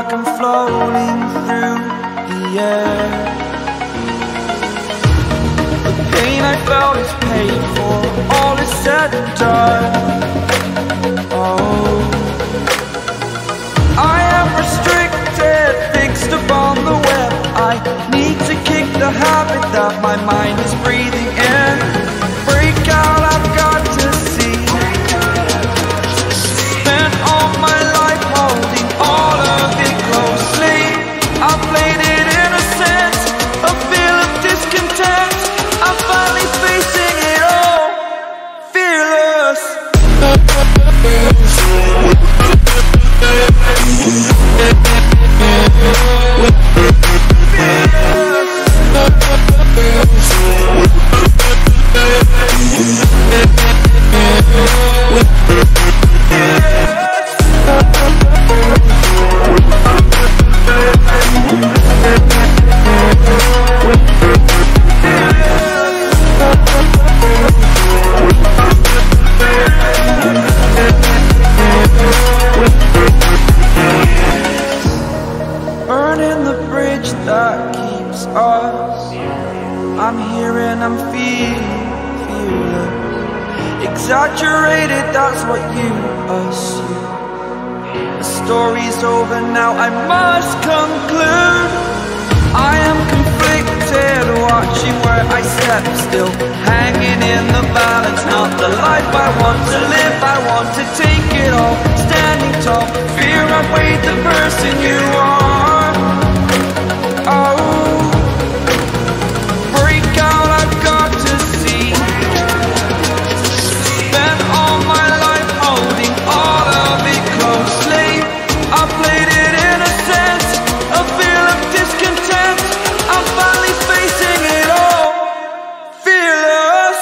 like I'm floating through the air. The pain I felt is paid for, all is said and done. Oh, I am restricted, fixed upon the web. I need to kick the habit that my mind is breathing in. Break out, I've got to see. Spent all my life holding all of it closely. I played it innocent, a feel of discontent. I'm finally facing it all, fearless. Burning the bridge that keeps us. I'm here and I'm feeling exaggerated, that's what you assume. The story's over now, I must conclude. I am conflicted, watching where I step still, hanging in the balance. Not the life I want to live, I want to take it all. Standing tall, fear I've weighed the person you are. Oh, break out, I've got to see. Spent all my life holding all of it closely. I played it innocent, a feel of discontent. I'm finally facing it all, fearless.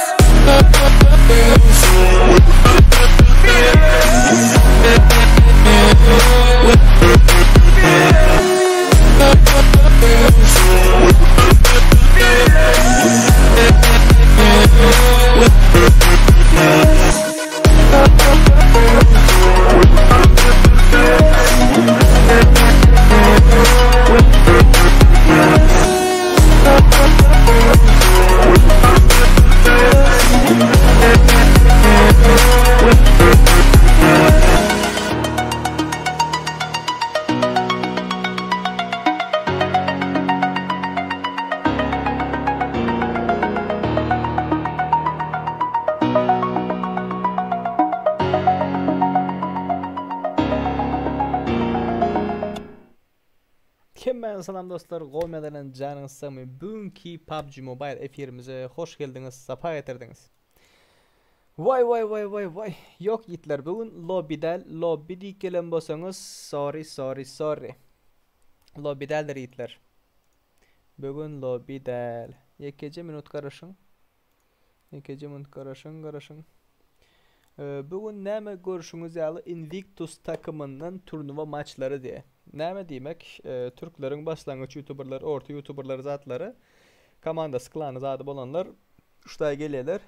Hemen salam dostlar, qoymadan canınız sağmı. Bugünkü PUBG Mobile efirimize hoş geldiniz, safa getirdiniz. Vay. Yok yitler, bugün lobby'de gelen bolsanız sorry. Lobby'deler yitler. Bugün lobby'de. 2 minut karışın. Bugün näme görüşüňiz ýaly Invictus takımından turnuva maçları diye. Näme diýmek? Türklerin başlangyç youtuberlar, orta youtuberlar zatlary, komandasy klany zady bolanlar şuda gelýärler.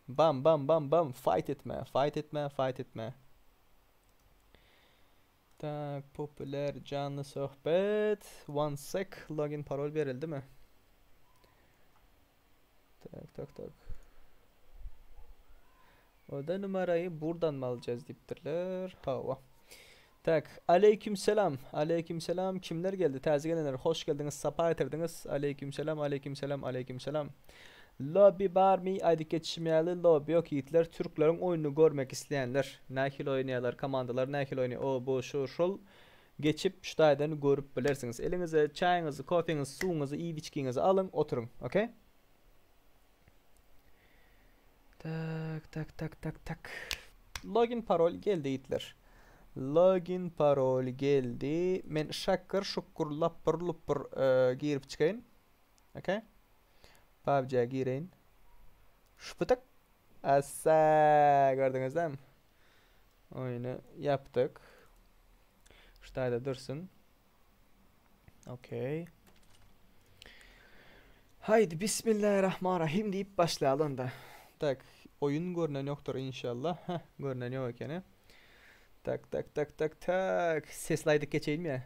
Bam, fight etme. Tak, popüler canlı sohbet. One sec, login parol verildi mi? Tak. O da numarayı buradan mı alacağız diptirler? Hava. Tak, aleykümselam. Kimler geldi? Taze gelenler hoş geldiniz, sapa getirdiniz. Aleykümselam. Lobby bar mı? Aydık geçişmeyeli lobby yok yiğitler. Türklerin oyunu görmek isteyenler. Nakil oynayalar, komandalar nakil oynuyor. O bu şul. Geçip şutaydan görüp bilirsiniz. Elinize çayınızı, kofenizi, suyunuzu, iyi içkinizi alın, oturun. Okay? Tak. Login parol geldi yiğitler. Men şakır lappır girip çıkayın. Okay? PUBG'ye gireyin. Şıpıtık. Assa, gördünüz değil mi? Oyunu yaptık. Şurada dursun. Okay. Haydi bismillahirrahmanirrahim deyip başlayalım da. Tak, oyun görünen yoktur inşallah. Görünen yok ekeni. Tak. Seslaydık geçeyim ya.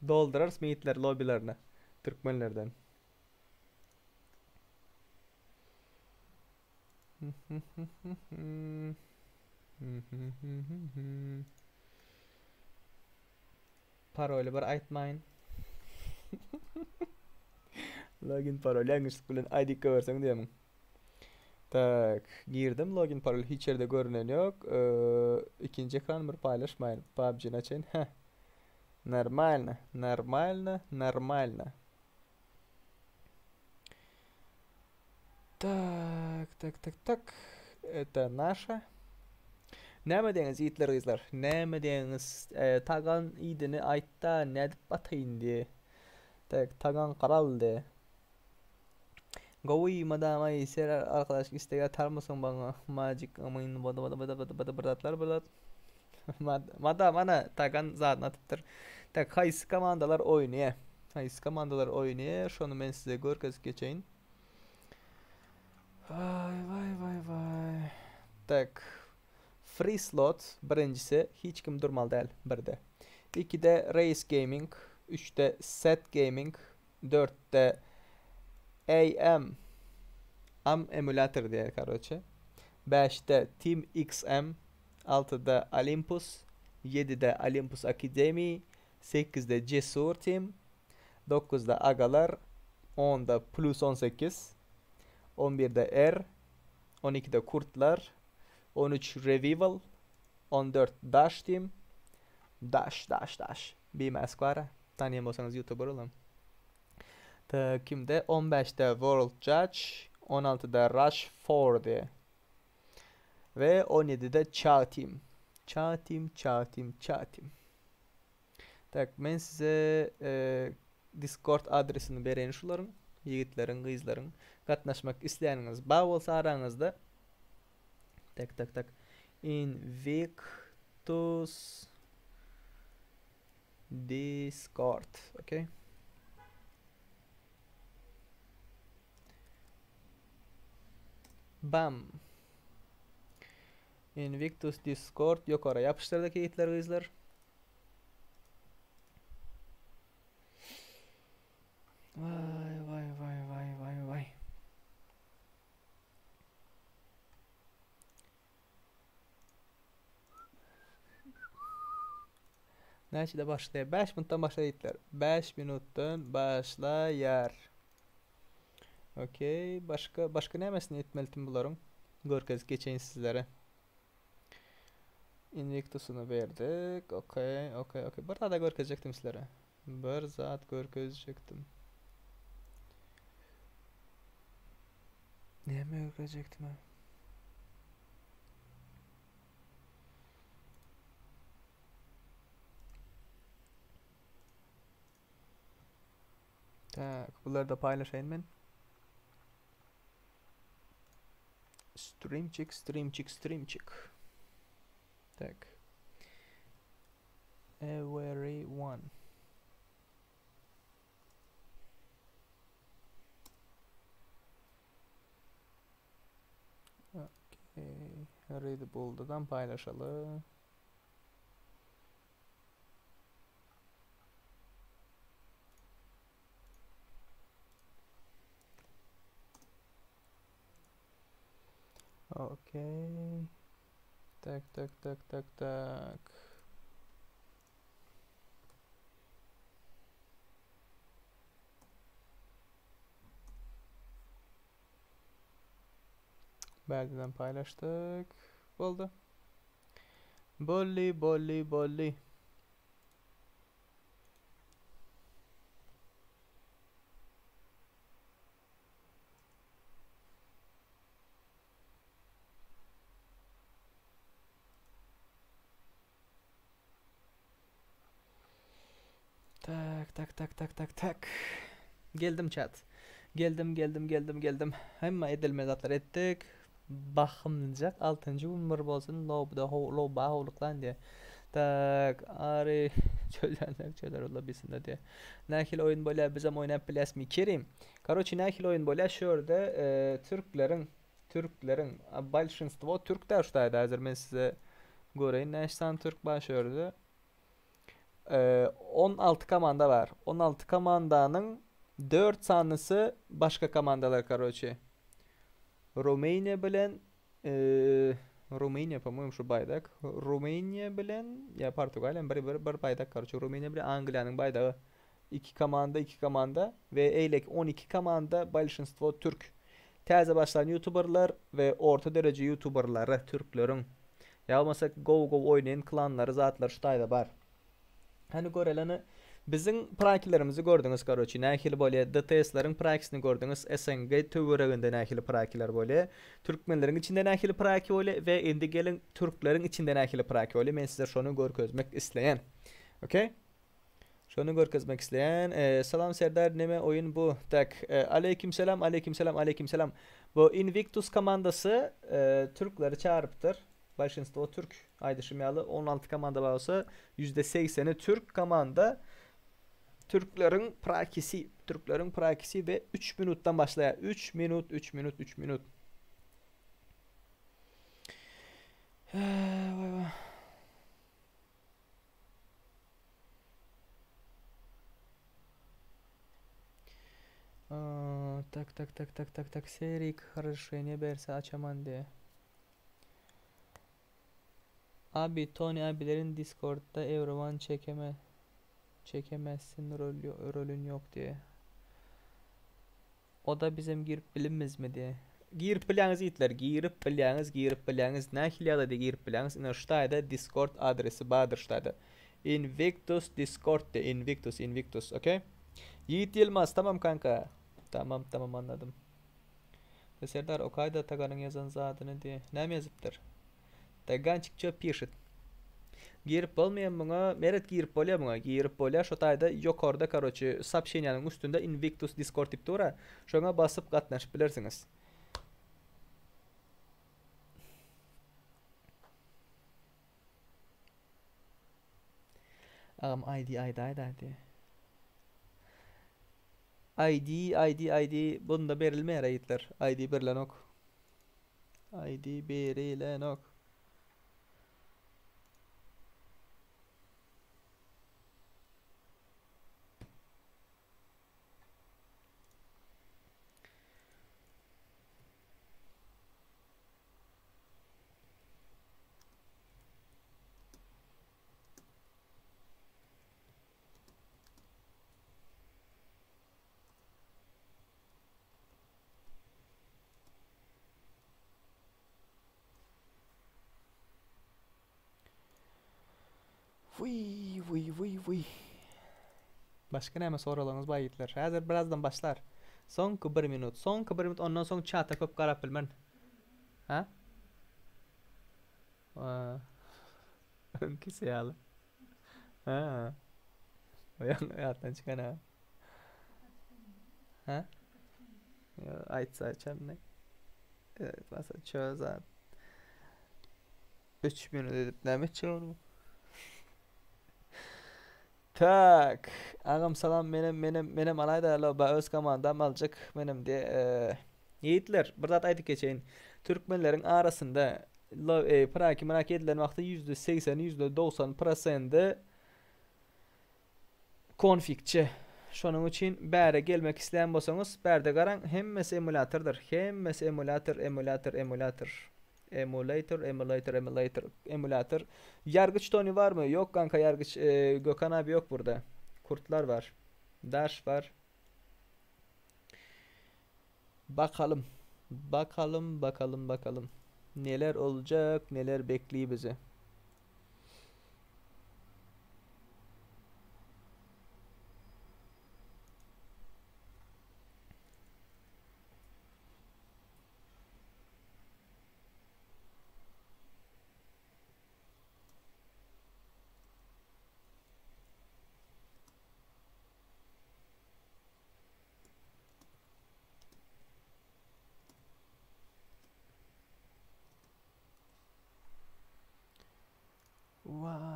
Doldurarız meyitler lobilerine. Türkmenlerden. Paroli bir aytmayın. Login paroli yanlışlık bilen ID koyarsan diyemem. Tak, girdim. Login paroli hiç yerde görünen yok. İkinci ekran bir paylaşmayın. PUBG'ni açayım. Heh. Нормально, нормально, нормально. Так, так, так, так. Это наша. Näme deňiz ýigitler gyzlar? Näme deňiz? Tagan ýdini aýtda nädip ataýyn diye. Tak, tagan qaraldy. Gowy madam ay ser arkadaş istege tarmasyň baňa magic amyň bada biratlar bolat. Madam ana tagan zatna atypdyr. Tak, haýsy komandalar oýnaýar? Haýsy komandalar oýnaýar? Şonu men size görkezip geçeýin. Vay vay vay vay. Tak. Free slot birincisi hiç kim durmalı değil birde. 2'de Race Gaming, 3'te Set Gaming, 4'te AM emulator diye karoçe. 5'te Team XM, 6'da Olympus, 7'de Olympus Academy, 8'de Cesur Team, 9'da Agalar, 10'da Plus 18, 11'de R, 12'de Kurtlar, 13 Revival, 14 Dash Team, Dash. Bilmez kvara. Tanıyamıyorsanız YouTuber olun. Kimde? 15'te World Judge, 16'da Rush 4 diye. Ve 17'de Cha Team. Tak, ben size Discord adresini bereyim şuların. Yigitlerin, kızların. Katnaşmak isteyeniniz bağ olsa aranızda. Tak. Invictus Discord. Okay. Bam. Invictus Discord yukarı yapıştırdık yiğitler kızlar. Vay. Neçede başlayar? 5 minutdan başlayırlar. 5 minutdan başlayar. Okey. Başka nämesini etmelitim bularım? Görkez geçeyin sizlere. Invictus'unu verdik. Okey. Bir daha da görkezecektim sizlere. Bir zat görkezecektim. Neyme görkezecektim ha? Tak, bunları da paylaşayım ben. Streamçik. Tak. Everyone. Okay. Readable'dan paylaşalım. Okay. Tak. Belgeden paylaştık. Oldu. Bolli. Tak. Geldim chat. Geldim. Hemme edilmezatlar ettik. Bakımlayacak 6. umur bolsun lobda hovluklan diye. Tak, ari çözer olabilsin de diye. Nakil oyun böyle bizim oynayıp bilasmi kerim. Karoçi nakil oyun böyle şurada Türklerin большинство Türkler şuradaydı hazır ben size göreyim. Neşsan Türk başörde. 16 komanda var. 16 komandanın 4 tanesi başka komandalar karoçi. Romanya bilen Romanya pamoyum şu baydak. Romanya bilen ya Portugalya bir baydak karoçi. Romanya bilen Angliýanyň baydagy. 2 komanda ve eylek 12 komanda balşınstvo Türk. Täze başlayan YouTuberlar ve orta derece YouTuberlary Türklerin. Ya olmasa go oynayan klanları zatlar şu taýda bar. Hani göreleni bizim prakilerimizi gördüňiz karoçi. Nähili bolýa DTS'laryň prakisini gördüňiz. SNG töwereginde nähili prakiler bolýa. Türkmenleriň içinde nähili praki bolýa we endi gelin türkleriň içinde nähili praki bolýa. Men size şonu görkezmek isleýän. Okey? Şonu görkezmek isleýän. Salam Serdar, neme oyun bu? Tak. Aleykümselam, aleykümselam, aleykümselam. Bu Invictus komandası Türkleri çağırıpdyr. Başynsto Türk aýdyşymyaly 16 komanda bolsa %80'i Türk komanda. Türklerin prakisi ve 3 minuttan başlaýar. 3 minut. Vay vay. Tak. Serik, хорошо, ne berse açaman diye. Abi Tony abilerin Discord'da Eurovan çekemezsin rolün yok diye. O da bizim girip bilinmez mi diye. Girip bilýäňiz ýitler, girip bilýäňiz nähilýada de girip bilýäňiz. Ina ştaýda Discord adresi badyr ştaýda. Invictus Discord de Invictus, okay? Yiğit Yılmaz, tamam kanka. Tamam anladım. Serdar Okayda Tagan'ın yazan zadyny diye. Näme ýazypdyr? Tagançykça pişit. Girip bolmayan buna, meret girip bolýar buna. Girip bolýar şo taýda ýokarda karoçy sapşenýanyň üstünde Invictus Discord diýip tura. Şoňa basyp gatnaşyp bilersiňiz. Agam ID. ID bunda berilmeýär aýtlar. ID berilen ok. Vuy. Başka näme soralaňyz baýitler? Häzir birazdan başlar. Soňky 1 minut. Ondan soň çata köp garap bilmen. Ha? Önkisi ýaly. Ha. Oýan ýatdan çykan ha. Ha? Aýtsa çanny. Evet, basa çözat. 3 minut edip näme çygyr? Tak. Agam salam, menem alayda ba öz komandam aljak menem de yiğitler bir zat aýdyp geçeýin. Türkmenleriň arasynda praki edilýän wagty %80 %90% konflikçi. Şonuň üçin bäre gelmek isleýän bolsaňyz bärde garaň, hemmesi emulatordyr. Hemmesi emulator. Yargıç Tony var mı? Yok kanka, yargıç Gökhan abi yok burada. Kurtlar var. Dash var. Bakalım. Neler olacak, neler bekliyor bizi. Vay.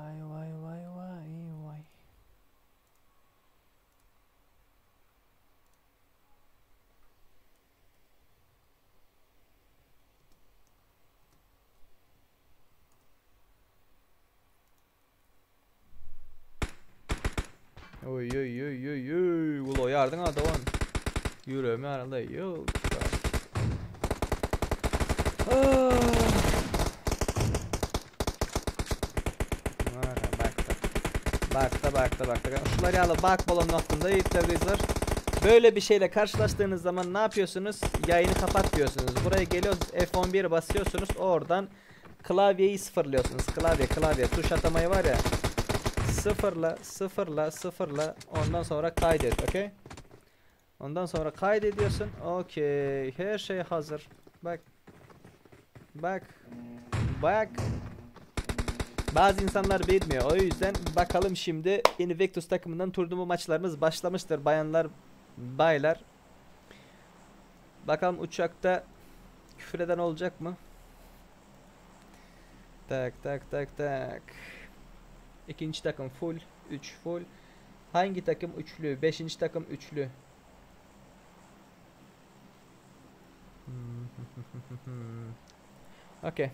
Oy oy oy oy oy. Ulo yardın adamın. Yüreğimi arada yok. Baktı. Şunları alıp bak balonun altında yiğitler. Böyle bir şeyle karşılaştığınız zaman ne yapıyorsunuz? Yayını kapat diyorsunuz. Buraya geliyorsunuz, F11 basıyorsunuz. Oradan klavyeyi sıfırlıyorsunuz. Klavye tuş atamayı var ya. Sıfırla. Ondan sonra kaydet. Okey? Ondan sonra kaydediyorsun. Okey. Her şey hazır. Bak. Bazı insanlar bilmiyor. O yüzden bakalım şimdi Invictus takımından turnuva maçlarımız başlamıştır bayanlar, baylar. Bakalım uçakta küfür eden olacak mı? Tak. İkinci takım full, 3 full. Hangi takım üçlü? Beşinci takım üçlü. Okay.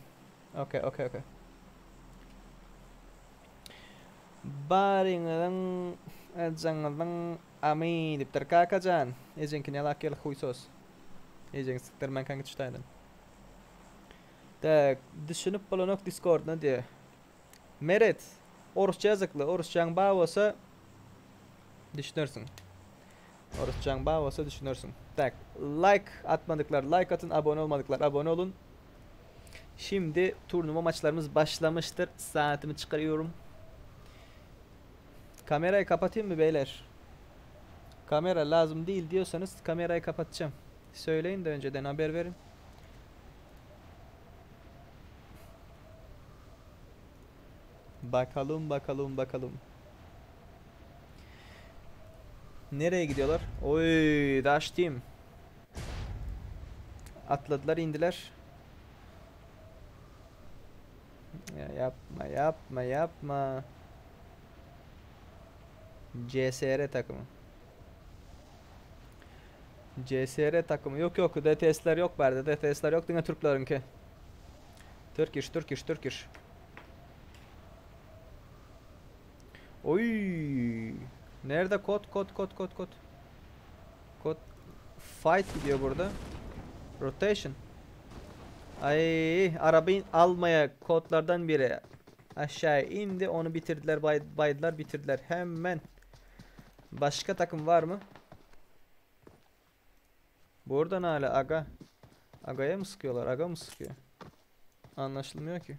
Baring'dan ejang'dan ami dip terkakajan. Ejenkini alakel huysos. Ejenk sıktırman kanka tuştaydın. Tak, düşünüp bulunuk Discord ne diye. Meret, Orusça yazıklı. Orusçan bağ olsa düşünürsün. Orusçan bağ olsa düşünürsün. Tak, like atmadıklar like atın, abone olmadıklar abone olun. Şimdi turnuva maçlarımız başlamıştır. Saatimi çıkarıyorum. Kamerayı kapatayım mı beyler? Kamera lazım değil diyorsanız kamerayı kapatacağım. Söyleyin de önceden haber verin. Bakalım. Nereye gidiyorlar? Oy, Dash Team. Atladılar, indiler. Ya yapma. CSR takımı. Yok. DTS'ler yok berde. DTS'ler yok. Yine Türklerinki. Turkish. Oy. Nerede kod? Kod. Fight gidiyor burada. Rotation. Ay, arabayı almaya kodlardan biri aşağı indi. Onu bitirdiler. Baydılar bitirdiler. Hemen. Başka takım var mı? Buradan hala aga. Aga'ya mı sıkıyorlar? Aga mı sıkıyor? Anlaşılmıyor ki.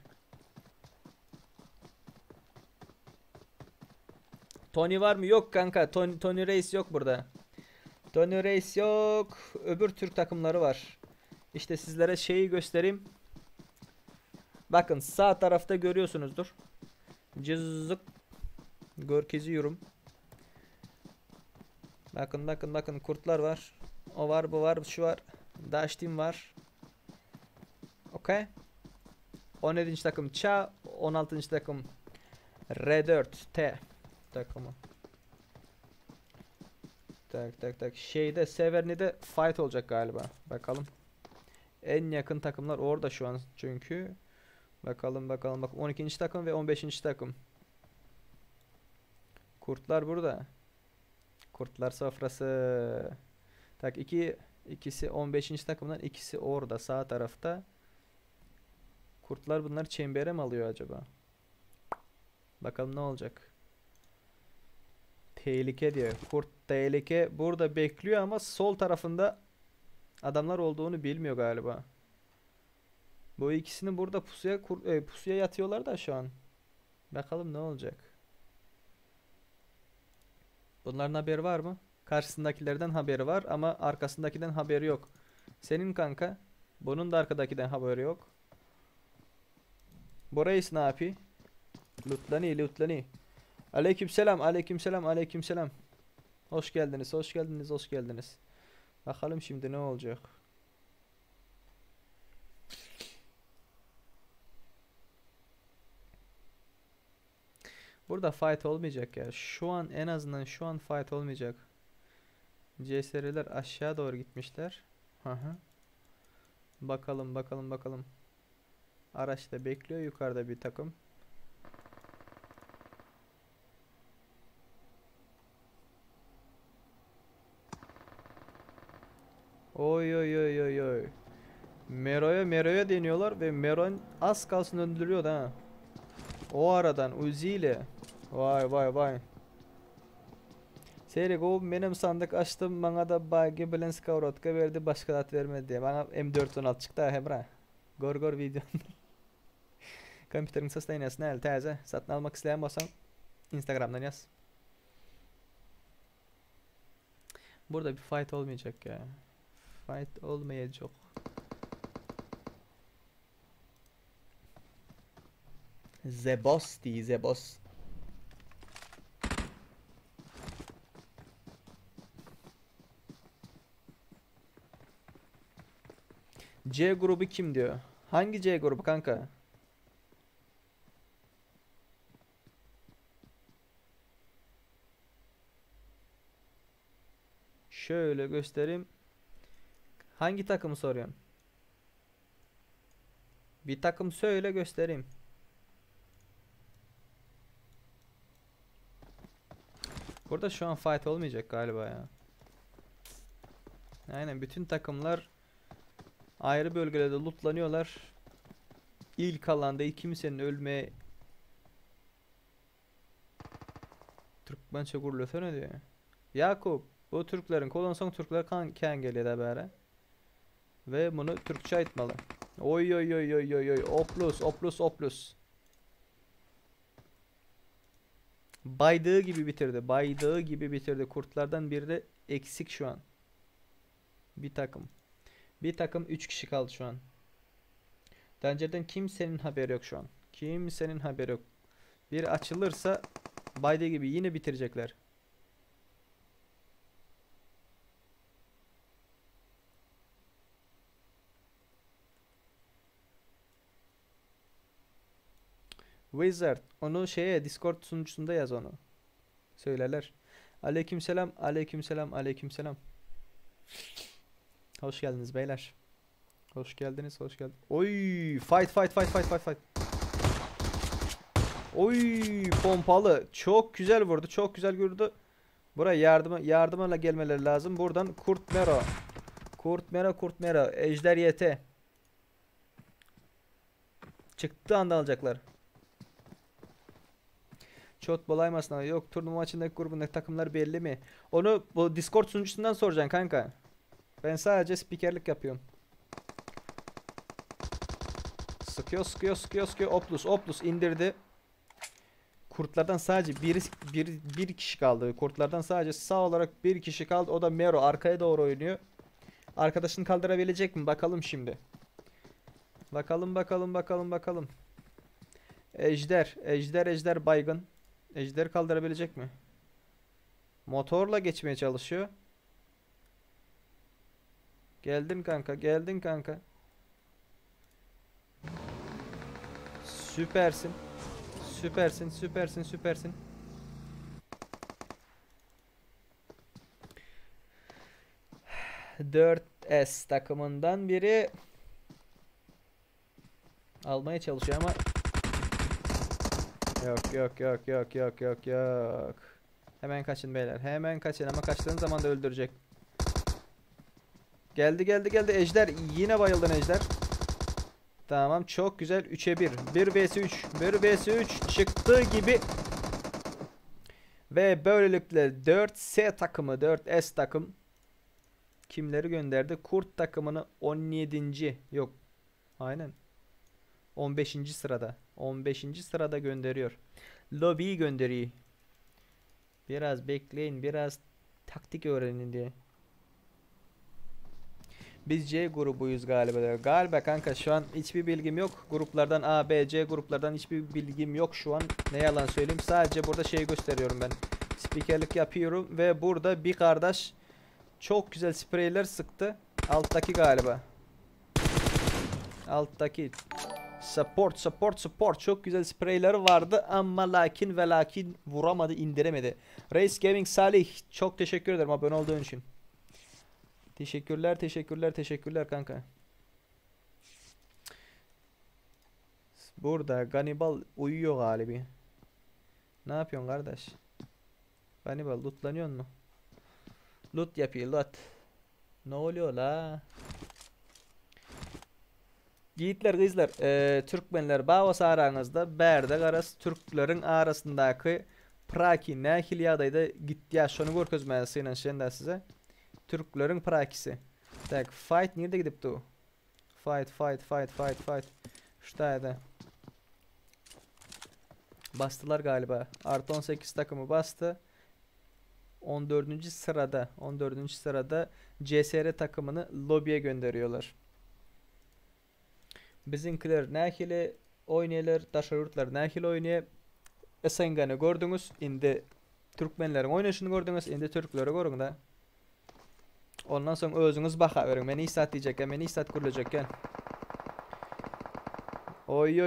Tony var mı? Yok kanka. Tony Reis yok burada. Tony Reis yok. Öbür Türk takımları var. İşte sizlere şeyi göstereyim. Bakın sağ tarafta görüyorsunuzdur. Cızık. Görkeziyorum. Bakın kurtlar var. O var, bu var, şu var. Dash Team var. Okay. 17. takım Ça, 16. takım R4T takımı. Tak. Şeyde Severny'de fight olacak galiba. Bakalım. En yakın takımlar orada şu an çünkü. Bakalım. Bak 12. takım ve 15. takım. Kurtlar burada. Kurtlar sofrası. Tak ikisi 15. takımdan, ikisi orada sağ tarafta. Kurtlar bunlar çembere mi alıyor acaba? Bakalım ne olacak. Tehlike diyor. Kurt tehlike burada bekliyor ama sol tarafında adamlar olduğunu bilmiyor galiba. Bu ikisini burada pusuya yatıyorlar da şu an. Bakalım ne olacak. Bunların haberi var mı? Karşısındakilerden haberi var ama arkasındakiden haberi yok. Senin kanka. Bunun da arkadakiden haberi yok. Burayı ne yapıyor? Lutlani. Aleykümselam. Hoş geldiniz. Bakalım şimdi ne olacak. Burada fight olmayacak ya. En azından şu an fight olmayacak. CSR'ler aşağı doğru gitmişler. Hı. Bakalım. Araçta bekliyor yukarıda bir takım. Oy oy oy oy oy. Mero'ya deniyorlar ve Meron az kalsın öldürüyordu ha. O aradan Uzi ile. Vay vay vay. Seyrik o benim sandık açtım bana da bagi bilen skavrotka verdi başka at vermedi diye. Bana M416 çıktı ha Hemra. Gor video. Kompüterin sesle inesin el taze. Satın almak isteyen olsan Instagram'dan yaz. Burada bir fight olmayacak ya. Fight olmayacak. The boss değil, the boss. C grubu kim diyor? Hangi C grubu kanka? Şöyle göstereyim. Hangi takımı soruyorsun? Bir takım söyle göstereyim. Burada şu an fight olmayacak galiba ya. Aynen bütün takımlar ayrı bölgelerde lootlanıyorlar. İlk alanda kimsenin ölmeye Türkmen çukurluyor diyor. Yakup bu Türklerin kolonson Türkler kan geliyor da bari. Ve bunu Türkçe etmeli. Oy oy oy oy oy oy oplus oplus oplus. Baydığı gibi bitirdi. Baydığı gibi bitirdi. Kurtlardan biri de eksik şu an. Bir takım. Bir takım 3 kişi kaldı şu an. Önceden kimsenin haberi yok şu an. Kimsenin haberi yok. Bir açılırsa baydığı gibi yine bitirecekler. Wizard onu şeye Discord sunucusunda yaz onu. Söylerler. Aleykümselam, aleykümselam, aleykümselam. Hoş geldiniz beyler. Hoş geldiniz, hoş geldiniz. Oy, fight fight fight fight fight fight. Oy, pompalı. Çok güzel vurdu, çok güzel vurdu. Buraya yardımla gelmeleri lazım. Buradan Kurt Mero. Kurt Mero. Ejder YT. Çıktığı anda alacaklar. Çok bulaymasın ama yok turnuva maçındaki grubundaki takımlar belli mi? Onu bu Discord sunucusundan soracaksın kanka. Ben sadece spikerlik yapıyorum. Sıkıyor. Oplus indirdi. Kurtlardan sadece bir kişi kaldı. Kurtlardan sadece sağ olarak bir kişi kaldı. O da Mero arkaya doğru oynuyor. Arkadaşını kaldırabilecek mi? Bakalım şimdi. Bakalım. Ejder baygın. Ejder kaldırabilecek mi? Motorla geçmeye çalışıyor. Geldin kanka. Süpersin. 4S takımından biri almaya çalışıyor ama yok. Hemen kaçın beyler. Hemen kaçın ama kaçtığın zaman da öldürecek. Geldi. Ejder. Yine bayıldın Ejder. Tamam çok güzel. 3'e 1. 1 vs 3 çıktığı gibi. Ve böylelikle 4S takımı 4S takım kimleri gönderdi? Kurt takımını 17. Yok. Aynen. 15. sırada. 15. sırada gönderiyor. Lobby'yi gönderiyor. Biraz bekleyin. Biraz taktik öğrenin diye. Biz C grubuyuz galiba. Galiba kanka şu an hiçbir bilgim yok. Gruplardan A, B, C gruplardan hiçbir bilgim yok şu an. Ne yalan söyleyeyim. Sadece burada şey gösteriyorum ben. Spikerlik yapıyorum ve burada bir kardeş çok güzel spreyler sıktı. Alttaki galiba. Alttaki. Support. Çok güzel spreyleri vardı ama lakin vuramadı, indiremedi. Reis Gaming Salih çok teşekkür ederim abone olduğun için. Teşekkürler kanka. Burada Ganibal uyuyor galiba. Ne yapıyorsun kardeş? Ganibal lootlanıyor mu? Loot yapıyor loot. Ne oluyor la? Yiğitler, kızlar, Türkmenler bağısa aranızda berde garas Türklerin arasındaki praki ne hilyadaydı gitti ya şunu görkezmesiyle şimdi size. Türklerin prakisi. Tak fight nerede gidip du? Fight. Şuradaydı. Bastılar galiba. Artı 18 takımı bastı. 14. sırada CSR takımını lobiye gönderiyorlar. Bizimkiler nahili oynuyorlar, taşerutlar nahili oynuyor. Esengan'ı gördünüz, indi Türkmenlerin oynayışını gördünüz, indi Türkleri görün da. Ondan sonra özünüz baka verin, beni istat diyecekken, beni istat kurulacakken. Oy.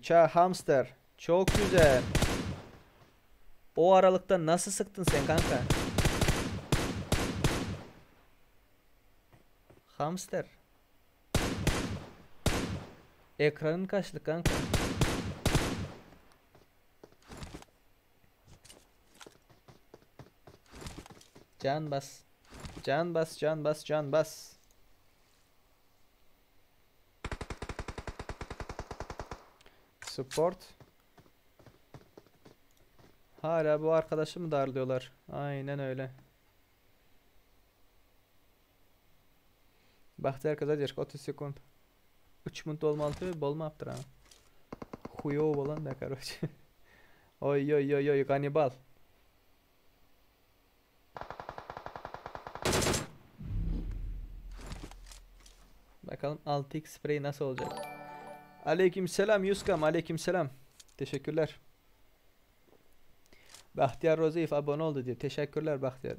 Hamster. Çok güzel. O aralıkta nasıl sıktın sen kanka? Hamster. Ekranın kaçtı kanka? Can bas. Can bas. Support. Hala bu arkadaşı mı darlıyorlar? Aynen öyle. Bahtiyar kazanacak 30 sekund. 3 minut olmalı bolmaptır ha. Huyo olan da короче. Oy kanibal. Bakalım 6x sprey nasıl olacak? Aleykümselam Yuskam, aleykümselam. Teşekkürler. Bahtiyar Rozif abone oldu diyor. Teşekkürler Bahtiyar.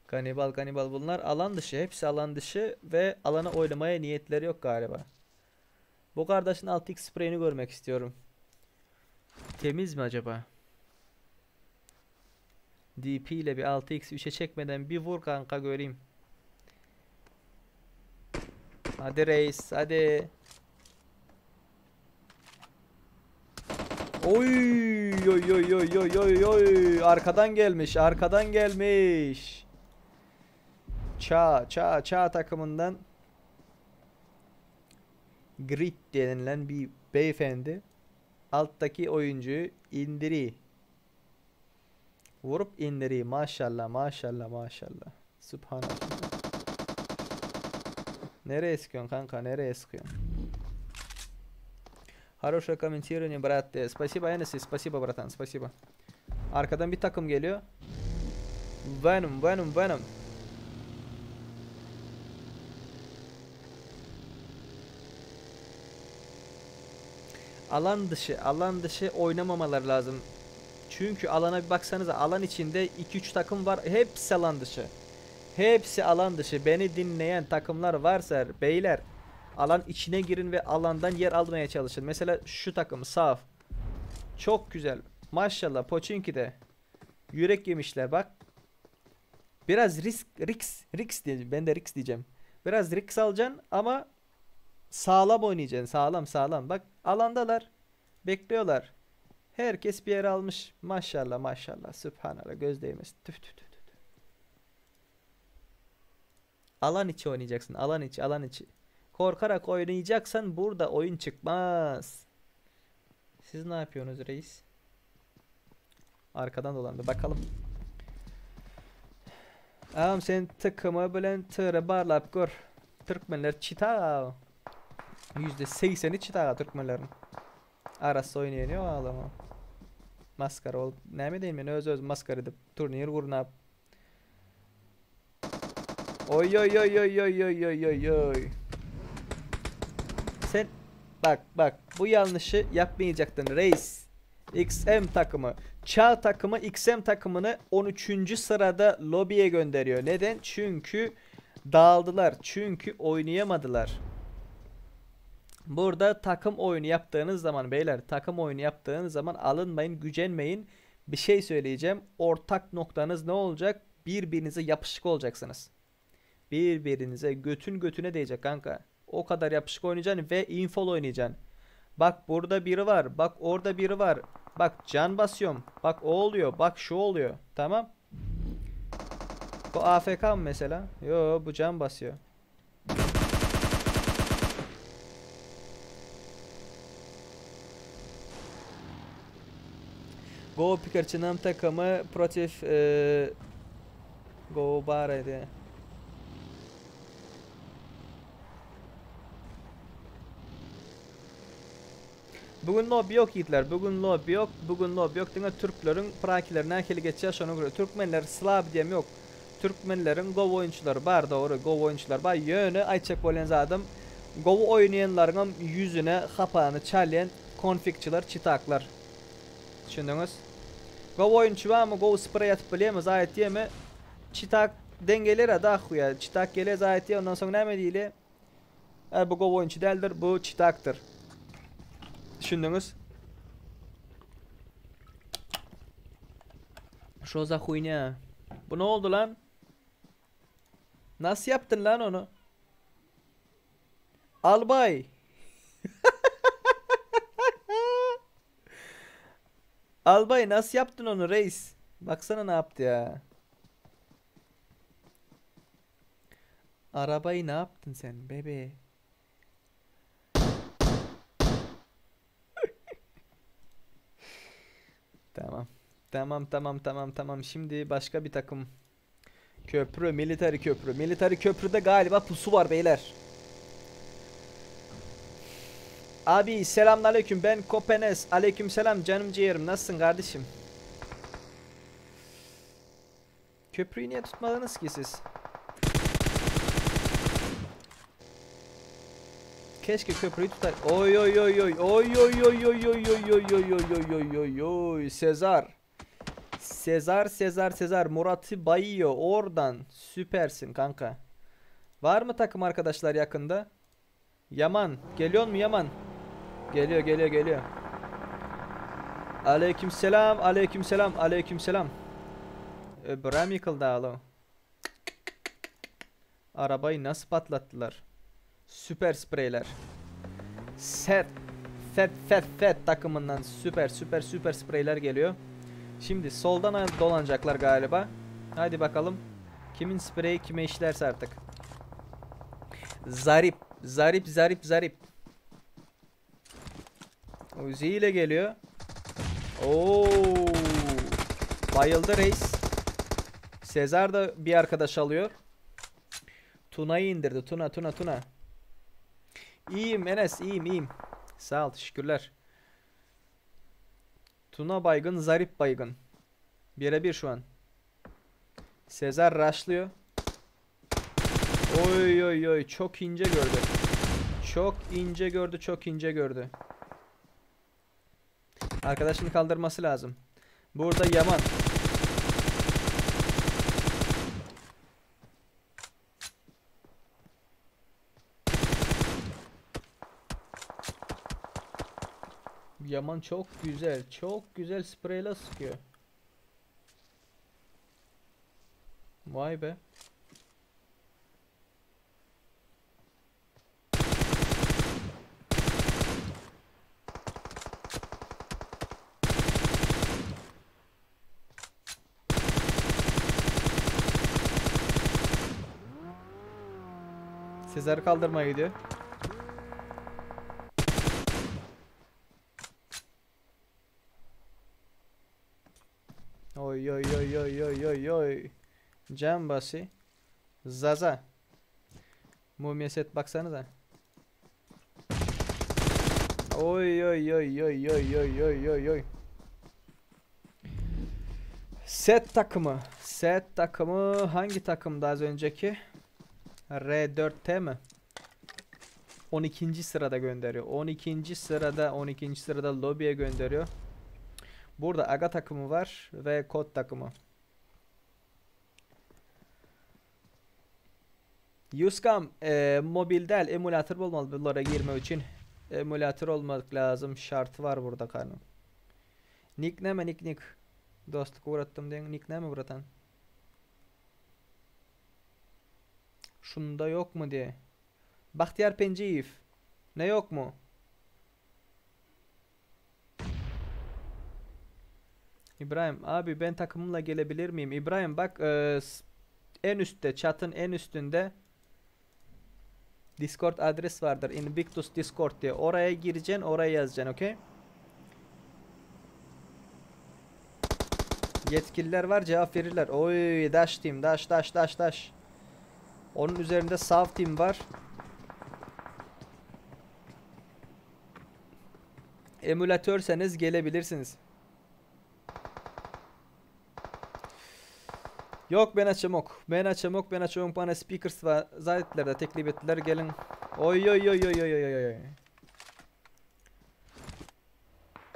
Kanibal bunlar alan dışı. Hepsi alan dışı ve alana oynamaya niyetleri yok galiba. Bu kardeşin 6x spreyini görmek istiyorum. Temiz mi acaba? DP ile bir 6x 3'e çekmeden bir vur kanka göreyim. Hadi reis hadi. Oy. Arkadan gelmiş. Ça takımından Grit denilen bir beyefendi alttaki oyuncuyu indiri. Vurup indiri. Maşallah. Subhanallah. Nereye sıkıyorsun kanka? Nereye sıkıyorsun? Хорошее комментирование, брат. Спасибо, Энеси. Спасибо, братан. Спасибо. Arkadan bir takım geliyor. Venom. Alan dışı oynamamaları lazım. Çünkü alana bir baksanıza, alan içinde 2-3 takım var. Hepsi alan dışı. Beni dinleyen takımlar varsa beyler, alan içine girin ve alandan yer almaya çalışın. Mesela şu takım saf. Çok güzel. Maşallah Pochinki'de. Yürek yemişler bak. Biraz risk diyeceğim. Ben de risk diyeceğim. Biraz risk alacaksın ama sağlam oynayacaksın. Sağlam. Bak alandalar. Bekliyorlar. Herkes bir yer almış. Maşallah. Sübhanallah. Göz değmesin. Tüf. Alan içi oynayacaksın. Alan içi. Korkarak oynayacaksan burada oyun çıkmaz. Siz ne yapıyorsunuz reis? Arkadan dolandı. Bakalım. Ağam sen takımı bilen tırı barlap gör. Türkmenler çita. %80'i çita Türkmenlerin. Arası oynayıyor ağlama. Maskara ol. Ne mi diyeyim ben öz maskara edip turnir kurnap. Oy. Sen bak bu yanlışı yapmayacaktın reis. XM takımı. Çağ takımı XM takımını 13. sırada lobiye gönderiyor. Neden? Çünkü dağıldılar. Çünkü oynayamadılar. Burada takım oyunu yaptığınız zaman beyler, takım oyunu yaptığınız zaman alınmayın, gücenmeyin. Bir şey söyleyeceğim. Ortak noktanız ne olacak? Birbirinize yapışık olacaksınız. Birbirinize götün götüne değecek kanka. O kadar yapışık oynayacaksın ve infol oynayacaksın. Bak burada biri var. Bak orada biri var. Bak can basıyorum. Bak o oluyor. Bak şu oluyor. Tamam. Bu AFK mı mesela? Yo, bu can basıyor. Go Pikachu nam takımı protif Go Bara'ydı. Bugün lobby yok yiğitler. Bugün lobby yok. Bugün lobby yok. Dine Türklerin prakilerine keli geçeceğiz ona göre. Türkmenler Slav diyem yok. Türkmenlerin Go oyuncuları var, doğru. Go oyuncular var. Yönü ayçak bolen zadım. Go oynayanların yüzüne kapağını çalayan konfikçiler, çıtaklar. Düşündünüz? Go oyuncu var mı? Go spray atıp bileyemiz. Ayet diye mi? Çıtak dengeleri da akuya. Çıtak gelir ayet diye. Ondan sonra ne değil? Bu Go oyuncu değildir. Bu çıtaktır. Düşündünüz? Şoza huyna. Bu ne oldu lan? Nasıl yaptın lan onu? Albay. Albay nasıl yaptın onu reis? Baksana ne yaptı ya. Arabayı ne yaptın sen bebe? Tamam. Tamam. Şimdi başka bir takım. Köprü, military köprü. Military köprüde galiba pusu var beyler. Abi selamünaleyküm, ben Kopenes. Aleykümselam canım ciğerim, nasılsın kardeşim? Köprüyü niye tutmadınız ki siz? Keşke köprüyü tutar. Oy oy oy oy oy oy oy oy oy oy oy oy oy oy oy oy Sezar. Sezar Murat'ı bayıyor oradan. Süpersin kanka. Var mı takım arkadaşlar yakında? Yaman geliyor mu Yaman? Geliyor. Aleykümselam. Öbürem yıkıldı alo. Arabayı nasıl patlattılar? Süper spreyler. Fet takımından süper spreyler geliyor. Şimdi soldan dolanacaklar galiba. Hadi bakalım. Kimin spreyi kime işlerse artık. Zarip. Uzi ile geliyor. Oo! Bayıldı reis. Sezar da bir arkadaş alıyor. Tuna'yı indirdi. Tuna. İyiyim Enes, iyiyim. Sağ ol, teşekkürler. Tuna baygın, Zarip baygın. Birebir şu an. Sezar rushlıyor. Oy, çok ince gördü. Çok ince gördü. Arkadaşını kaldırması lazım. Burada Yaman. Yaman çok güzel spreyle sıkıyor. Vay be. Sezar'ı kaldırmaya gidiyor. Oy. Cambasi. Zaza. Mumya set baksanıza. Oy. Set takımı hangi takımdı az önceki? R4T mi? 12. sırada gönderiyor. 12. sırada lobiye gönderiyor. Burada Aga takımı var ve Kod takımı. Yuskam mobil değil, emülatör olmalı bunlara girme için. Emülatör olmak lazım, şartı var burada kanun. Nick. Dostluk uğrattım diyen nick mi uğratan? Şunda yok mu diye. Bahtiyar Penceyev. Ne yok mu? İbrahim abi ben takımımla gelebilir miyim? İbrahim bak En üstte, chat'ın en üstünde Discord adres vardır. Invictus Discord diye. Oraya gireceksin, oraya yazacaksın, okey? Yetkililer var, cevap verirler. Oy, dash team, dash. Onun üzerinde sav team var. Emülatörseniz gelebilirsiniz. Yok, ben açamok. Bana speakers ve zayetler de teklif ettiler, gelin. Oy.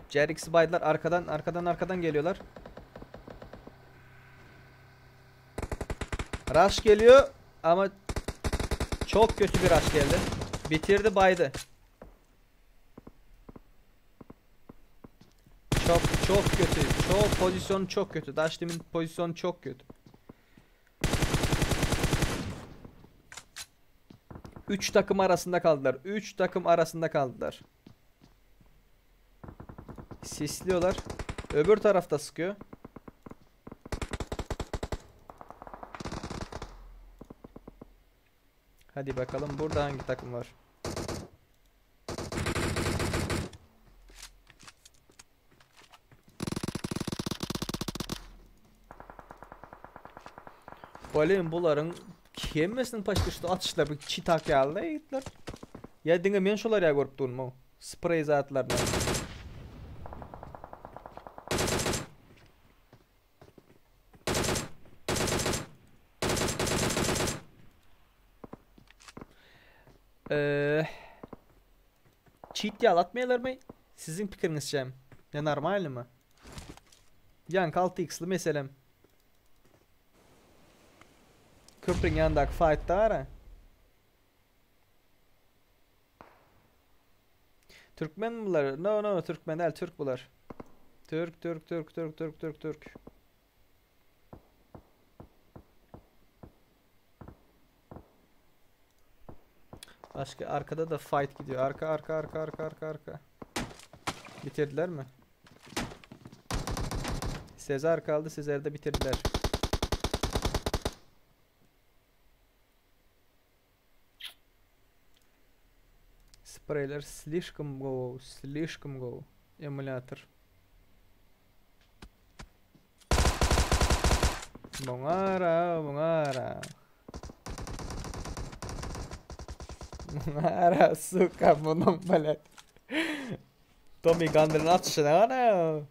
Jerix baydılar, arkadan geliyorlar. Rush geliyor ama çok kötü bir rush geldi. Bitirdi, baydı. Çok kötü. Pozisyonu çok kötü. Dash team'in pozisyonu çok kötü. 3 takım arasında kaldılar. Sisliyorlar. Öbür tarafta sıkıyor. Hadi bakalım burada hangi takım var? Olayım buların kemmesinin başkıştı atışlar bir çitak geldiler. Ya dinle men şolar ya görüp durmam. Sprey zatlardan. Cheat yalatmıyorlar mı? Sizin fikriniz Cem. Ne normal mi? Yank 6x'lı meselem. Köprünün yanındaki fight'ta var ha. Türkmen mi bunlar? No, Türkmen değil, Türk bunlar. Türk. Başka arkada da fight gidiyor. Arka. Bitirdiler mi? Sezar kaldı. Sezar'ı da bitirdiler. Spreyler слишком go. Emülatör. Bongara. Ara suka bunun balet. Tommy Gunner'ın atışına ana.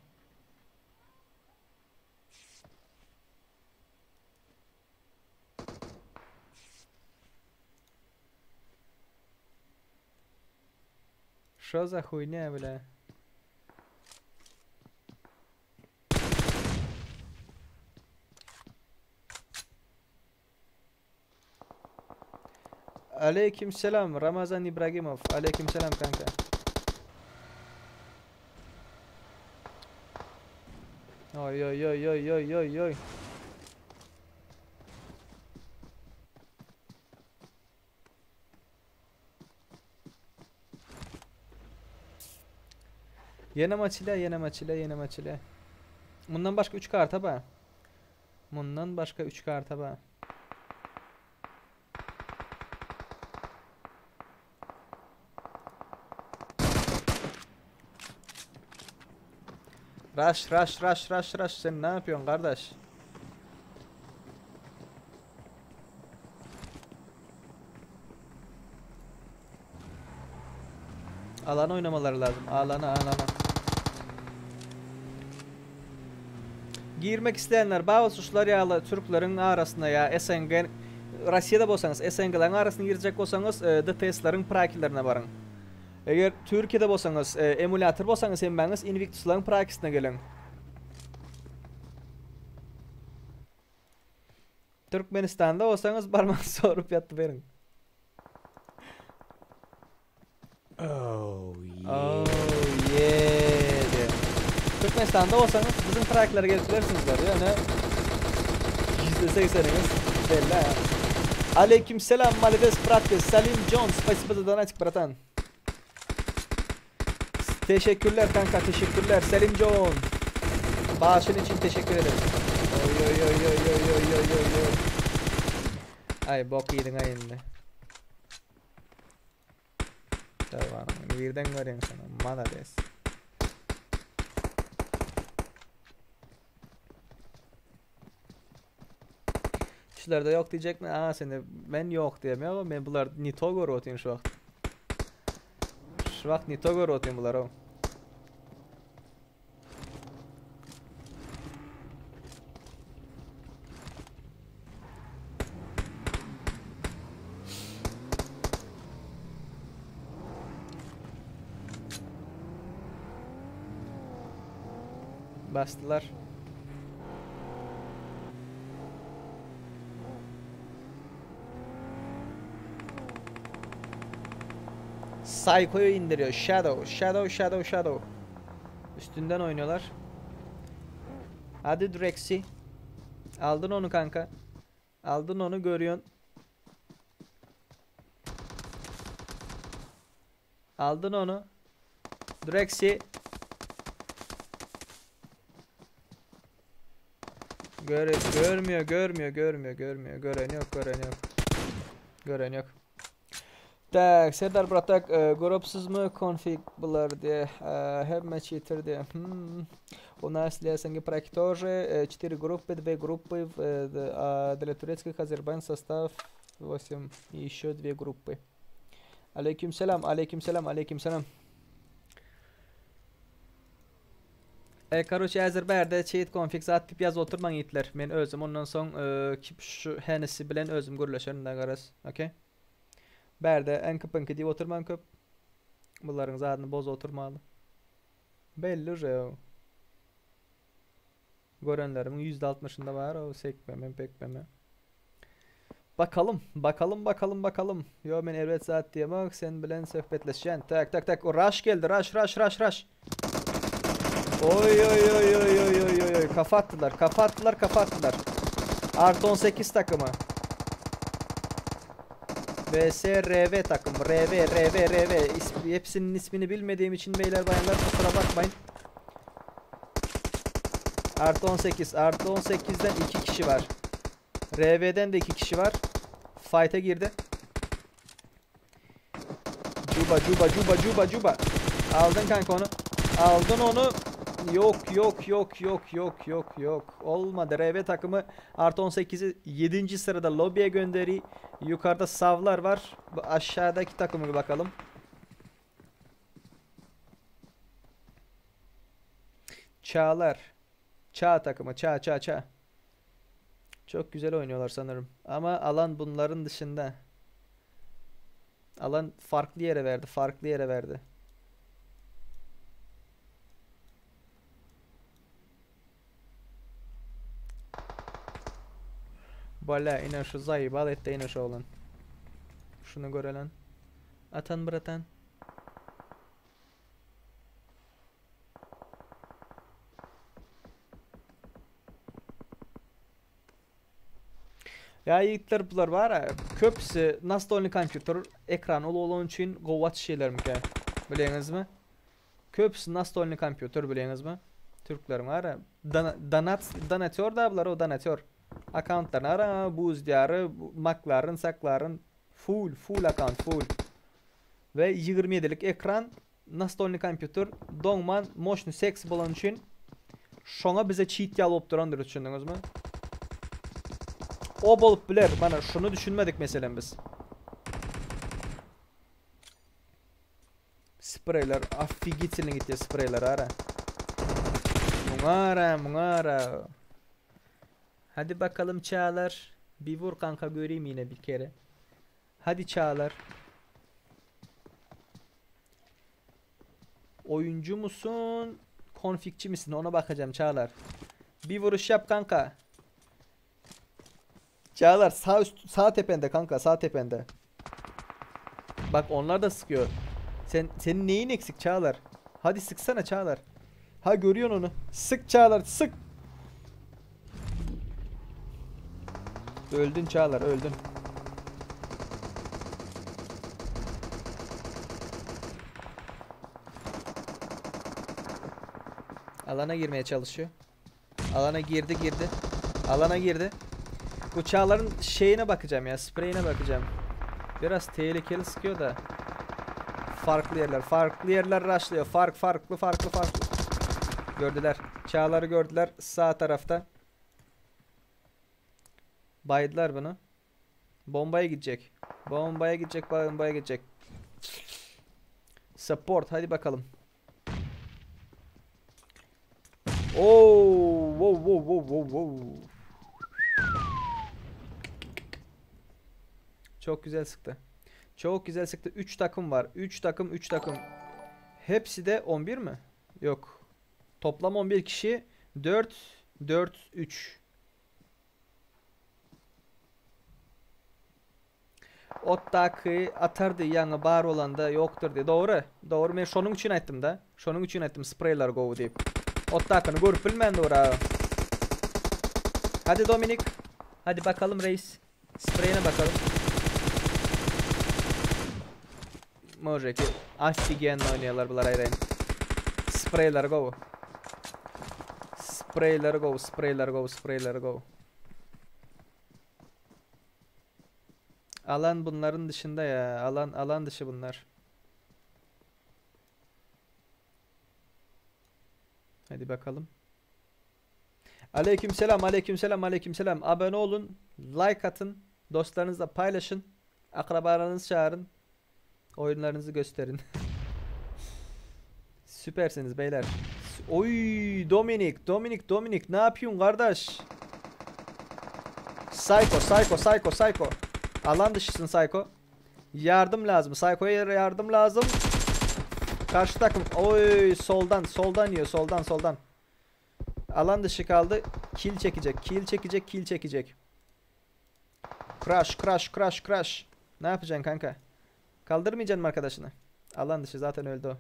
Что за хуйня, бля? Aleykümselam Ramazan İbrahimov. Aleykümselam kanka. Oy. Yeni maçıyla. Bundan başka 3 karta ba. Rush. Sen ne yapıyorsun kardeş? Alana oynamaları lazım. Alana. Girmek isteyenler bazı suçlar yağlı Türklerin arasında ya SNG Rusya'da bolsanız SNG'lerin arasına girecek olsanız DTS'lerin prakilerine varın. Eğer Türkiye'de bolsanız emülatör bolsanız hemmäňiz Invictus'ların prakisine gelin. Türkmenistan'da olsanız barmak sorup yatıp verin. Oh yeah. Türkmenistan'da olsanız bizim prakilere gelip versiniz yani. %80'iniz belli ha. Aleykümselam Malides Prates, Salim John, спасибо за донатик, bratан. Teşekkürler kanka, teşekkürler Selim John. Bağışın için teşekkür ederim. Oy. Ay bok yedin ayında. Tamam. Birden göreyim sana. Malades. Kişilerde yok diyecek mi? Aa sen de ben yok diyemiyorum ama ben bunlar nitogo rotin şu vakt. Şu vakt nitogo rotin bunlar o. Bastılar. Psycho'yu indiriyor. Shadow. Üstünden oynuyorlar. Hadi Drexy. Aldın onu kanka. Aldın onu görüyorsun. Aldın onu. Drexy. Görmüyor. Gören yok. Tak, Serdar Bratak, grupsuz mu config bular diye, hem cheater diye. У нас для СНГ тоже 4 группы, 2 группы, для турецких Азербайджан состав 8 и еще 2 группы. Aleykümselam. Короче, Azerbaycan'da cheat config zat tip yaz oturman yitler. Men özüm ondan son şu henesi bilen özüm görüleşerim da garas. Okay? Berde en kıpınki diye oturman köp. Bunların zadını boz oturmalı. Belli reo. Görenlerimin %60'ında var o sekmeme pekmeme. Bakalım. Yo men evet zat diyemek sen bilen sohbetleşen. Tak. O rush geldi. Rush. Oy. Kapattılar. Artı 18 takımı. VS RV takım. RV. Hepsinin ismini bilmediğim için beyler bayanlar kusura bakmayın. Artı 18. Artı 18'den 2 kişi var. RV'den de 2 kişi var. Fight'a girdi. Cuba. Aldın kanka onu. Aldın onu. Yok. Olmadı. RV takımı artı 18'i 7. sırada lobiye gönderi. Yukarıda savlar var. Aşağıdaki takımı bir bakalım. Çağlar. Çağ takımı. Çağ. Çok güzel oynuyorlar sanırım. Ama alan bunların dışında. Alan farklı yere verdi. Valla inen şu zayıf al et de inen şu olan. Şunu görelim. Atan bratan. Ya yiğitler bunlar var ya. Köpsü настольный kompüter ekran olan için quvvat şeyler mükə. Biləyiniz mi? Köpsü настольный kompüter biləyiniz mi? Türklerin var ya. Donatör da bunlar o donatör. Accountlarını ara, buz diyarı, makların, sakların full account full. Ve 27'lik ekran настольный kompüter donman moşnu seks bulan için şona bize cheat yalıp durandır düşündünüz mü? O bolup bilir. Bana şunu düşünmedik mesela biz. Spreyler affigitsilin gitti spreyler ara. Mungara. Hadi bakalım Çağlar. Bir vur kanka göreyim yine bir kere. Hadi Çağlar. Oyuncu musun? Konfigçi misin? Ona bakacağım Çağlar. Bir vuruş yap kanka. Çağlar sağ tepende kanka, sağ tepende. Bak onlar da sıkıyor. Senin neyin eksik Çağlar? Hadi sıksana Çağlar. Ha görüyorsun onu. Sık Çağlar, sık. Öldün Çağlar, öldün. Alana girmeye çalışıyor. Alana girdi. Alana girdi. Bu çağların şeyine bakacağım ya, spreyine bakacağım. Biraz tehlikeli sıkıyor da. Farklı yerler rushlıyor. Farklı. Gördüler. Çağları gördüler sağ tarafta. Baydılar bunu. Bombaya gidecek. Bombaya gidecek. Support, hadi bakalım. Oo, wow. Çok güzel sıktı. 3 takım var. 3 takım. Hepsi de 11 mi? Yok. Toplam 11 kişi. 4-4-3. Ottaki atardı yanı bar olan da yoktur diye. Doğru. Ben şunun için ettim da. Şunun için ettim spraylar go deyip. Ottakını görüp bilmem doğru. Hadi Dominik. Hadi bakalım reis. Sprayine bakalım. Može ki afigenno oynuyorlar bunlar ayrı. Spraylar go. Spraylar go. Alan bunların dışında ya. Alan dışı bunlar. Hadi bakalım. Aleykümselam. Abone olun, like atın, dostlarınızla paylaşın, akrabalarınızı çağırın, oyunlarınızı gösterin. Süpersiniz beyler. Oy Dominik ne yapıyorsun kardeş? Psycho. Alan dışısın Psycho. Yardım lazım. Psycho'ya yardım lazım. Karşı takım. Oy soldan yiyor. Soldan. Alan dışı kaldı. Kill çekecek. Crash. Ne yapacaksın kanka? Kaldırmayacaksın mı arkadaşını? Alan dışı zaten öldü o.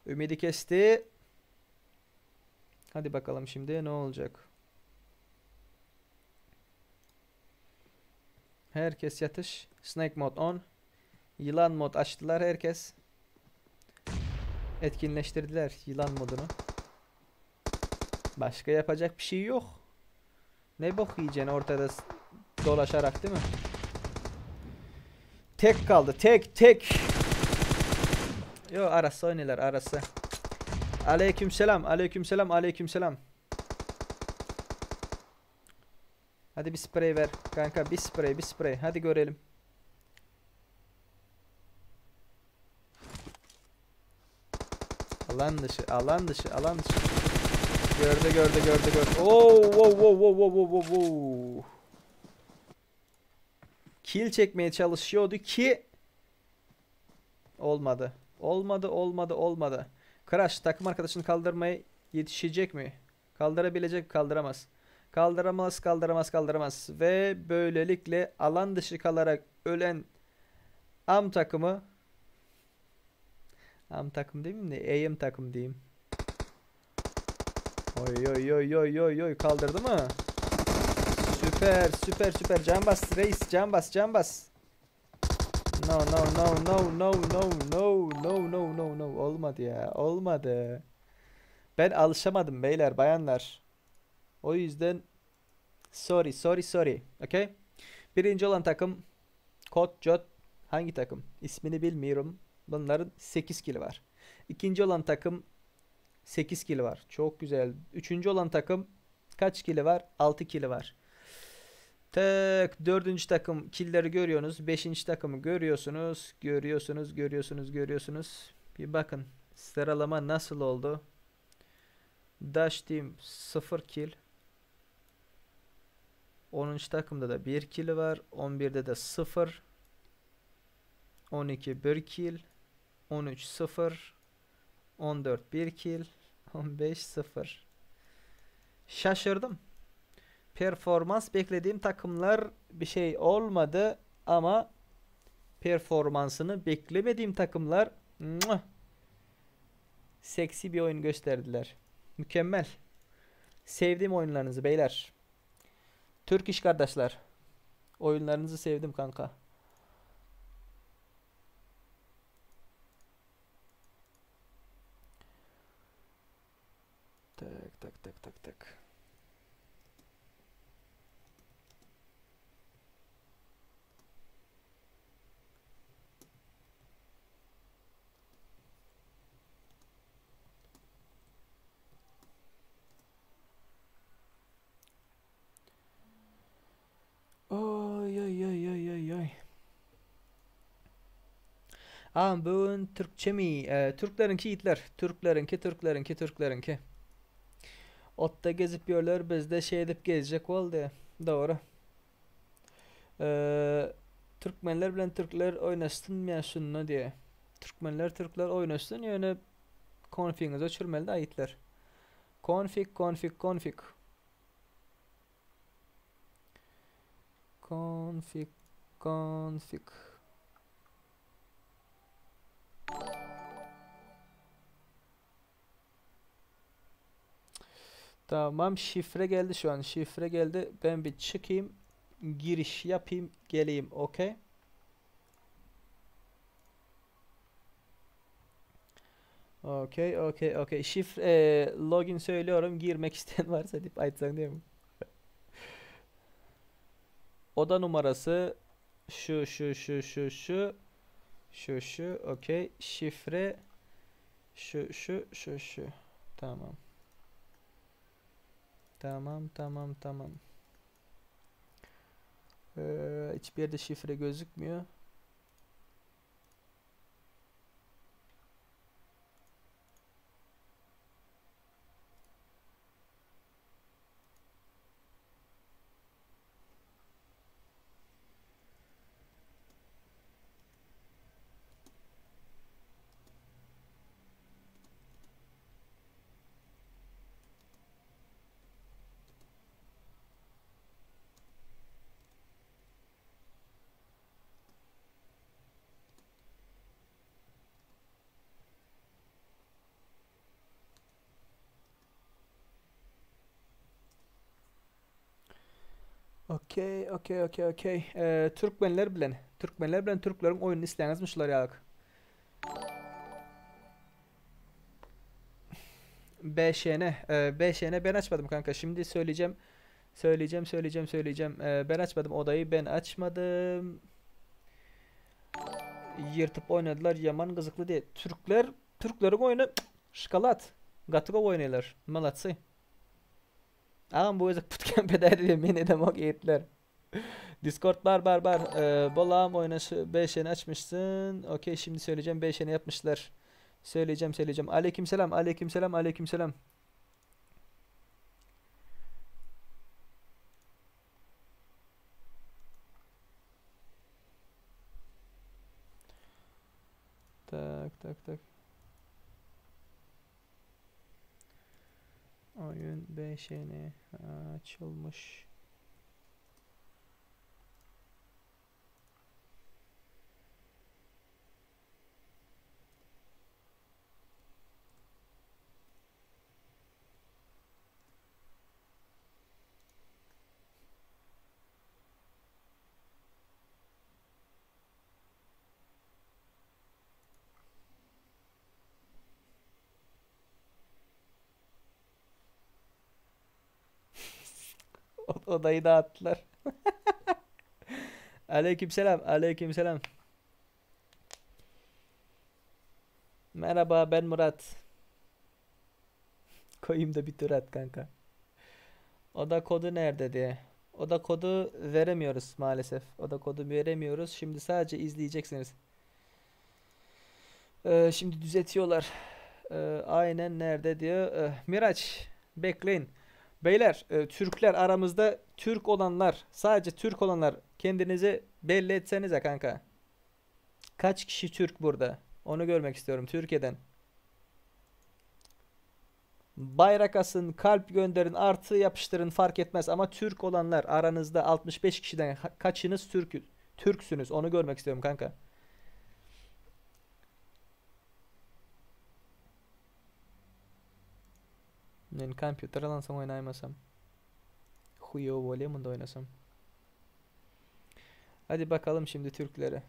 Ümidi kesti. Hadi bakalım şimdi ne olacak? Herkes yatış. Snake mod on. Yılan mod açtılar herkes. Etkinleştirdiler yılan modunu. Başka yapacak bir şey yok. Ne bok yiyeceksin ortada dolaşarak, değil mi? Tek kaldı. Tek. Yo, arası oynuyorlar arası. Aleykümselam. Hadi bir sprey ver kanka, bir sprey. Hadi görelim. Alan dışı. Gördü. Oo, wow. Kill çekmeye çalışıyordu ki olmadı. Crash takım arkadaşını kaldırmaya yetişecek mi? Kaldırabilecek, kaldıramaz. Kaldıramaz. Ve böylelikle alan dışı kalarak ölen AM takımı, AM takım diyeyim de AM takım diyeyim. Oy kaldırdı mı? Süper. Can bas reis, can bas. No. Olmadı. Ben alışamadım beyler, bayanlar. O yüzden sorry. Okay? Birinci olan takım Kod Jot, hangi takım? İsmini bilmiyorum. Bunların 8 kill var. İkinci olan takım 8 kill var. Çok güzel. Üçüncü olan takım kaç kill var? 6 kill var. Tak, dördüncü takım killleri görüyorsunuz. Beşinci takımı görüyorsunuz. Bir bakın sıralama nasıl oldu. Dash Team 0 kill. 10. takımda da 1 kill var. 11'de de 0. 12 1 kill. 13 0. 14 1 kill. 15 0. Şaşırdım. Performans beklediğim takımlar bir şey olmadı ama performansını beklemediğim takımlar seksi bir oyun gösterdiler. Mükemmel. Sevdim oyunlarınızı beyler. Türk iş kardeşler. Oyunlarınızı sevdim kanka. Tak. Bugün Türkçe mi? Türklerinki yiğitler. Türklerinki. Otta gezip yiyorlar. Biz de şey edip gezecek oldu. Doğru. Ee, Türkmenler bilen Türkler oynasın mı şunu diye. Türkler oynasın yani konfiginize çürmeli de ayetler. Config. Config, config. Tamam, şifre geldi şu an. Şifre geldi. Ben bir çıkayım. Giriş yapayım. Geleyim. Okey. Okey. Şifre, login söylüyorum. Girmek isteyen varsa deyip açsan değil mi? Oda numarası şu. Okey. Şifre şu. Tamam. Tamam. Hiçbir yerde şifre gözükmüyor. Okey. Türkmenler bilen Türklerin oyununu isteyensmişler ya. BŞN ben açmadım kanka. Şimdi söyleyeceğim. Ben açmadım odayı. Ben açmadım. Yırtıp oynadılar. Yaman kızıklı diye. Türklerin oyunu şkalat. Gatıga oynuyorlar. Malatsı. Ağam bu ezek putken pedaydı diye meni de mok eğitler. Discord bar. Bolam oynaşı 5'ini açmışsın. Okey, şimdi söyleyeceğim 5'ini yapmışlar. Söyleyeceğim. Aleykümselam. Tak. Oyun 5'ini açılmış. Odayı dağıttılar. Aleykümselam. Merhaba, ben Murat. Koyayım da bir tur at kanka. Oda kodu nerede diye. Oda kodu veremiyoruz maalesef. Oda kodu veremiyoruz. Şimdi sadece izleyeceksiniz. Şimdi düzeltiyorlar. Aynen nerede diyor. Miraç, bekleyin. Beyler, Türkler aramızda Türk olanlar, sadece Türk olanlar kendinizi belli etsenize kanka. Kaç kişi Türk burada? Onu görmek istiyorum Türkiye'den. Bayrak asın, kalp gönderin, artı yapıştırın fark etmez ama Türk olanlar aranızda 65 kişiden kaçınız Türksünüz? Onu görmek istiyorum kanka. Ben computer alansam oynayamasam. Huyo Volemon'da oynasam. Hadi bakalım şimdi Türklere.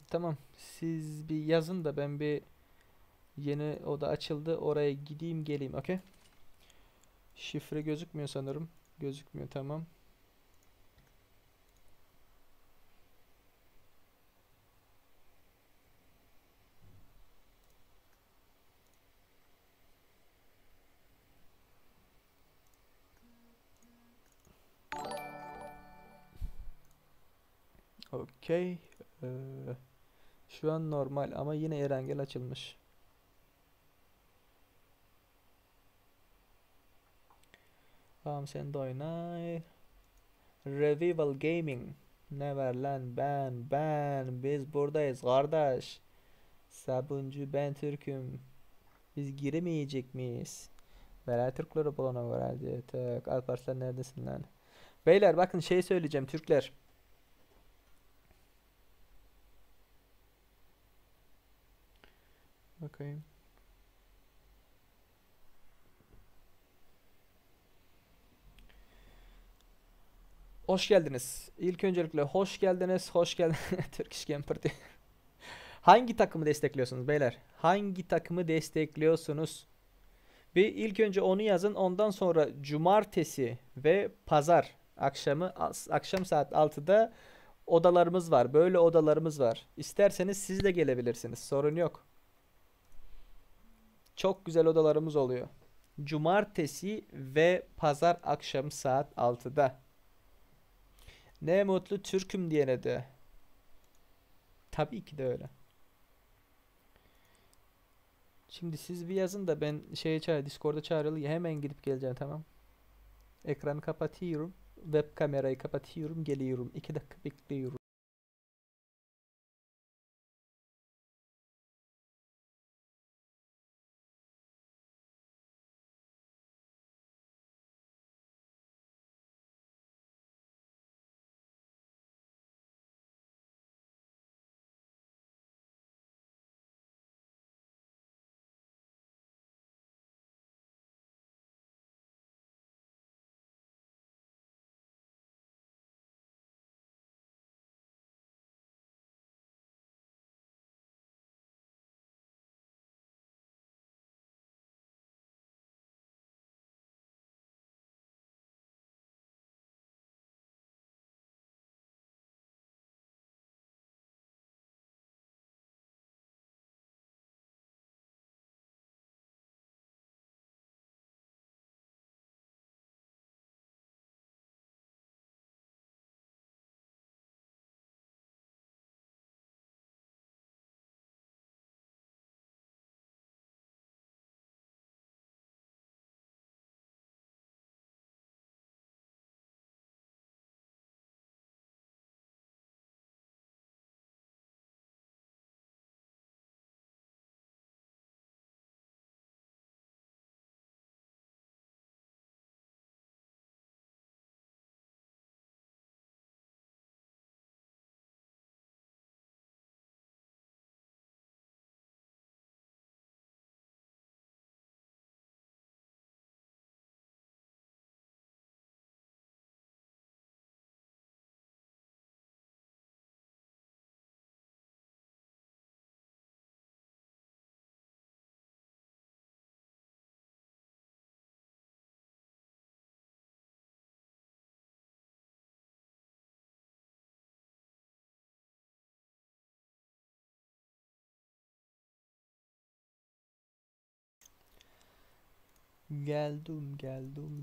Tamam. Siz bir yazın da ben bir yeni oda açıldı. Oraya gideyim geleyim. Okey. Şifre gözükmüyor sanırım. Gözükmüyor, tamam. Okey. Ee, Şu an normal ama yine Erangel açılmış. Tamam sen de oynay. Revival Gaming. Ne var lan ben biz buradayız kardeş. Sabuncu ben Türk'üm. Biz giremeyecek miyiz? Beraber Türkleri bulana göre hadi. Tak Alparslan neredesin lan? Beyler bakın şey söyleyeceğim Türkler. Bakayım. Hoş geldiniz. İlk öncelikle hoş geldiniz. Hoş geldiniz. Turkish Camper diye. Hangi takımı destekliyorsunuz beyler? Hangi takımı destekliyorsunuz? Bir ilk önce onu yazın. Ondan sonra cumartesi ve pazar akşam saat 6'da odalarımız var. Böyle odalarımız var. İsterseniz siz de gelebilirsiniz. Sorun yok. Çok güzel odalarımız oluyor. Cumartesi ve pazar akşam saat 6'da. Ne mutlu Türk'üm diyene de. Tabii ki de öyle. Şimdi siz bir yazın da ben Discord'a çağrılı hemen gidip geleceğim, tamam. Ekranı kapatıyorum. Web kamerayı kapatıyorum. Geliyorum. 2 dakika bekliyorum.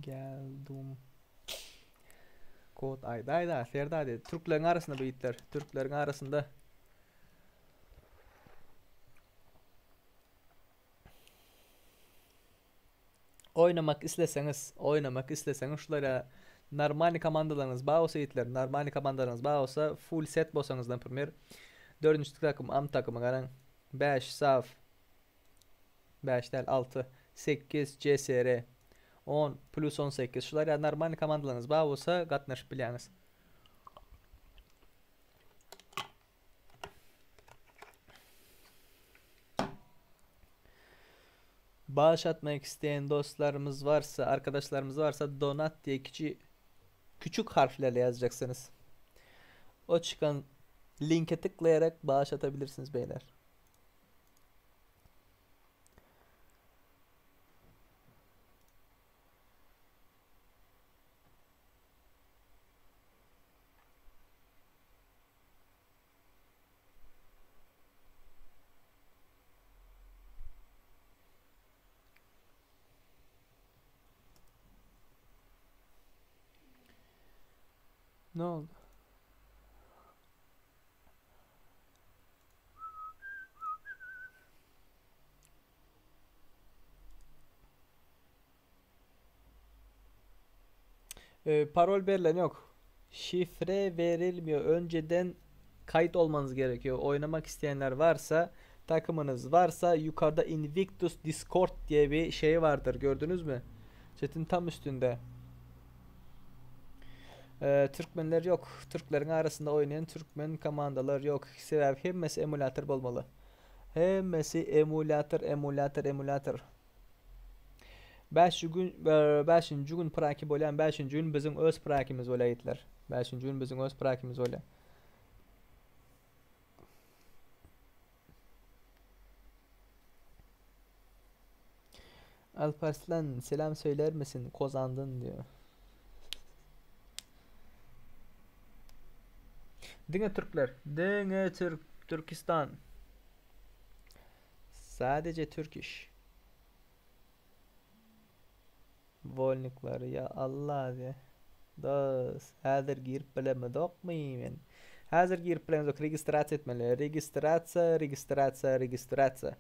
Geldim. Kod ayda Ferda dedi. Türklerin arasında bu itler. Türklerin arasında. Oynamak isteseniz şulara Narmani komandalarınız bağ olsa itler. Narmani komandalarınız bağ olsa full set bolsanızdan premier. 4. takım am takımı garan 5 saf 5 del 6 8 CSR 10 plus 18 şulara Narmani komandalarınız bağ olsa katnaşıp biləňiz. Bağış atmak isteyen dostlarımız varsa, arkadaşlarımız varsa donat diye küçük harflerle yazacaksınız. O çıkan linke tıklayarak bağış atabilirsiniz beyler. Ne oldu? Parol verilen yok. Şifre verilmiyor. Önceden kayıt olmanız gerekiyor. Oynamak isteyenler varsa, takımınız varsa yukarıda Invictus Discord diye bir şey vardır. Gördünüz mü? Chat'in tam üstünde. Türkmenler yok. Türklerin arasında oynayan Türkmen komandalar yok. Sebep hemmesi emülatör olmalı. Hemmesi emülatör. 5-nji gün praki bolan 5-nji gün bizim öz prakimiz bolaydylar. 5-nji gün bizim öz prakimiz bola. Alparslan selam söyler misin? Kozandın diyor. Dine Türkler. Dine Türkistan. Sadece Türk iş. Volniklar ya Allah diye. Das. Hazır girip bileme dokmayayım. Hazır girip bileme dok. Registrasyon etmeli. Registrasyon.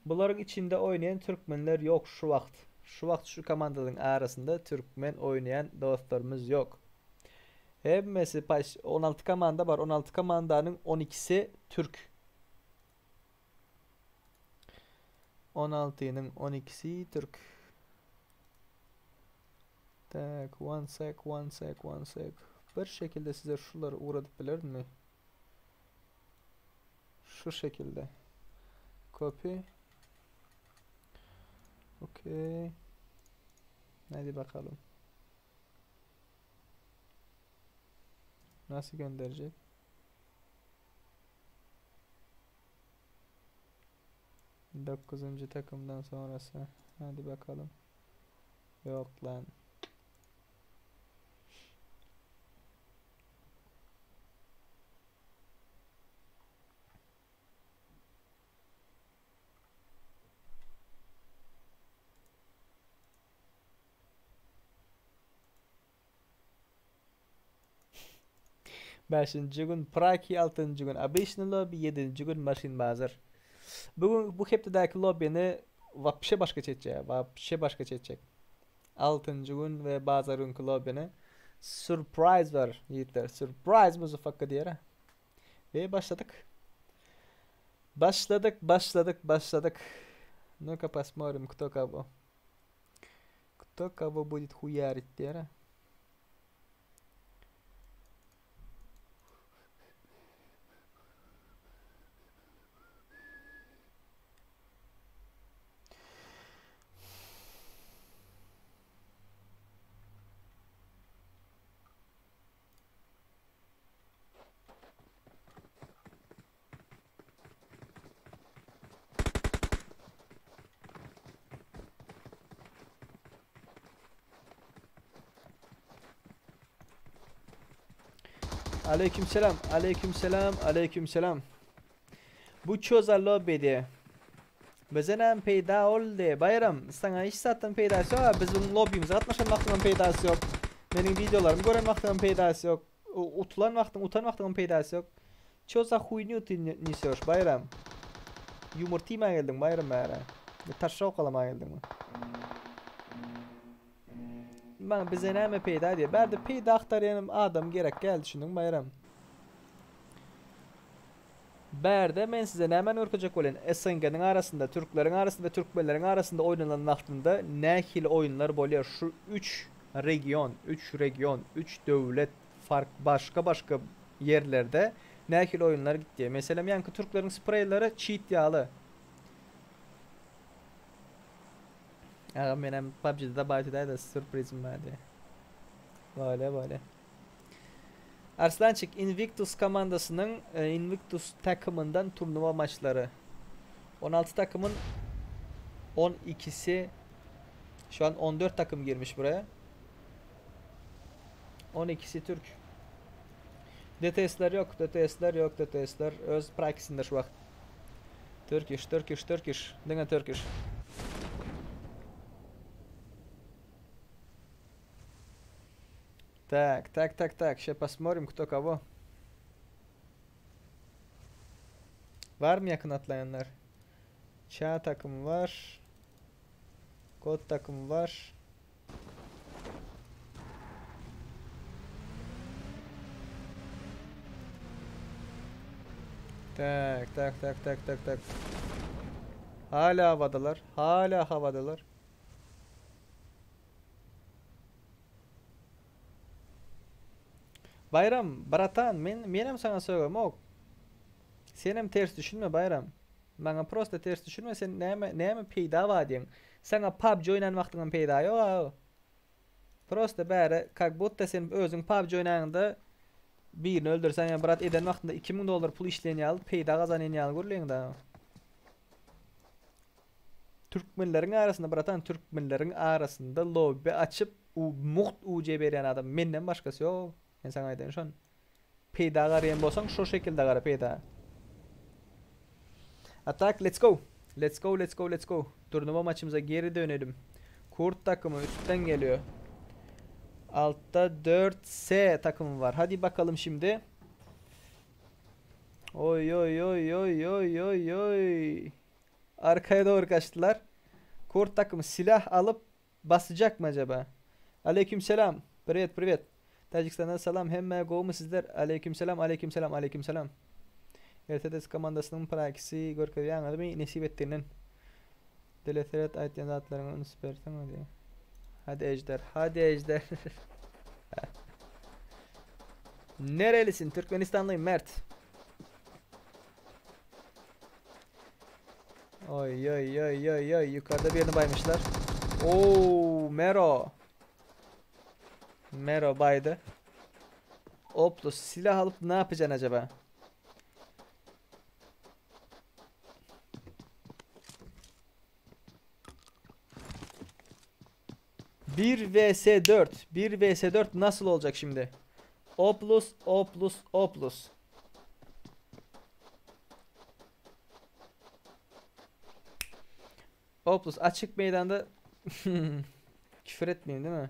Bunların içinde oynayan Türkmenler yok şu vakt. Şu vakt şu komandanın arasında Türkmen oynayan dostlarımız yok. Hepsi 16 komanda var. 16 komandanın 12'si Türk. 16'nın 12'si Türk. Tak, one sec. Bir şekilde size şuları uğradıp bilir mi? Şu şekilde. Copy. Okay. Hadi bakalım. Nasıl gönderecek? Dokuzuncu takımdan sonrası. Hadi bakalım. Yok lan. Beşinci gün Praki, 6. gün Abişni lobby, 7. gün Maşin Bazar. Bugün bu heptedeki lobby'ni vapşe başka çekecek. 6. gün ve Bazar'ın lobby'ni surprise var yiğitler. Surprise muzafakka diye. Ve başladık. Başladık. Ну-ка посмотрим, кто кого. Кто кого будет хуярить diye. Aleykümselam. Bu çözer lobby'de. Bizden peyda oldu. Bayram, sana iş zaten peydası yok. Bizim lobby'mize katlaşan vaktimin peydası yok. Benim videolarımı gören vaktimin peydası yok. Utan vaktimin peydası yok. Çözer huyunu nisiyor bayram. Yumurtayma geldin bayram bana. Taşra okalama geldin mi? Ben bize ne peyda diye. Berdi peyda aktarayanım adam gerek geldi düşündüm bayram. Berde men size hemen örtecek olan SNG'nin arasında, Türklerin arasında ve Türkmenlerin arasında oynanan vaktinde ne hil oyunlar boluyor. Şu 3 region, 3 devlet fark başka yerlerde ne hil oyunlar gitti. Mesela yankı Türklerin spreyleri cheat yağlı. Ya benim PUBG'de de baytıda da sürprizim vardı. Böyle. Arslançık Invictus komandasının Invictus takımından turnuva maçları. 16 takımın 12'si şu an 14 takım girmiş buraya. 12'si Türk. DTS'ler yok. Öz praktisinde şu vakt. Turkish. Denge Turkish. Так. Сейчас посмотрим, кто кого. Var mı yakın atlayanlar? Çağ takımı var. Kod takımı var. Tak tak tak tak tak tak. Hala havadalar. Hala havadalar. Bayram, bratan, menem sana söylüyorum. Ok. Sen hem ters düşünme Bayram. Bana prosta ters düşünme. Sen neyme peyda var diyen. Sana PUBG oynanmaktan peyda yok. Prosta bäre kak botta sen özüň PUBG oynaganda birini öldürsen ya brat eden wagtynda $2000 pul işleýän ýaly peýda gazanýan ýaly görleň da. Türkmenleriň arasynda bratan Türkmenleriň arasynda lobby açyp muht UC berýän adam menden başgasy ýok. Men sana aýdyn şon. Peýda garayan bolsaň şo şekilde gara peýda. Attack, let's go. Let's go, let's go, let's go. Turnuva maçımıza geri dönelim. Kurt takımı üstten geliyor. Altta 4S takımı var. Hadi bakalım şimdi. Oy oy oy oy oy oy oy. Arkaya doğru kaçtılar. Kurt takımı silah alıp basacak mı acaba? Aleykümselam. Привет, привет. Tacikistan'dan selam. Hem go mu sizler? Aleykümselam, aleykümselam, aleykümselam. RTS komandasının prakisi Gorkavyan adamı nesip ettiğinin. Deletheret ayetyen zatlarını süpersen hadi. Hadi ejder, hadi ejder. Nerelisin? Türkmenistanlıyım Mert. Oy oy oy oy oy, yukarıda birini baymışlar. Oo, Mero. Mero baydı. Oplus silah alıp ne yapacaksın acaba? Bir vs 4. 1 vs 4 nasıl olacak şimdi? Oplus, Oplus, Oplus. Oplus açık meydanda küfür etmeyeyim değil mi?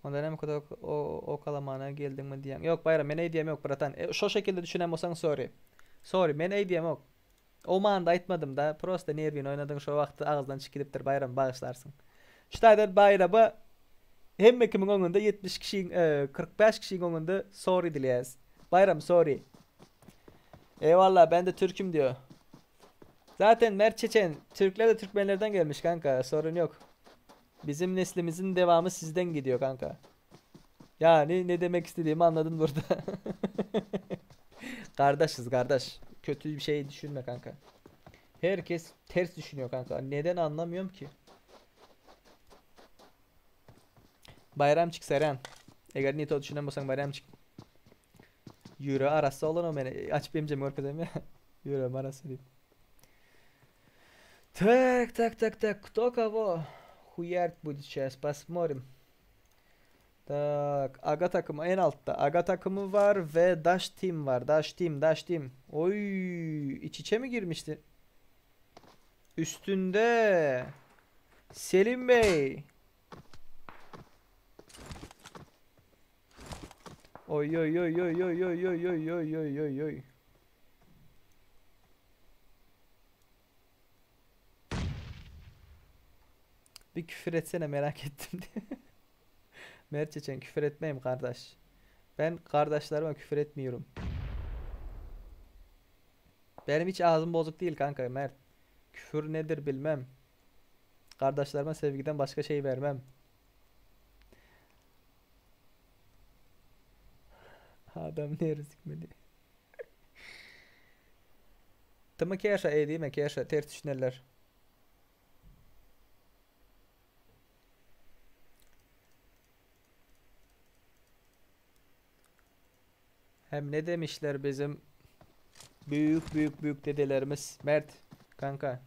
Ondan hem kadar o kalamana geldin mi diyen. Yok bayram men diyem yok bratan. Şu şekilde düşünen olsan sorry. Sorry men diyem yok. O manda aytmadım da prosta nervin oynadığın şu vakti ağızdan çıkılıptır bayram bağışlarsın. Ştayder bayraba hem kimin önünde 70 kişinin 45 kişinin önünde sorry dileyez. Bayram sorry. Eyvallah ben de Türk'üm diyor. Zaten Mert Çeçen Türkler de Türkmenlerden gelmiş kanka sorun yok. Bizim neslimizin devamı sizden gidiyor kanka. Yani ne demek istediğimi anladın burada. Kardeşiz kardeş. Kötü bir şey düşünme kanka. Herkes ters düşünüyor kanka. Neden anlamıyorum ki. Bayramçık Seren. Eğer niyet düşünemezsen bayramçık. Euro arası olan o beni. Açıp emcem orkadayım ya. Euro arası diyeyim. Так, так, так, так. Кто кого? Хуярт будет сейчас. Посмотрим. Tak, Aga takımı en altta. Aga takımı var ve Dash Team var. Dash Team, Dash Team. Oy, iç içe mi girmişti? Üstünde Selim Bey. Oy oy oy oy oy oy oy oy oy oy oy oy. Bir küfür etsene merak ettim diye. Mert Çeçen küfür etmeyim kardeş. Ben kardeşlerime küfür etmiyorum. Benim hiç ağzım bozuk değil kanka Mert. Küfür nedir bilmem. Kardeşlerime sevgiden başka şey vermem. Adam ne rızıkmedi. Tamam ki yaşa değil mi ki yaşa ters düşünürler. Hem ne demişler bizim büyük dedelerimiz Mert kanka.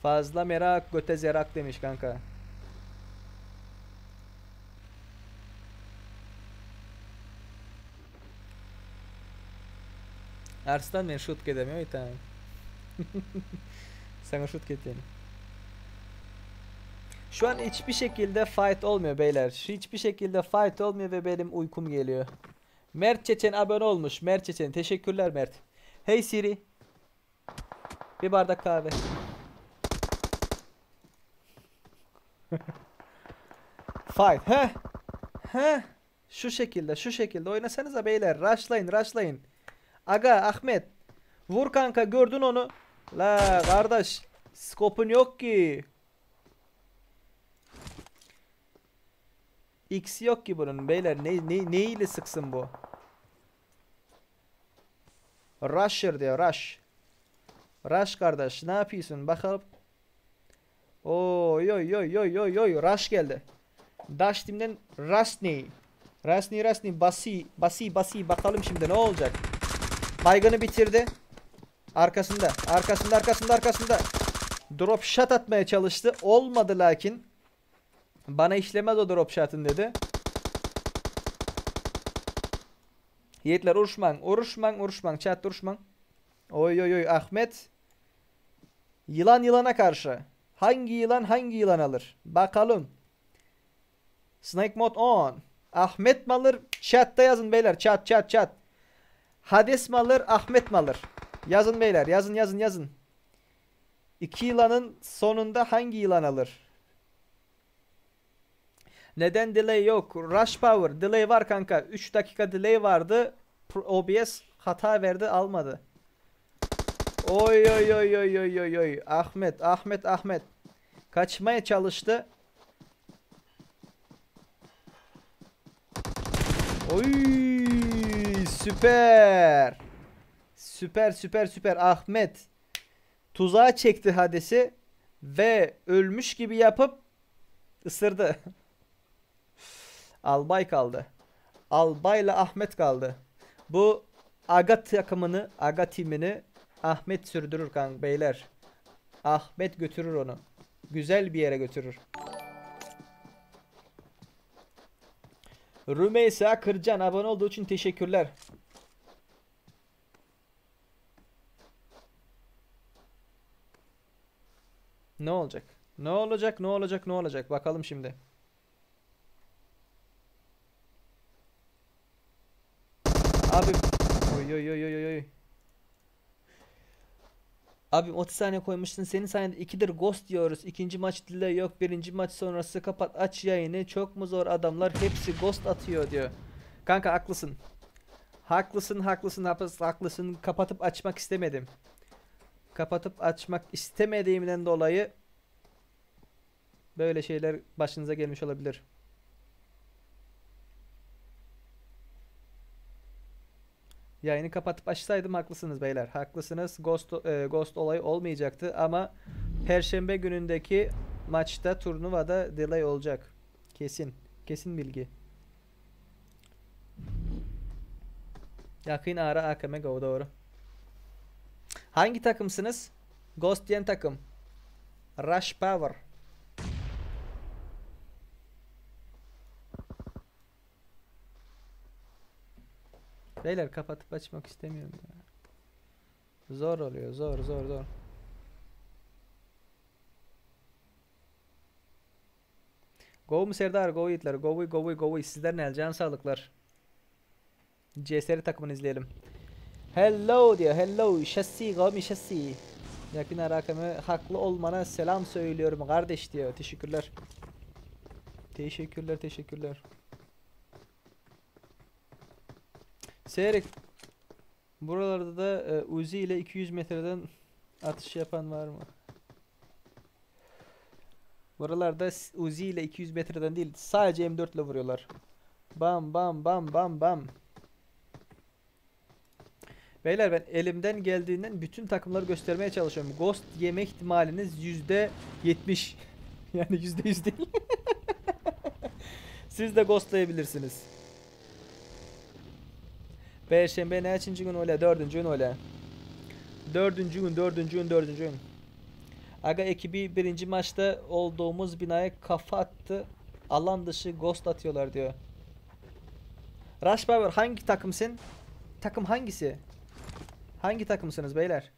Fazla merak göte zerak demiş kanka. Arslan ben şut edemiyor bir tane. Sana şut edeyim. Şu an hiçbir şekilde fight olmuyor beyler. Hiçbir şekilde fight olmuyor ve benim uykum geliyor. Mert Çeçen abone olmuş. Mert Çeçen teşekkürler Mert. Hey Siri. Bir bardak kahve. Fight. Heh. Şu şekilde oynasanıza beyler. Rushlayın. Aga Ahmet. Vur kanka, gördün onu. La kardeş. Skopun yok ki. X yok ki bunun beyler. Ne ile sıksın bu? Rusher diyor, rush. Rush kardeş, ne yapıyorsun bakalım. Oy oy oy oy oy oy, rush geldi. Dash timden Rasni. Rasni basi bakalım şimdi ne olacak. Baygını bitirdi. Arkasında. Drop shot atmaya çalıştı. Olmadı lakin. Bana işlemez o drop shot'ın dedi. Yiğitler uruşman. Chat uruşman. Oy oy oy Ahmet. Yılan yılana karşı. Hangi yılan alır? Bakalım. Snake mode on. Ahmet mi alır? Chatta yazın beyler. Chat. Hades mi alır? Ahmet mi alır? Yazın beyler. Yazın. İki yılanın sonunda hangi yılan alır? Neden delay yok? Rush power. Delay var kanka. 3 dakika delay vardı. OBS hata verdi, almadı. Oy oy oy oy oy oy oy. Ahmet. Kaçmaya çalıştı. Oy süper. Süper. Ahmet tuzağa çekti Hades'i ve ölmüş gibi yapıp ısırdı. Albay kaldı. Albayla Ahmet kaldı. Bu Aga timini Ahmet sürdürür kanka beyler. Ahmet götürür onu. Güzel bir yere götürür. Rümeysa Kırcan abone olduğu için teşekkürler. Ne olacak? Bakalım şimdi. Abi oy. Abi 30 saniye koymuşsun. Senin sayende 2'dir ghost diyoruz. İkinci maç delay yok. Birinci maç sonrası kapat aç yayını. Çok mu zor, adamlar hepsi ghost atıyor diyor. Kanka haklısın. Haklısın. Kapatıp açmak istemedim. Kapatıp açmak istemediğimden dolayı böyle şeyler başınıza gelmiş olabilir. Yayını kapatıp açsaydım haklısınız beyler. Haklısınız. Ghost olayı olmayacaktı ama Perşembe günündeki maçta, turnuvada delay olacak. Kesin bilgi. Yakın ara AKM go, doğru. Hangi takımsınız? Ghost diyen takım. Rush Power. Beyler kapatıp açmak istemiyorum ya. Zor oluyor, zor. Go mu Serdar? Go Yiğitler. Go. Sizler ne? Can sağlıklar. CSR takımını izleyelim. Hello diyor. Hello. Şassi. Gami şassi. Yakın arakamı haklı olmana selam söylüyorum kardeş diyor. Teşekkürler. Seyrek. Buralarda da Uzi ile 200 metreden atış yapan var mı? Buralarda Uzi ile 200 metreden değil, sadece M4 ile vuruyorlar. Bam. Beyler ben elimden geldiğinden bütün takımları göstermeye çalışıyorum. Ghost yeme ihtimaliniz %70. Yani %100 değil. Siz de ghostlayabilirsiniz. Perşembe ne kaçıncı gün öyle? 4. gün öyle. 4. gün. Aga ekibi birinci maçta olduğumuz binaya kafa attı. Alan dışı ghost atıyorlar diyor. Rush Power hangi takımsın? Takım hangisi? Hangi takımsınız beyler?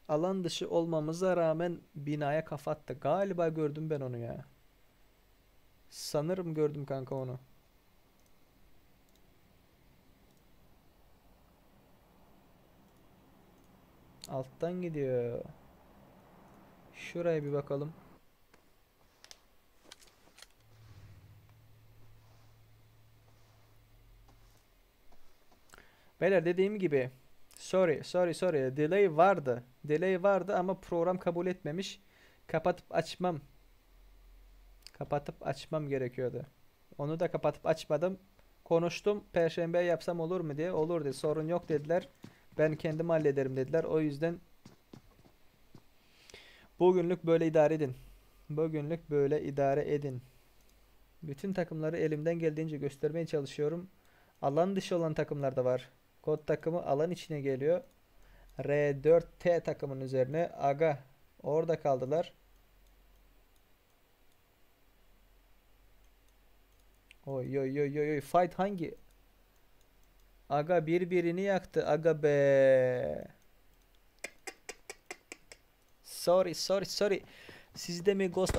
Alan dışı olmamıza rağmen binaya kafa attı. Galiba gördüm ben onu ya. Sanırım gördüm kanka onu. Alttan gidiyor. Şuraya bir bakalım. Beyler dediğim gibi sorry delay vardı ama program kabul etmemiş. Kapatıp açmam gerekiyordu. Onu da kapatıp açmadım. Konuştum. Perşembe yapsam olur mu diye. Olur dedi. Sorun yok dediler. Ben kendim hallederim dediler. O yüzden bugünlük böyle idare edin. Bugünlük böyle idare edin. Bütün takımları elimden geldiğince göstermeye çalışıyorum. Alan dışı olan takımlar da var. Kod takımı alan içine geliyor. R4T takımın üzerine. Aga orada kaldılar. Oy oy oy oy oy. Fight hangi? Aga birbirini yaktı. Aga be. Sorry. Siz de mi ghost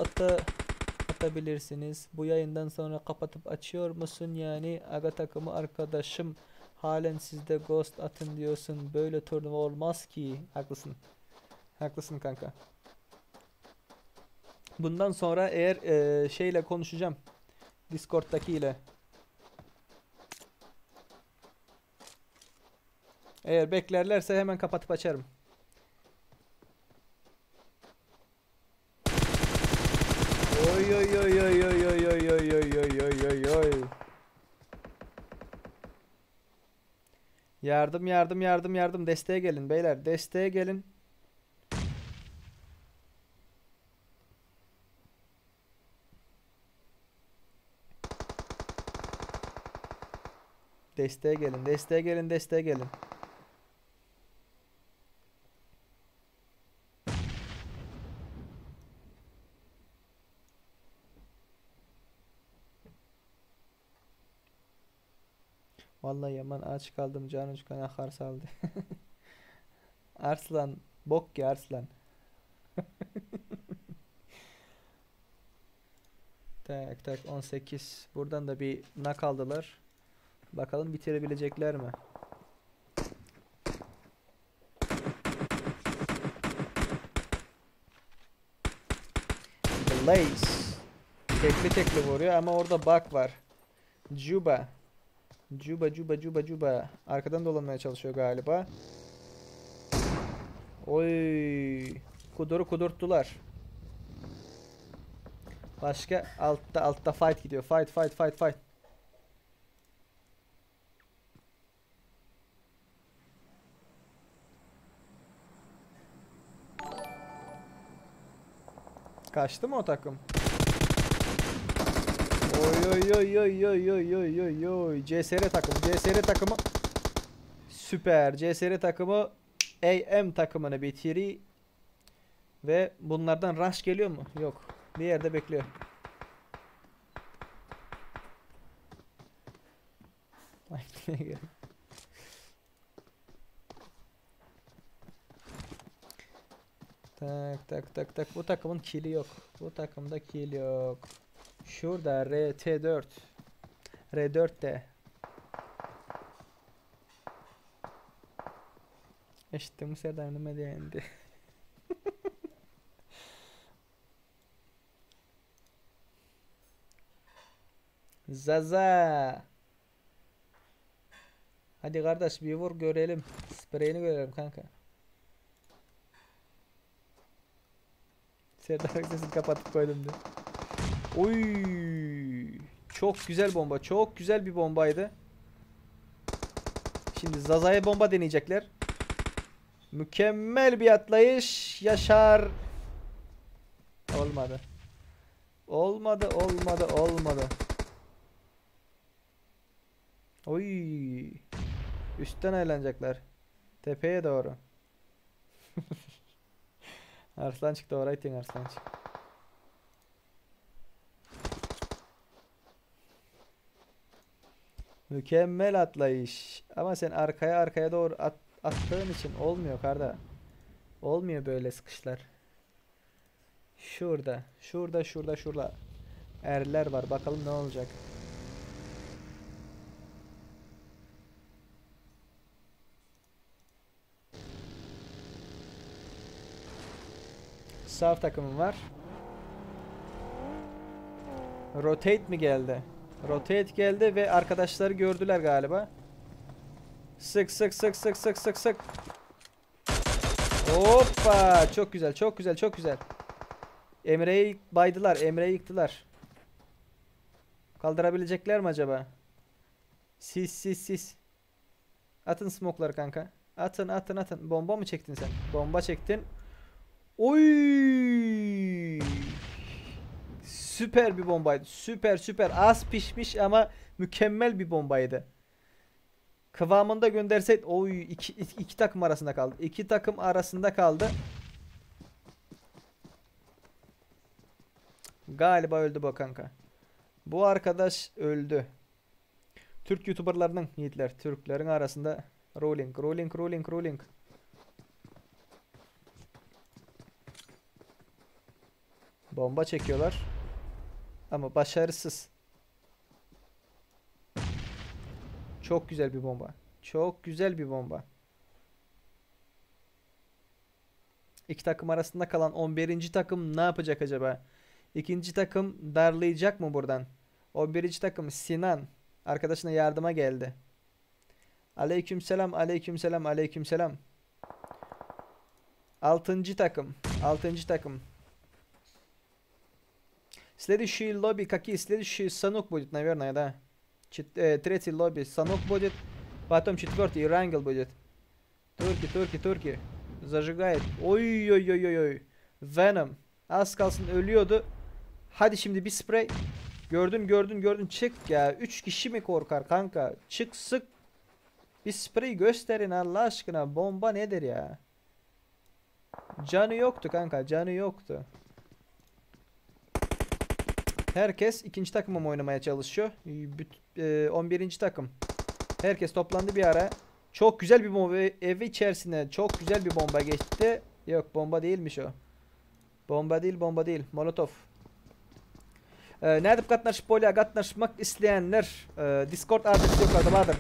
atabilirsiniz? Bu yayından sonra kapatıp açıyor musun yani? Aga takımı arkadaşım. Halen sizde ghost atın diyorsun. Böyle turnuva olmaz ki. Haklısın. Haklısın kanka. Bundan sonra eğer şeyle konuşacağım. Discord'daki ile. Eğer beklerlerse hemen kapatıp açarım. Oy oy oy oy oy oy oy oy oy oy oy oy oy. Yardım. Desteğe gelin beyler. Desteğe gelin. Desteğe gelin. Vallahi yaman aç kaldım. Canım çıkan akar saldı. Arslan. Bok ki Arslan. Tak 18. Buradan da bir nak aldılar. Bakalım bitirebilecekler mi? Blaze. Tekli vuruyor ama orada bug var. Juba. Arkadan dolanmaya çalışıyor galiba. Oy. Kudurttular. Başka altta fight gidiyor. Fight. Kaçtı mı o takım? Oy. CSR takımı süper. CSR takımı AM takımını bitiri ve bunlardan rush geliyor mu? Yok. Bir yerde bekliyor. Tak. Bu takımın kill'i yok. Bu takımda kill yok. Şurada RT4. R4'te. İşte bu sefer önüme değindi. Zaza. Hadi kardeş bir vur görelim. Spreyini görelim kanka. Serdar sesini kapatıp koydum diye. Oy! Çok güzel bomba. Çok güzel bir bombaydı. Şimdi Zaza'ya bomba deneyecekler. Mükemmel bir atlayış. Yaşar. Olmadı. Oy! Üstten eğlenecekler. Tepeye doğru. Arslan çıktı oraya itin Arslan çık. Mükemmel atlayış. Ama sen arkaya doğru attığın için olmuyor karda. Olmuyor böyle sıkışlar. Şurada. Erler var. Bakalım ne olacak. Saf takımım var. Rotate mi geldi? Rotate geldi ve arkadaşları gördüler galiba. Sık sık sık sık sık sık sık. Hoppa. Çok güzel, çok güzel, çok güzel. Emre'yi baydılar. Emre'yi yıktılar. Kaldırabilecekler mi acaba? Sis. Atın smoke'ları kanka. Atın atın atın. Bomba mı çektin sen? Bomba çektin. Oy! Süper bir bombaydı. Süper. Az pişmiş ama mükemmel bir bombaydı. Kıvamında gönderseydi oy iki takım arasında kaldı. İki takım arasında kaldı. Galiba öldü bu kanka. Bu arkadaş öldü. Türk YouTuber'larının yiğitler. Türklerin arasında rolling. Bomba çekiyorlar. Ama başarısız. Çok güzel bir bomba. Çok güzel bir bomba. İki takım arasında kalan 11. takım ne yapacak acaba? İkinci takım darlayacak mı buradan? 11. takım Sinan arkadaşına yardıma geldi. Aleykümselam. 6. takım. Следующий лобби какие? Следующий Санук будет, наверное, да. Третий лобби Санук будет. Потом четвертый Ирангел будет. Турки. Zajigayet. Oy. Venom. Az kalsın ölüyordu. Hadi şimdi bir sprey. Gördün. Çık ya. 3 kişi mi korkar kanka? Çık sık. Bir sprey gösterin Allah aşkına. Bomba nedir ya? Canı yoktu kanka. Canı yoktu. Herkes ikinci takımım oynamaya çalışıyor. 11. takım. Herkes toplandı bir ara. Çok güzel bir bomba. Ev içerisine çok güzel bir bomba geçti. Yok bomba değilmiş o. Bomba değil. Molotov. Nerede katlaşmak isteyenler Discord adresi yukarıda vardır.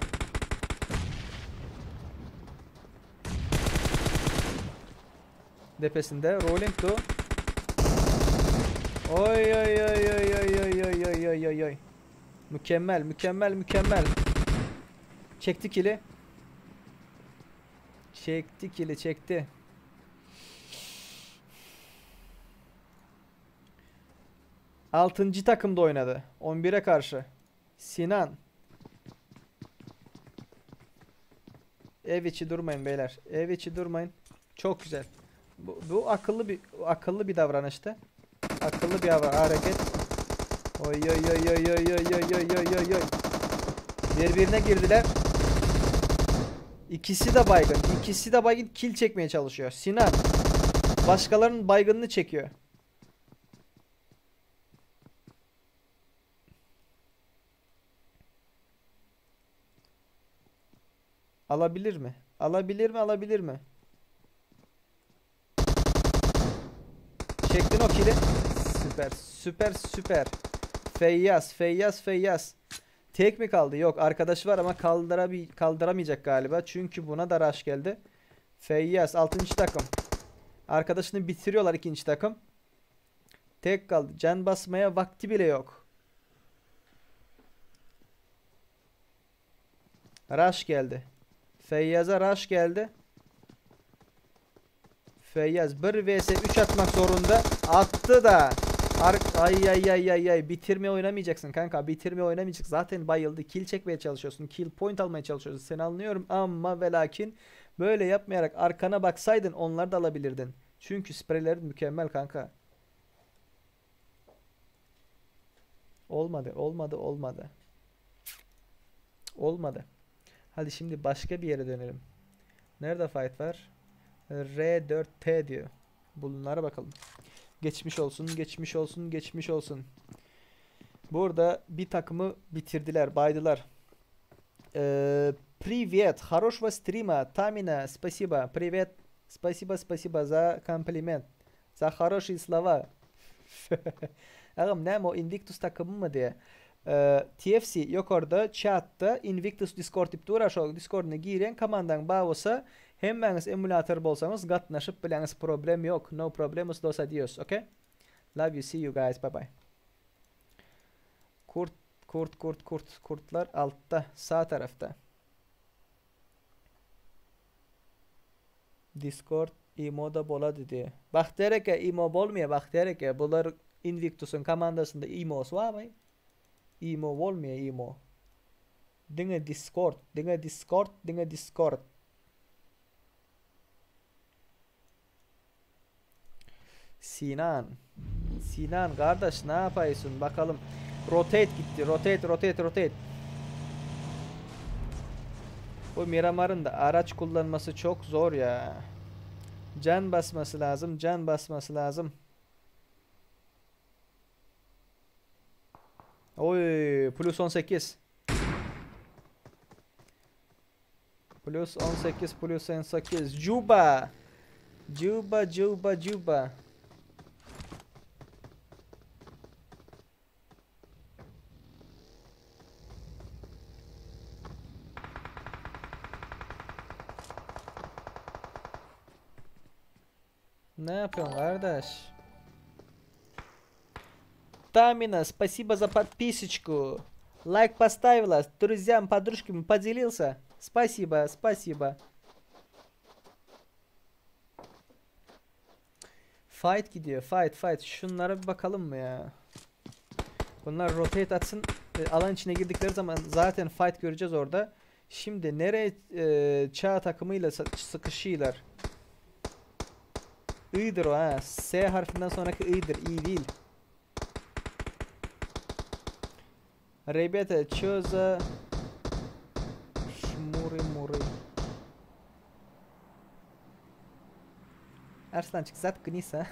Depesinde rolling to. Oy. Mükemmel. Çekti kili. Çekti. Altıncı takımda oynadı. 11'e karşı. Sinan. Ev içi durmayın beyler. Ev içi durmayın. Çok güzel. Bu akıllı bir davranıştı. Akıllı bir hareket. Oy. Birbirine girdiler. İkisi de baygın. Kill çekmeye çalışıyor. Sinan. Başkalarının baygınını çekiyor. Alabilir mi? Alabilir mi? Çektin o kill'i. Süper. Feyyaz. Tek mi kaldı? Yok arkadaşı var ama kaldıramayacak galiba. Çünkü buna da rush geldi. Feyyaz 6. takım. Arkadaşını bitiriyorlar 2. takım. Tek kaldı. Can basmaya vakti bile yok. Rush geldi. Feyyaz'a rush geldi. Feyyaz 1 vs 3 atmak zorunda. Attı da. Ay. Bitirme oynamayacaksın kanka. Zaten bayıldı. Kill çekmeye çalışıyorsun. Kill point almaya çalışıyorsun. Seni anlıyorum ama ve lakin böyle yapmayarak arkana baksaydın onları da alabilirdin. Çünkü spreylerin mükemmel kanka. Olmadı. Hadi şimdi başka bir yere dönelim. Nerede fight var? R4T diyor. Bunlara bakalım. Geçmiş olsun. Burada bir takımı bitirdiler, baydılar. Привет, хорошего стрима, Тамина, спасибо, привет, спасибо за комплимент, за хорошие слова. Ağam ne o Invictus takımı mı diye. TFC yok orada chatta Invictus Discord deyip uğraşıyor. Discord'una giren komandan bağırsa hemmeniz emülatör bolsanız gatnaşıp bileniz problem yok. No problems, dos adios, okay? Love you, see you guys, bye bye. Kurtlar altta, sağ tarafta. Discord imo'da bo'ladi de. Baxtiyor aka imo bo'lmaydi, Baxtiyor aka. Bular Invictus'un komandasında imo'si varmi? Imo bo'lmaydi, imo. Dinga Discord, dinga Discord, dinga Discord. Sinan. Sinan kardeş ne yapıyorsun bakalım. Rotate gitti. Rotate, rotate, rotate. Bu Miramar'ın da araç kullanması çok zor ya. Can basması lazım, can basması lazım. Oy, plus 18. Plus 18, plus 18. Juba. Juba, Juba, Juba. Ne yapıyorsun kardeş? Тамина, спасибо за подписочку. Лайк поставила, с друзьям, подружками поделился. Спасибо, спасибо. Fight gidiyor, fight, fight. Şunlara bir bakalım mı ya? Bunlar rotate atsın. Alan içine girdikleri zaman zaten fight göreceğiz orada. Şimdi nereye çağ takımıyla sıkışıyorlar? I'dir o ha. S harfinden sonraki I'dir. İ değil. Ребята, чё за шмуры-муры? Arslançık zatkınıysa.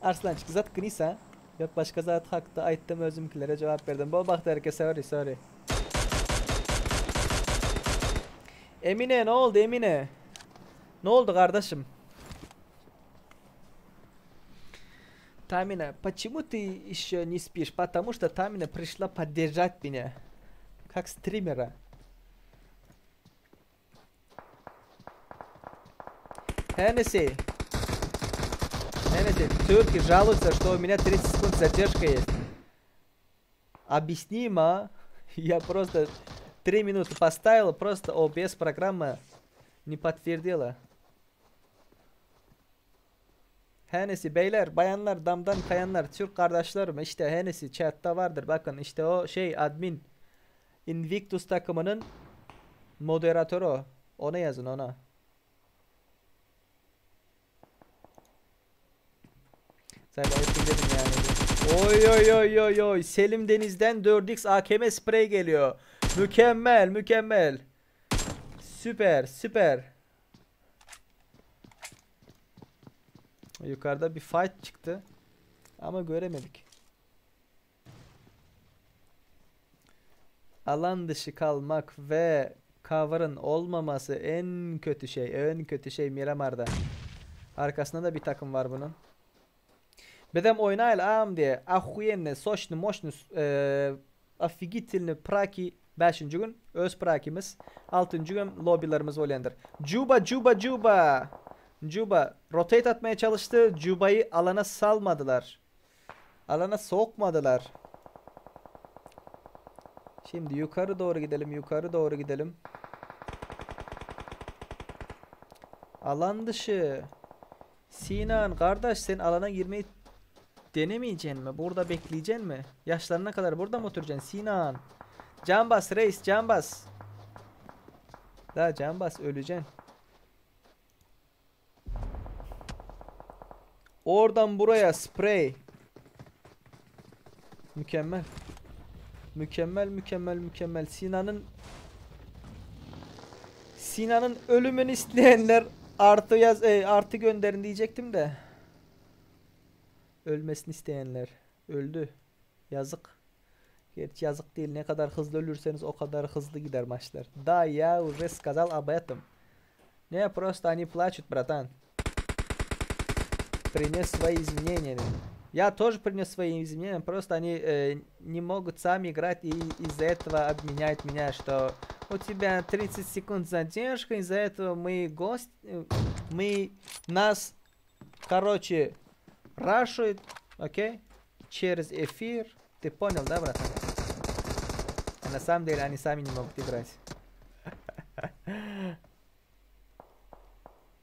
Arslançık zatkınıysa. Yok başka zat hakta aytdım özümkilere cevap verdim. Bu baktı herkese sorry sorry. Emine ne oldu Emine? Ne oldu kardeşim? Тамина, почему ты еще не спишь? Потому что Тамина пришла поддержать меня. Как стримера. Hennessy. Hennessy, турки жалуются, что у меня 30 секунд задержка есть. Объяснимо. Я просто 3 минуты поставил, просто OBS программа не подтвердила. Hennessy beyler, bayanlar, damdan kayanlar, Türk kardeşlerim işte Hennessy chatta vardır. Bakın işte o şey admin Invictus takımının moderatörü o. Ona yazın ona. Zaten dedim yani. Oy oy oy oy oy. Selim Deniz'den 4x AKM sprey geliyor. Mükemmel mükemmel. Süper süper. Yukarıda bir fight çıktı. Ama göremedik. Alan dışı kalmak ve cover'ın olmaması en kötü şey. En kötü şey Miramar'da. Arkasında da bir takım var bunun. Bedem oynayla am diye. Ahuyenne, soşnu, moşnu, affigitilni praki 5. gün. Öz prakimiz. 6. gün lobilerimiz olandır. Juba, Juba, Juba. Juba rotate atmaya çalıştı. Juba'yı alana salmadılar. Alana sokmadılar. Şimdi yukarı doğru gidelim. Yukarı doğru gidelim. Alan dışı. Sinan kardeş sen alana girmeyi denemeyeceksin mi? Burada bekleyeceksin mi? Yaşlarına kadar burada mı oturacaksın Sinan? Can bas reis can bas. Daha can bas öleceksin. Oradan buraya sprey. Mükemmel. Mükemmel mükemmel mükemmel. Sinan'ın ölümünü isteyenler artı yaz artı gönderin diyecektim de. Ölmesini isteyenler öldü. Yazık. Gerçi yazık değil. Ne kadar hızlı ölürseniz o kadar hızlı gider maçlar. Да, я уже сказал об этом. Не, просто они плачут, братан. Принес свои изменения. Я тоже принес свои изменения, просто они не могут сами играть и из-за этого обменяют меня, что у тебя 30 секунд задержка, из-за этого нас, короче, рашают, окей, через эфир. Ты понял, да, братан? А на самом деле они сами не могут играть.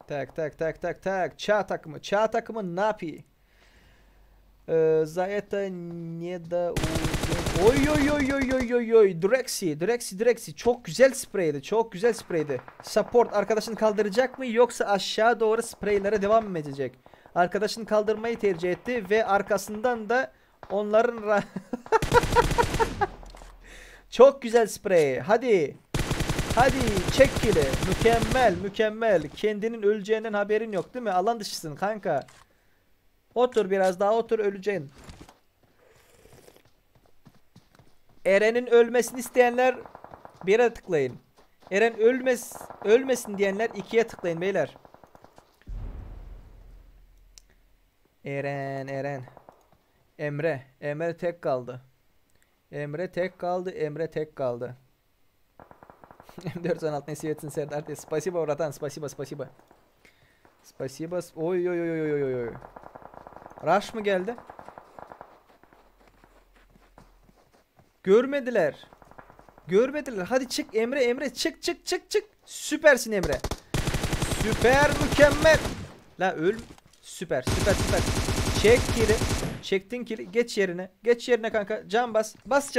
Tak tak tak tak tak. Çağ takımı. Çağ takımı ne yapıyor? За это не да Oy oy oy oy oy oy oy. Drexy. Çok güzel spreydi. Çok güzel spreydi. Support arkadaşını kaldıracak mı yoksa aşağı doğru spreylere devam mı edecek? Arkadaşını kaldırmayı tercih etti ve arkasından da onların çok güzel sprey. Hadi. Hadi çek kili. Mükemmel. Kendinin öleceğinden haberin yok değil mi? Alan dışısın kanka. Otur biraz daha otur, öleceksin. Eren'in ölmesini isteyenler 1'e tıklayın. Eren ölmesin diyenler 2'ye tıklayın beyler. Eren. Emre tek kaldı. Emre tek kaldı. M416 ne sivetsin Serdar. Spasiba bratan, spasiba. Spasiba. Oy. Rush mı geldi? Görmediler. Hadi çık Emre çık. Süpersin Emre. Süper, mükemmel. La öl. Süper. Çek kili. Çektin kili. Geç yerine kanka. Can bas. Bas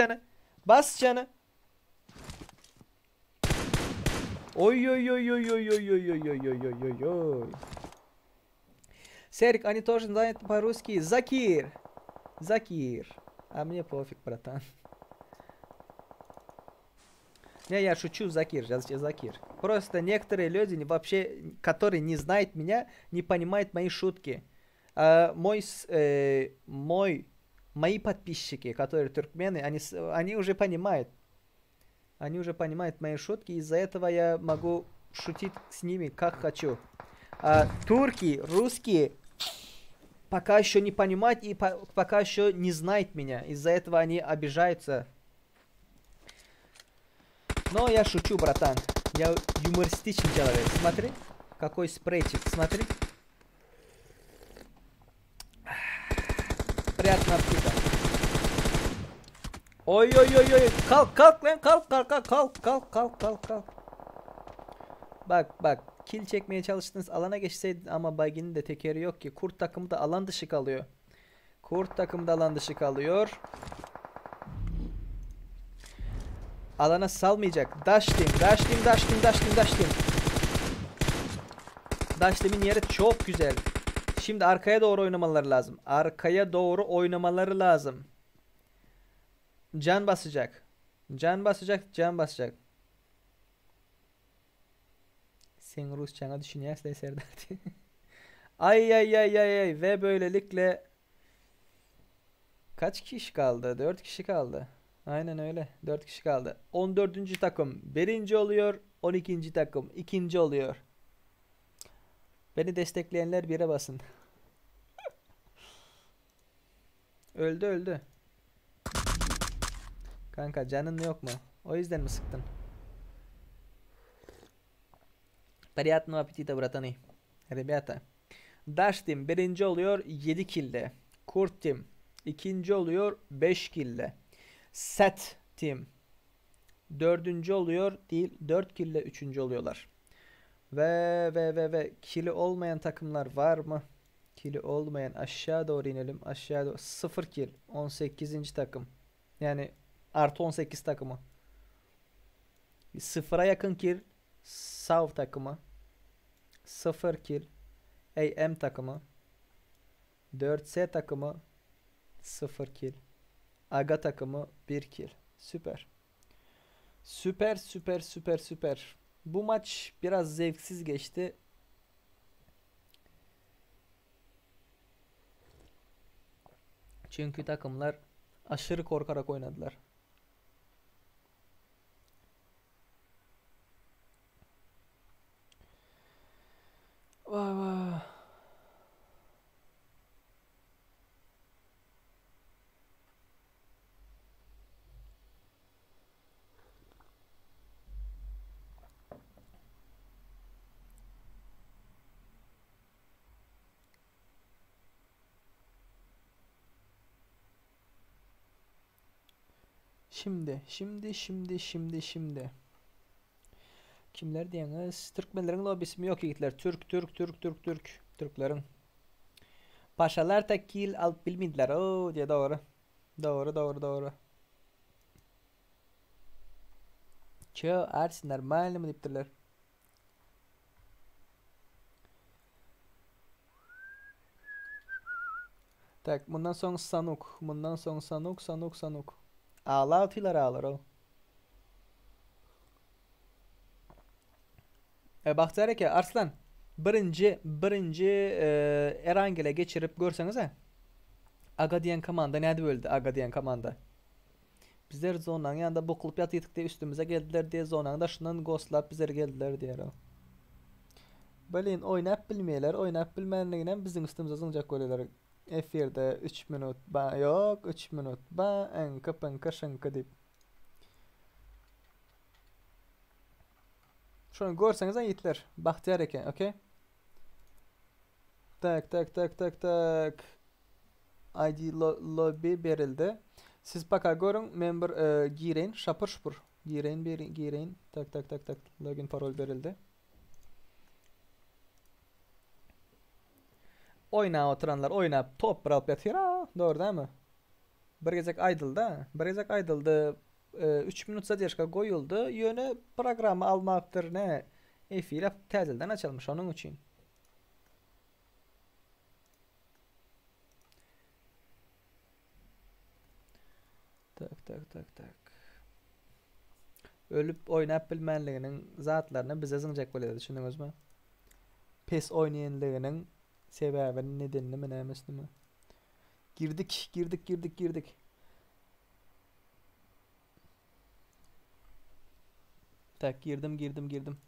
canı. Oy. Серик, они тоже знают по-русски. Закир. А мне пофиг, братан. Не, я шучу, Закир. Просто некоторые люди вообще, которые не знают меня, не понимают мои шутки. Мои подписчики, которые туркмены, они уже понимают. Они уже понимают мои шутки, из-за этого я могу шутить с ними как хочу. А турки, русские пока еще не понимают и пока еще не знают меня. Из-за этого они обижаются. Но я шучу, братан. Я юмористичный человек. Смотри, какой спрейчик, смотри. Приятного аппетита. Oy. Kalk lan kalk. Bak. Kill çekmeye çalıştınız. Alana geçseydin ama Bagi'nin de tekeri yok ki. Kurt takımı da alan dışı kalıyor. Alana salmayacak. Dash team. Dash team'in yeri çok güzel. Şimdi arkaya doğru oynamaları lazım. Can basacak. Sen Rusçana düşünüyorsun Serdar. Ay ve böylelikle kaç kişi kaldı? 4 kişi kaldı. Aynen öyle. 4 kişi kaldı. 14. takım 1. oluyor. 12. takım 2. oluyor. Beni destekleyenler 1'e basın. Öldü. Kanka canın yok mu? O yüzden mi sıktın? Приятного аппетита, братаны. Ребята. Dash Team 1. oluyor 7 kill'le. Kurt Team 2. oluyor 5 kill'le. Set Team 4. oluyor değil 4 kill'le 3. oluyorlar. Ve kill'i olmayan takımlar var mı? Kill'i olmayan aşağı doğru inelim. Aşağı doğru 0 kill 18. takım. Yani artı 18 takımı. 0'a yakın kill Sav takımı. 0 kill AM takımı. 4S takımı 0 kill. Aga takımı 1 kill. Süper. Süper. Bu maç biraz zevksiz geçti. Çünkü takımlar aşırı korkarak oynadılar. Vay. Şimdi. Kimler diyeniz? Türkmenlerin lobisi mi yok yigitler? Türk. Türklerin. Paşalar tekil alıp bilmediler. Oo diye doğru. Doğru. Çö Ersinler mahalle mi diptirler? Tak bundan sonra Sanuk. Bundan sonra Sanuk. Ağla atıyorlar ağlar o. Baktı ki Arslan. Birinci Erangil'e geçirip görseniz ha. Aga diyen komanda nerede öldü? Aga diyen komanda. Bizler zonanın yanında bokulup yatıyorduk diye üstümüze geldiler diye zonanda şundan ghostlap bizler geldiler diye. Bilin oynap bilmeyeler, oynap bilmeyenliğinden bizim üstümüze zıncak oluyorlar. F1'de 3 minut ba yok 3 minut ba enka panka şanka deyip. Şunu görseniz yiğitler. Bahtiyar eken, okey? Tak. ID lobby berildi. Siz baka görün member gireyin şapır şupur. Gireyin. Tak. Login parol berildi. Oyna oturanlar oynayıp top bırakıp yatıyor. Doğru değil mi? Bir gezek aydıldı. Bir gezek aydıldı. 3 minut zadержка koyuldu. Yönü programı almaktır ne? F-ile təzildən açılmış onun için. Tak. Ölüp oynayıp bilmenliğinin zatlarını bize zıncak böyle düşündünüz mü? PES oynayanlığının sebebinin nedenini mi neymişti mi? Girdik. Tak girdim.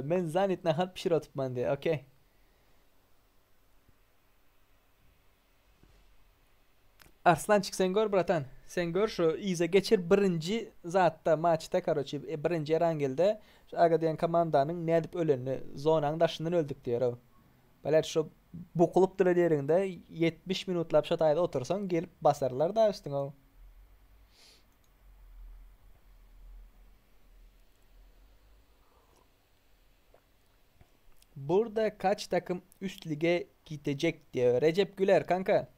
Men zannetne hat pişir atıp ben diye. Okey. Arslan çık sen gör bratan. Sen gör şu iyice geçir birinci zatta maçta karoçi birinci Erangil'de şu aga diyen komandanın ne edip ölenini zonanın daşından öldük diyor o. Böyle şu bokulup dura yerinde 70 minutlap şatayda otursan gelip basarlar da üstüne o. Burada kaç takım üst lige gidecek diyor. Recep Güler kanka.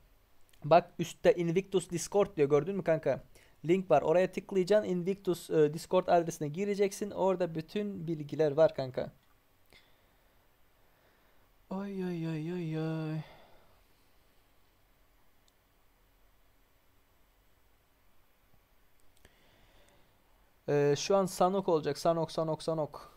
Bak üstte Invictus Discord diyor gördün mü kanka? Link var. Oraya tıklayacaksın. Invictus Discord adresine gireceksin. Orada bütün bilgiler var kanka. Ay. Şu an Sanok olacak. Sanok. Sanok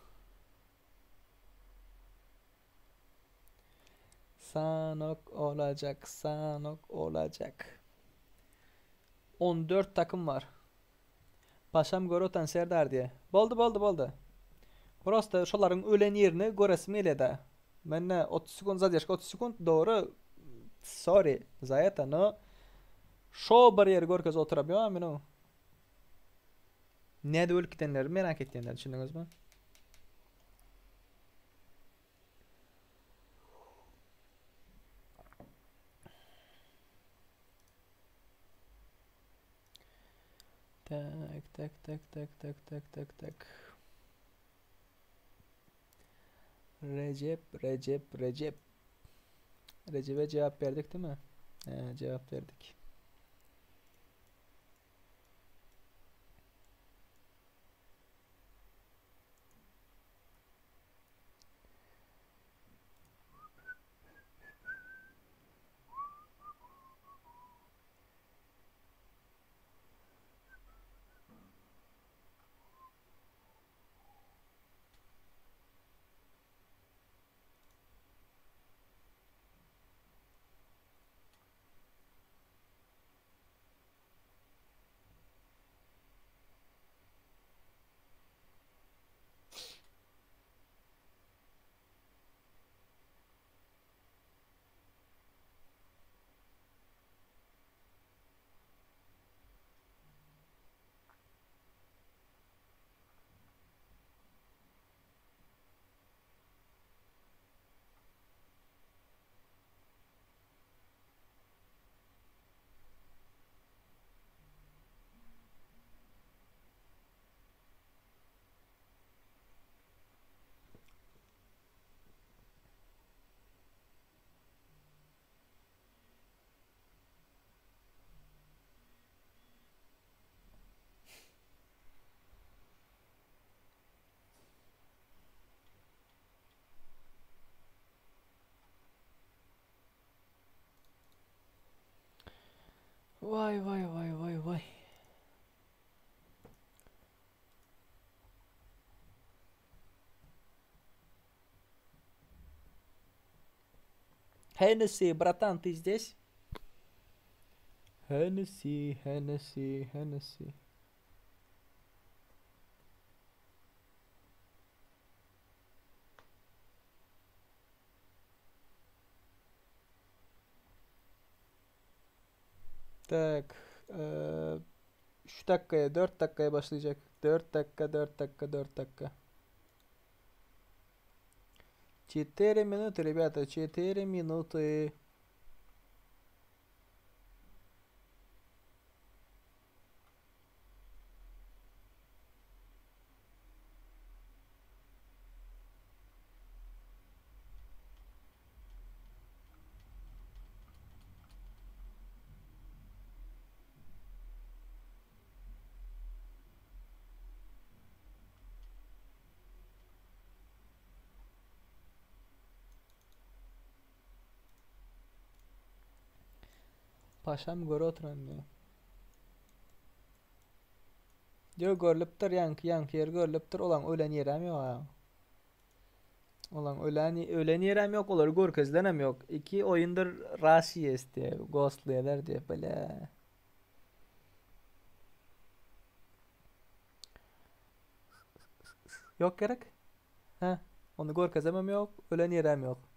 olacak. 14 takım var. Paşam Gorotan Serdar diye. Boldu. Prosta şoların ölen yerini göresim ile de. Menne 30 sekund zadержка 30 sekund doğru. Sorry. Zaten no. Şo bariyer görkez oturabiliyor mu no? Ne de ölüp gidenler merak ettiğinler düşündünüz mü? Tak. Recep. Recep'e cevap verdik değil mi? Cevap verdik. Vay vay vay vay vay. Hennessy, братан, ты здесь? Hennessy, Hennessy, Hennessy. Tak, 3 dakikaya, 4 dakikaya başlayacak. 4 dakika, 4 dakika, 4 dakika. 4 минуты, ребята, 4 минуты. Paşam göre oturan diyor. Diyor görülüptür yank yer görülüptür olan ölen yerem yok ha. Olan ölen yerem yok olur görkezlenem yok. 2 oyundur Rush diye Ghostlayalar diye böyle. Yok gerek. Ha, onu görkezemem yok. Ölen yerem yok.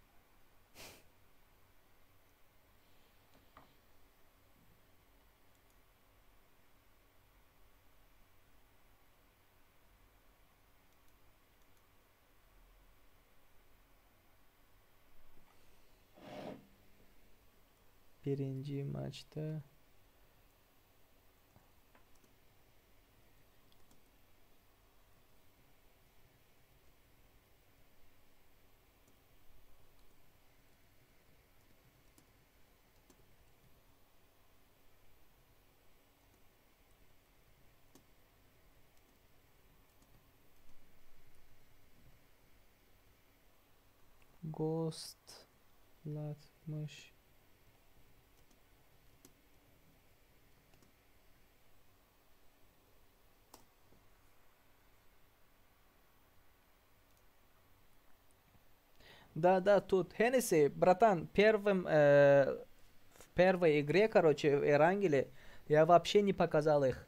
Birinci maçta Ghostlatmış. Да, тут Hennessy, братан, в первой игре, короче, в Эрангеле, я вообще не показал их.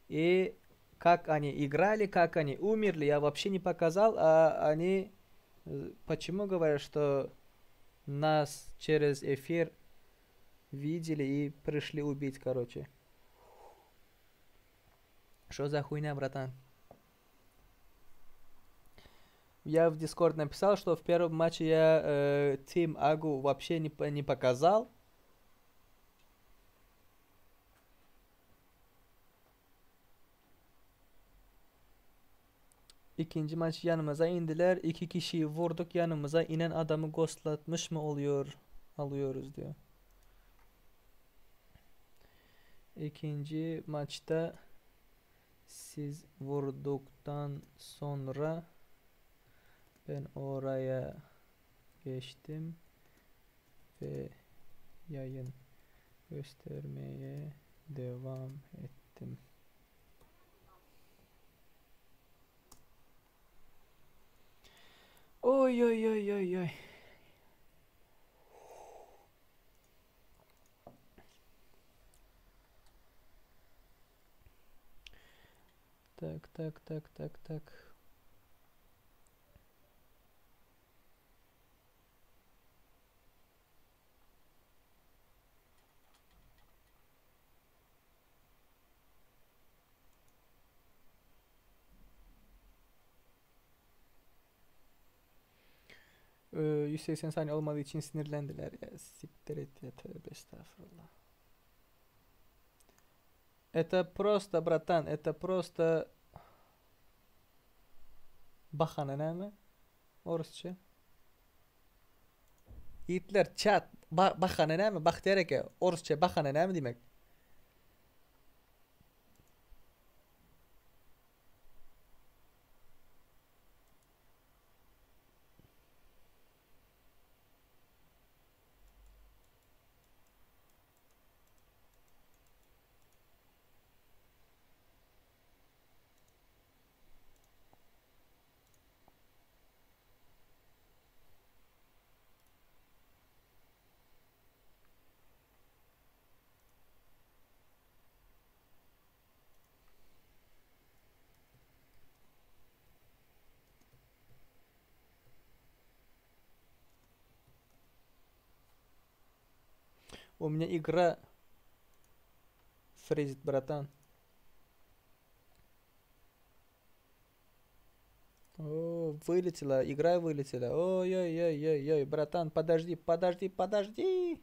И как они играли, как они умерли, я вообще не показал, а они почему говорят, что нас через эфир видели и пришли убить, короче. Что за хуйня, братан? Я в Discord написал, что в первом матче я Team Агу вообще не показал. İkinci maç yanımıza indiler. 2 kişiyi vurduk. Yanımıza inen adamı ghostlatmış mı oluyor? Alıyoruz diyor. İkinci maçta siz vurduktan sonra ben oraya geçtim ve yayın göstermeye devam ettim. Oy oy oy oy oy. Tak tak tak tak tak. Ee, 180 saniye olmadığı için sinirlendiler ya. Siktir et ya, tövbe estağfurullah. Это просто, братан, это просто bahane mi? Orasça. Hitler chat bahane mi? Bak diyerek ya. Orasça bahane mi demek? У меня игра фризит, братан. О, вылетела, игра вылетела. Ой-ой-ой-ой-ой, братан, подожди, подожди, подожди.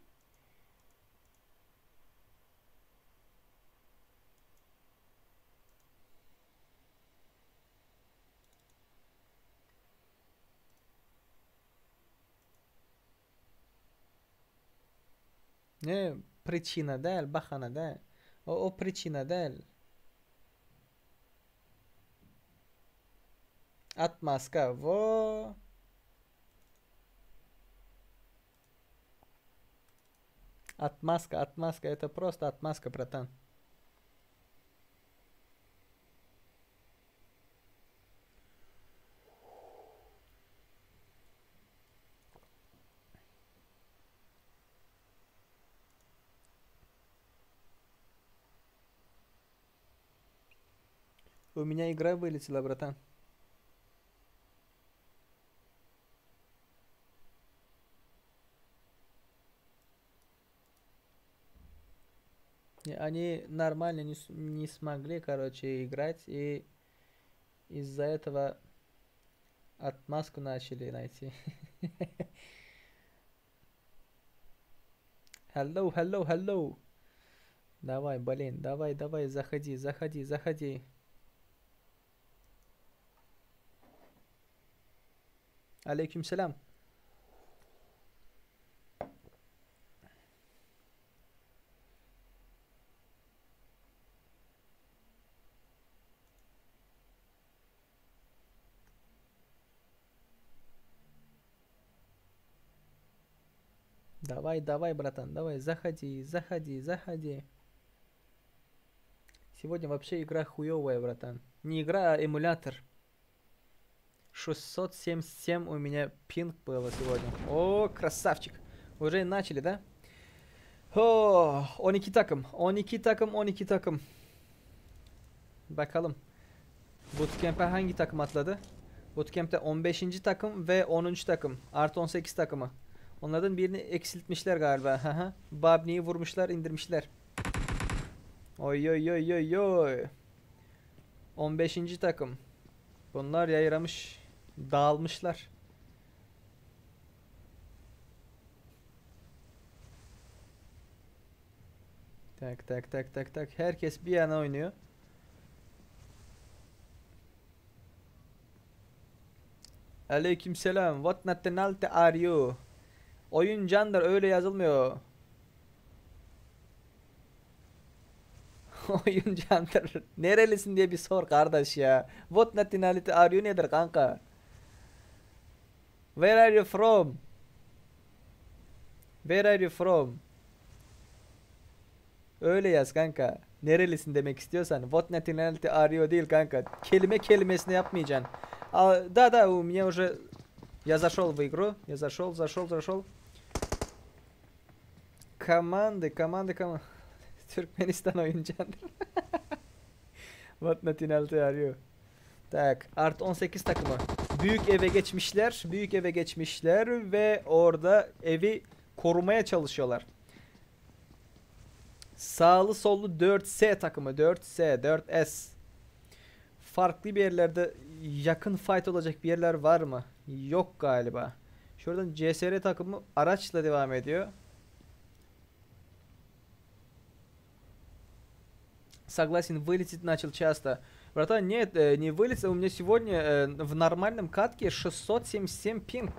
Ne причина değil, bahane değil. O причина değil. Отмазка, во. Отмазка, отмазка, это просто отмазка, братан. У меня игра вылетела, братан. Они нормально не смогли, короче, играть, и из-за этого отмазку начали найти. Hello, hello, hello. Давай, блин, давай, давай, заходи, заходи, заходи. Aleykümselam. Давай, давай, братан, давай, заходи, заходи, заходи. Сегодня вообще игра хуёвая, братан. Не игра, а эмулятор. 677 у меня пинг было сегодня. О, красавчик. Уже начали, да? О, 12 takım. 12 takım, 12 takım. Bakalım. Bootcamp'e hangi takım atladı? Bootcamp'te 15. takım ve 10. takım. Artı 18 takımı. Onlardan birini eksiltmişler galiba. Babni'yi vurmuşlar, indirmişler. Oy oy oy oy oy. 15. takım. Bunlar yayramış, dağılmışlar. Tak tak tak tak tak. Herkes bir yana oynuyor. Aleykümselam. What nationality are you? Oyun candır, öyle yazılmıyor. Oyun candır. Nerelisin diye bir sor kardeş ya. What nationality are you nedir kanka? Where are you from? Where are you from? Öyle yaz kanka. Nerelisin demek istiyorsan. What nationality are you değil kanka. Kelime kelimesini yapmayacaksın. Да, у меня уже... Я зашел в игру. Я зашел. Команды. Türkmenistan oyuncandır. What nationality are you? Tak. Artı 18 takımı. Büyük eve geçmişler ve orada evi korumaya çalışıyorlar. Sağlı sollu 4S takımı. 4S, 4S. Farklı bir yerlerde yakın fight olacak bir yerler var mı? Yok galiba. Şuradan CSR takımı araçla devam ediyor. Согласен, вылететь начал часто. Братан, нет, не вылетел. У меня сегодня в нормальном катке 677 пинг.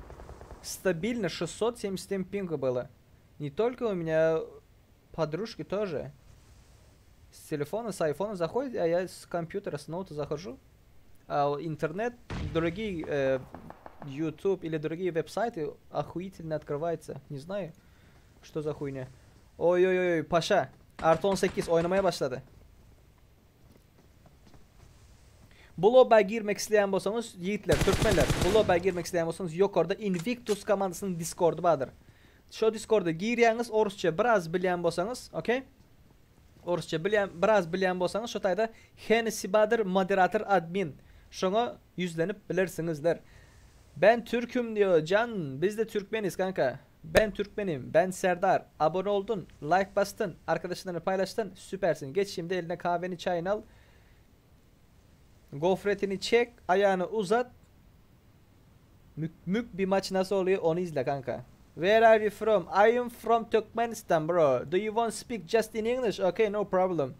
Стабильно 677 пинга было. Не только у меня, подружки тоже. С телефона, с айфона заходит, а я с компьютера, с ноута захожу. А интернет, другие YouTube или другие веб-сайты охуительно открывается. Не знаю, что за хуйня. Ой, paşa. Artı 18 oynamaya başladı. Bu loba girmek isteyen bolsanız yiğitler, Türkmenler, bu loba girmek isteyen bolsanız yukarıda Invictus komandasının Discord'u vardır. Şu Discord'a giryeniz, Orusça biraz bilen bolsanız, okey? Orusça biraz bilen bolsanız şu tayda Hennessy Badır moderator admin. Şuna yüzlenip bilirsinizler. Ben Türk'üm diyor Can, biz de Türkmeniz kanka. Ben Türkmenim. Ben Serdar. Abone oldun. Like bastın. Arkadaşlarına paylaştın. Süpersin. Geç şimdi eline kahveni çayını al. Gofretini çek. Ayağını uzat. Mük bir maç nasıl oluyor onu izle kanka. Where are you from? I am from Turkmenistan bro. Do you want to speak just in English? Okay, no problem.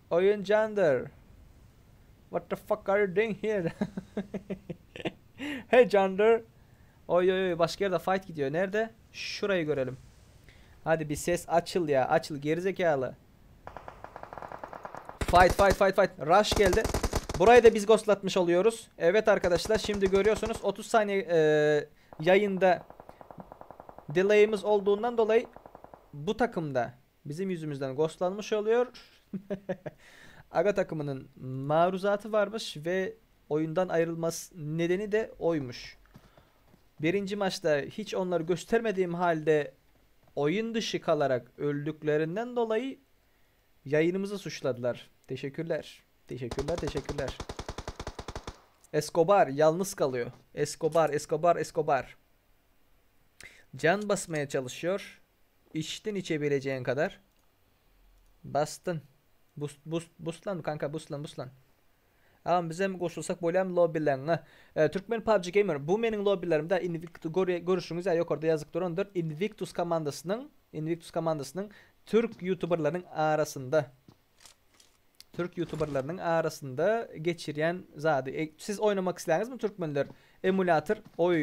Oyun Cander. What the fuck are you doing here? Hey Cander. Oy başka yerde fight gidiyor. Nerede? Şurayı görelim. Hadi bir ses açıl ya. Açıl gerizekalı. Fight. Rush geldi. Burayı da biz ghostlatmış oluyoruz. Evet arkadaşlar şimdi görüyorsunuz 30 saniye yayında delay'imiz olduğundan dolayı bu takımda bizim yüzümüzden ghostlanmış oluyor. Aga takımının maruzatı varmış ve oyundan ayrılması nedeni de oymuş. Birinci maçta hiç onları göstermediğim halde oyun dışı kalarak öldüklerinden dolayı yayınımızı suçladılar. Teşekkürler. Escobar yalnız kalıyor. Escobar. Can basmaya çalışıyor. İçtin içebileceğin kadar. Bastın. Boost lan kanka boost lan. Ama bize mi koşulsak böyle hem lobby'lerine. Türkmen PUBG Gamer bu benim lobby'lerimde Invictus görüşünüz ya yukarıda yazık durandır. Invictus komandasının Türk YouTuber'ların arasında geçiren zadı. Siz oynamak isterseniz mi Türkmenler? Emulator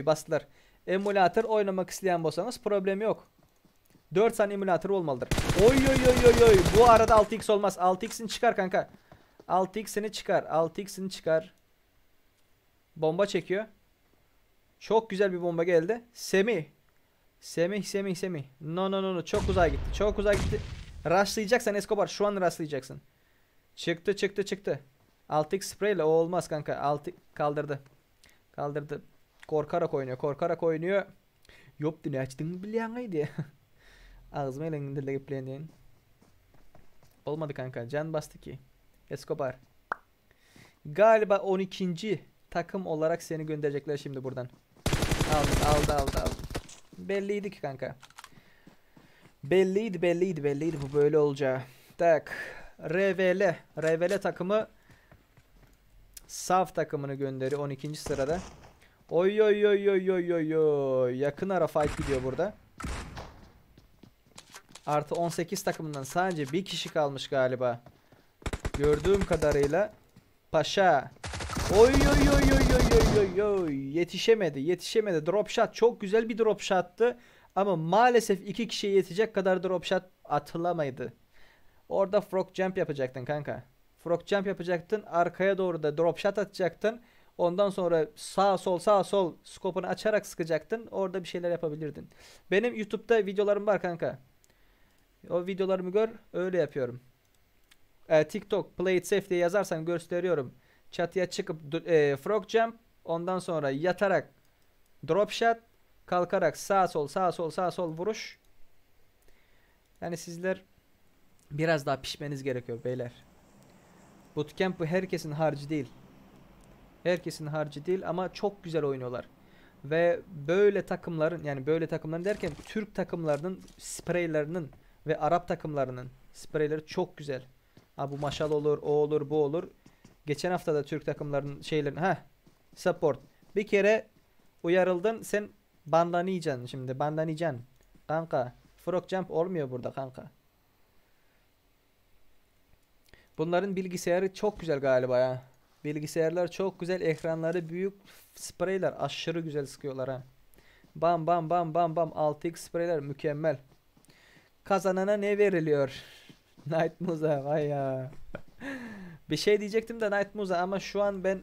bastılar. Emulator oynamak isteyen bolsanız problem yok. 4 tane emulator olmalıdır. Oy. Bu arada 6x olmaz. 6x'ini çıkar kanka. 6x'ini çıkar. Bomba çekiyor. Çok güzel bir bomba geldi. Semih. No. Çok uzağa gitti. Rushlayacaksan Escobar şu an rushlayacaksın. Çıktı. 6x spreyle o olmaz kanka. 6 kaldırdı. Korkarak oynuyor. Yok ne açtın biliyorsun diye. Ağzıma elinde gepleyen. Olmadı kanka. Can bastı ki. Escobar. Galiba 12. takım olarak seni gönderecekler şimdi buradan. Aldı. Belliydi ki kanka. Belliydi bu böyle olacağı. Tak. RVL takımı Saf takımını gönderiyor 12. sırada. Oy. Yakın ara fight gidiyor burada. Artı 18 takımından sadece bir kişi kalmış galiba. Gördüğüm kadarıyla Paşa. Oy. Yetişemedi. Drop shot çok güzel bir drop shot'tı. Ama maalesef 2 kişiye yetecek kadar drop shot atılamaydı. Orada frog jump yapacaktın kanka. Arkaya doğru da drop shot atacaktın. Ondan sonra sağ sol skopunu açarak sıkacaktın. Orada bir şeyler yapabilirdin. Benim YouTube'da videolarım var kanka. O videolarımı gör. Öyle yapıyorum. TikTok play it safe diye yazarsan gösteriyorum. Çatıya çıkıp frog jump. Ondan sonra yatarak drop shot. Kalkarak sağ sol vuruş. Yani sizler biraz daha pişmeniz gerekiyor beyler. Bootcamp bu herkesin harcı değil ama çok güzel oynuyorlar. Ve böyle takımların derken Türk takımlarının spreylerinin ve Arap takımlarının spreyleri çok güzel. Bu maşal olur, o olur, bu olur. Geçen hafta da Türk takımlarının support. Bir kere uyarıldın sen banlanacaksın şimdi. Kanka. Frog jump olmuyor burada kanka. Bunların bilgisayarı çok güzel galiba ya. Bilgisayarlar çok güzel. Ekranları büyük. Spreyler aşırı güzel sıkıyorlar ha. Bam 6x spreyler mükemmel. Kazanana ne veriliyor? Night Musa vay ya. Bir şey diyecektim de Night Musa ama şu an ben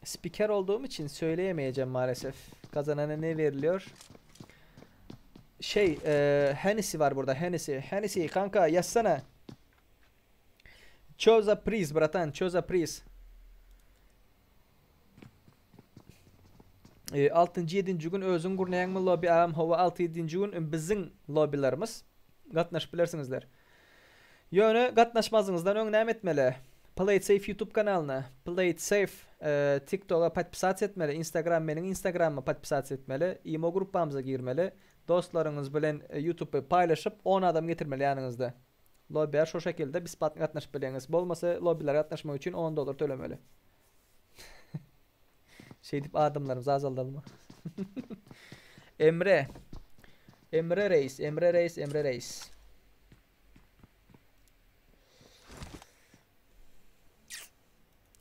spiker olduğum için söyleyemeyeceğim maalesef. Kazanana ne veriliyor? Hennessy var burada. Hennessy kanka yazsana. Chose a prize bratan. 6-7 gün özün gurnayan mı lobby ağam hava 6-7 gün bizim lobbylarımız. Gatnaş bilersinizler. Yönü gatnaşmazınızdan öngnem etmeli. Play It Safe YouTube kanalına, Play It Safe TikTok'a patpisat etmeli, Instagram benim Instagram'a patpisat etmeli, imo grupamıza girmeli, dostlarınız bilen YouTube'u paylaşıp 10 adam getirmeli yanınızda. Lobby'ler şu şekilde biz katnaşıp bileniz. Bolmasa lobby'ler katnaşmak için $10 tölemeli. Şey deyip adımlarımız azaldı mı? Emre. Emre Reis, Emre Reis, Emre Reis.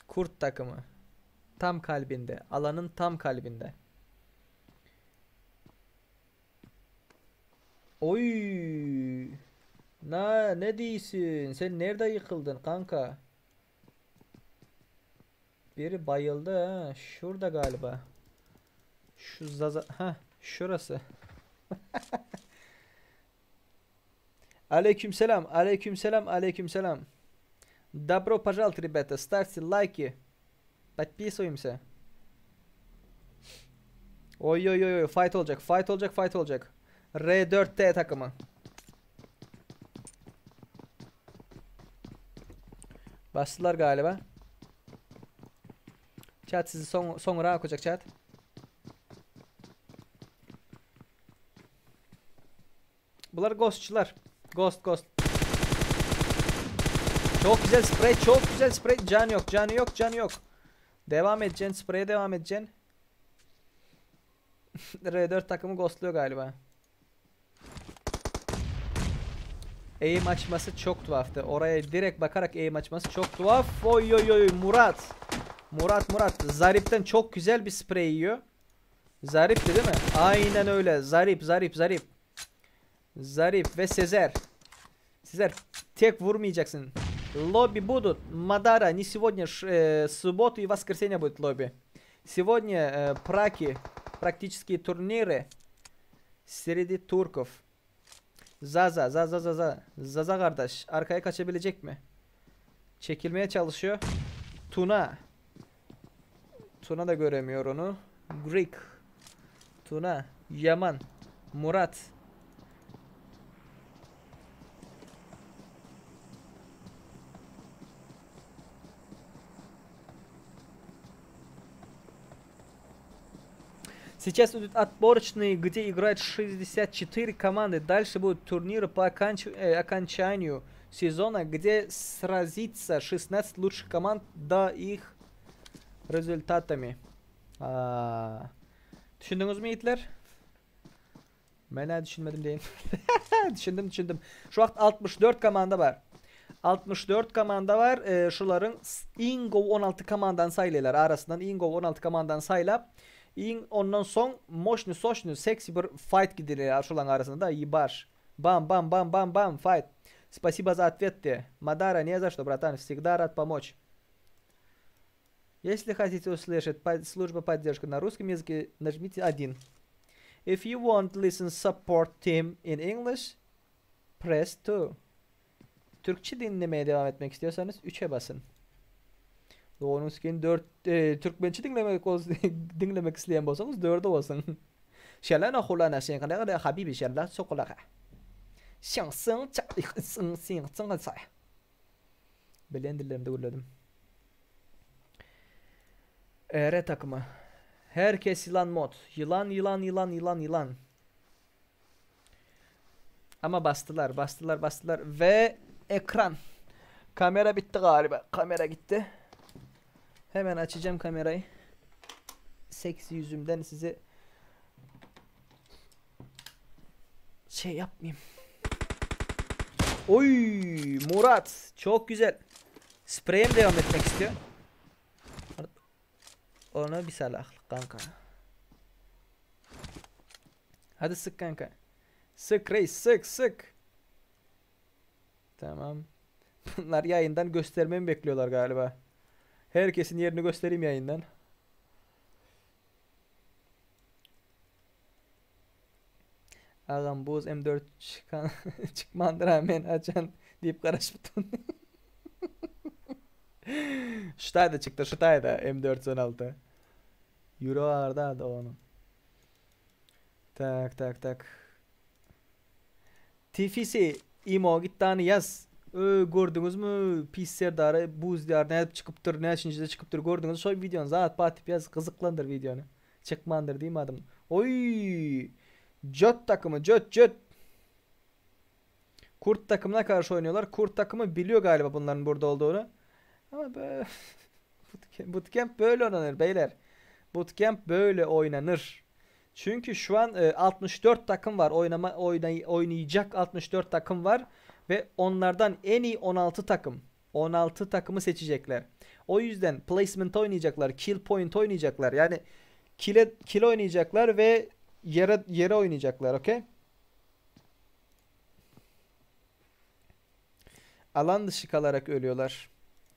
Kurt takımı. Tam kalbinde. Alanın tam kalbinde. Oy. Ne diyorsun? Sen nerede yıkıldın kanka? Biri bayıldı ha. Şurada galiba. Şu zaza... Ha, şurası. Aleykümselam, aleykümselam, aleykümselam. Добро пожаловать, ребята. Ставьте лайки. Подписываемся. Oy oy oy, fight olacak, fight olacak, fight olacak. R4T takımı. Bastılar galiba. Chat sizi sonra okuyacak chat. Bunlar ghostçular. Ghost. Çok güzel sprey, çok güzel sprey. Can yok, canı yok, canı yok. Devam edeceksin, spreye devam edeceksin. R4 takımı ghostluyor galiba. Aim açması çok tuhaftı. Oraya direkt bakarak aim açması çok tuhaf. Oy oy oy, Murat. Murat. Zarip'ten çok güzel bir sprey yiyor. Zarip'ti değil mi? Aynen öyle. Zarip. Zarip ve Sezer. Sezer tek vurmayacaksın. Лобби будут. Мадара, не сегодня, субботу и воскресенье будет лобби. Сегодня праки, практические турниры среди турков. Zaza kardeş. Arkaya kaçabilecek mi? Çekilmeye çalışıyor. Tuna da göremiyor onu. Greek. Tuna. Yaman. Murat. Сейчас идут отборочные, где играют 64 команды. Дальше будут турниры по окончанию сезона, где сразится 16 лучших команд до их результатами. Düşündünüz mü Hitler? Ben düşünmedim deyin. Düşündüm. Şu an 64 komanda var. 64 komanda var. Şuların Ingo 16 komandan sayılırlar. Arasından Ingo 16 komandan sayıla. Ondan son moşnu soşnu seksi bir fight gidiyor şuların arasında. Ебаш. Бам, fight. Спасибо за ответ тебе. Мадара, не за что, братан. Всегда рад помочь. Если хотите услышать служба поддержки на русском языке, нажмите 1. If you want to listen support team in English, press 2. Türkçe dinlemeye devam etmek istiyorsanız 3'e basın. Doğunun skin 4 Türkmençe dinlemek isteyen bolsanız 4'e basın. Şelana hulana sen kadar habibi şella sokulaka. Şansın çaksın say. Bilen dillerimde gülledim. R takımı. Herkes yılan mod. Yılan. Ama bastılar ve ekran. Kamera bitti galiba. Kamera gitti. Hemen açacağım kamerayı. Seksi yüzümden size şey yapmayayım. Oy Murat. Çok güzel. Sprey'e mi devam etmek istiyor? Ona bir salaklık kanka. Hadi sık kanka. Sık reis sık. Tamam. Bunlar yayından göstermemi bekliyorlar galiba. Herkesin yerini göstereyim yayından. Ağam boz M4 çıkmandır hemen açan deyip karışmıştın. Şutayda çıktı M416. Euro ağırda da onu. Tak. TFC İmo git tane yaz. Gördünüz mü? Pis Serdar'a buz diyar ne çıkıptır ne içince çıkıptır gördünüz. Şoy videonu zat batip yaz kızıklandır videonu. Çıkmandır değil mi adım? Oy! Jot takımı Jot. Kurt takımına karşı oynuyorlar. Kurt takımı biliyor galiba bunların burada olduğunu. Ama böyle bootcamp böyle oynanır beyler. Bootcamp böyle oynanır. Çünkü şu an 64 takım var. Oynayacak 64 takım var ve onlardan en iyi 16 takım. 16 takımı seçecekler. O yüzden placement oynayacaklar, kill point oynayacaklar. Yani kill oynayacaklar ve yere oynayacaklar, okey? Alan dışı kalarak ölüyorlar.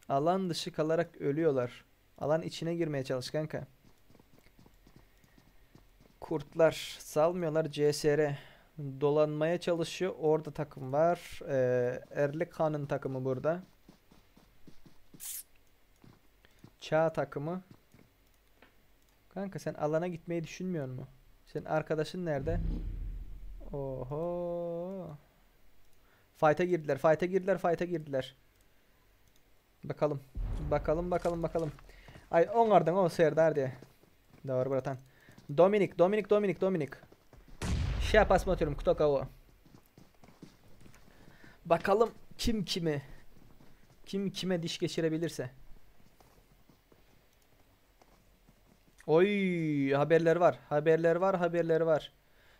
Alan dışı kalarak ölüyorlar. Alan içine girmeye çalış kanka. Kurtlar salmıyorlar. CSR dolanmaya çalışıyor. Orada takım var. Erlik Han'ın takımı burada. Çağ takımı. Kanka sen alana gitmeyi düşünmüyor musun? Senin arkadaşın nerede? Oho. Fight'a girdiler. Bakalım. Bakalım. Ay onlardan o Serdar diye. Doğru bratan. Dominik. Şey pasma atıyorum kutoka o. Bakalım kim kime diş geçirebilirse. Oy haberler var.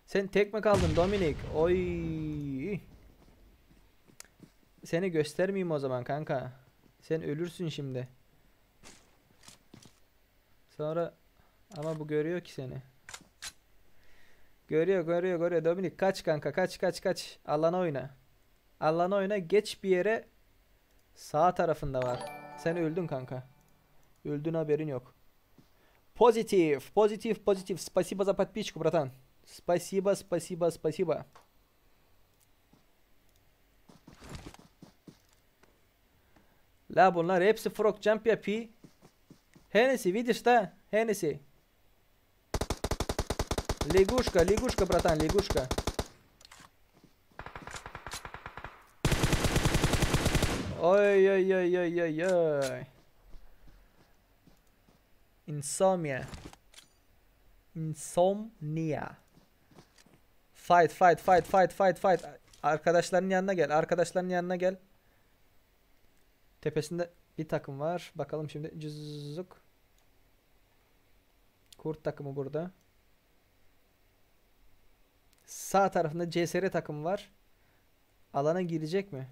Sen tek mi kaldın Dominik? Oy. Seni göstermeyeyim o zaman kanka. Sen ölürsün şimdi. Sonra ama bu görüyor ki seni. Görüyor. Dominik kaç kanka kaç. Alana oyna geç bir yere. Sağ tarafında var. Sen öldün kanka. Öldün haberin yok. Pozitif. Спасибо за подписку, братан. Спасибо. La bunlar hepsi frog jump yapıyor. Hennessy видишь да? Hennessy. Лягушка, братан, лягушка. Ой. Insomnia. Fight. Arkadaşların yanına gel. Tepesinde bir takım var. Bakalım şimdi. Cızızık. Kurt takımı burada. Sağ tarafında CSR takımı var. Alana girecek mi?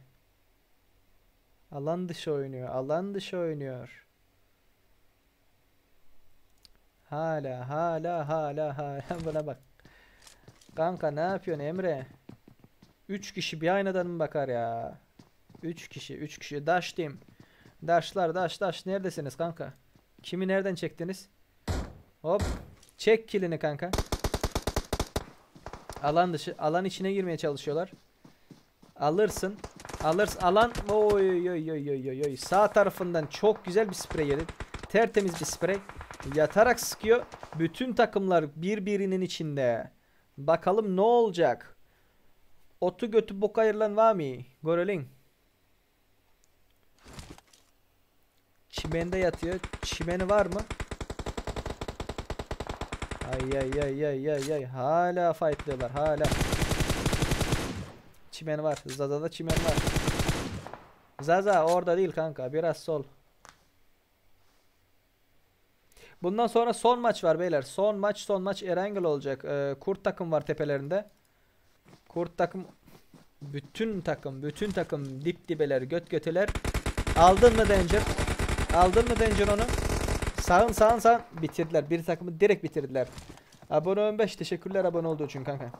Alan dışı oynuyor. Hala. Buna bak. Kanka ne yapıyorsun Emre? 3 kişi bir aynadan mı bakar ya? 3 kişi. Dash team. Dash. Neredesiniz kanka? Kimi nereden çektiniz? Hop. Çek killini kanka. Alan dışı. Alan içine girmeye çalışıyorlar. Alırsın. Alan. Oy. Sağ tarafından çok güzel bir sprey yedi. Tertemiz bir sprey. Yatarak sıkıyor. Bütün takımlar birbirinin içinde. Bakalım ne olacak? Otu götü boka ayırılan var mı? Görelim. Çimende yatıyor. Çimeni var mı? Ay. Hala fightlıyorlar. Hala. Çimen var. Zaza'da çimen var. Zaza orada değil kanka. Biraz sol. Bundan sonra son maç var beyler. Son maç Erangel olacak. Kurt takım var tepelerinde. Kurt takım bütün takım dip dibeler göt göteler. Aldın mı Danger onu? Sağın bitirdiler. Bir takımı direkt bitirdiler. Abone 15 teşekkürler abone olduğu için kanka.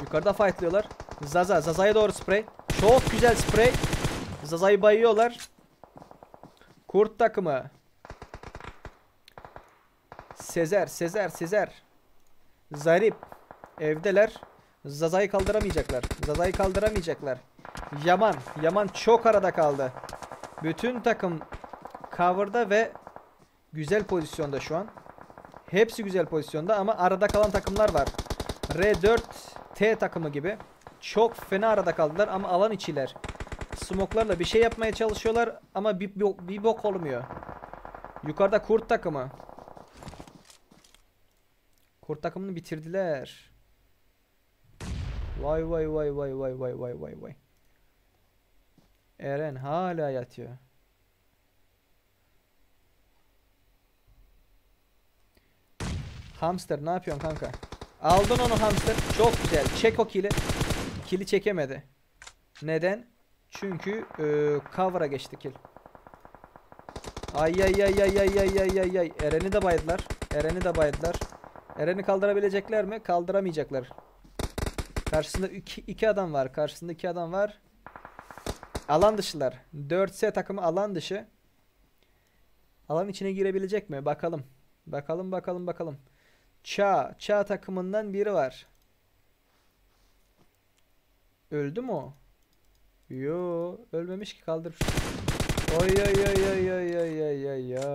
Yukarıda fightlıyorlar. Zaza'ya doğru sprey. Çok güzel sprey. Zaza'yı bayıyorlar. Kurt takımı. Sezer. Zarip. Evdeler. Zaza'yı kaldıramayacaklar. Yaman çok arada kaldı. Bütün takım cover'da ve güzel pozisyonda şu an. Hepsi güzel pozisyonda ama arada kalan takımlar var. R4T takımı gibi. Çok fena arada kaldılar ama alan içiler. Smoklarla bir şey yapmaya çalışıyorlar ama bir bok olmuyor. Yukarıda kurt takımı. Kurt takımını bitirdiler. Vay vay vay vay vay vay vay vay vay. Eren hala yatıyor. Hamster ne yapıyorsun kanka? Aldın onu hamster. Çok güzel. Çek o kili. Kili çekemedi. Neden? Çünkü cover'a geçti kill. Ay ay ay ay ay ay ay ay ay. Eren'i de baydılar. Eren'i de baydılar. Eren'i kaldırabilecekler mi? Kaldıramayacaklar. Karşısında iki adam var. Karşısında iki adam var. Alan dışılar. 4S takımı alan dışı. Alan içine girebilecek mi? Bakalım. Bakalım bakalım bakalım. Çağ takımından biri var. Öldü mü o? Yo, ölmemiş ki, kaldırmış. Oy oy oy oy oy oy oy oy oy.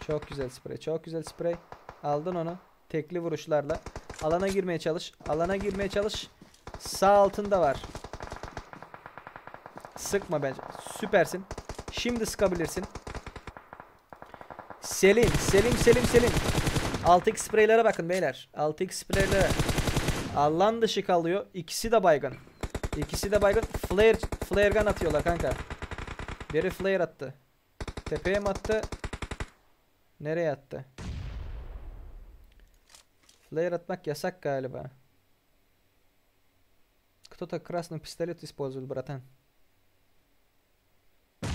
Çok güzel sprey, çok güzel sprey. Aldın onu. Tekli vuruşlarla. Alana girmeye çalış. Alana girmeye çalış. Sağ altında var. Sıkma bence. Süpersin. Şimdi sıkabilirsin. Selim. 6x spreylere bakın beyler. 6x spreylere. Alan dışı kalıyor. İkisi de baygın. İkisi de baygın. Flare gun atıyorlar kanka. Biri flare attı. Tepeye mi attı? Nereye attı? Flare atmak yasak galiba. Кто-то красный пистолет использует, братан.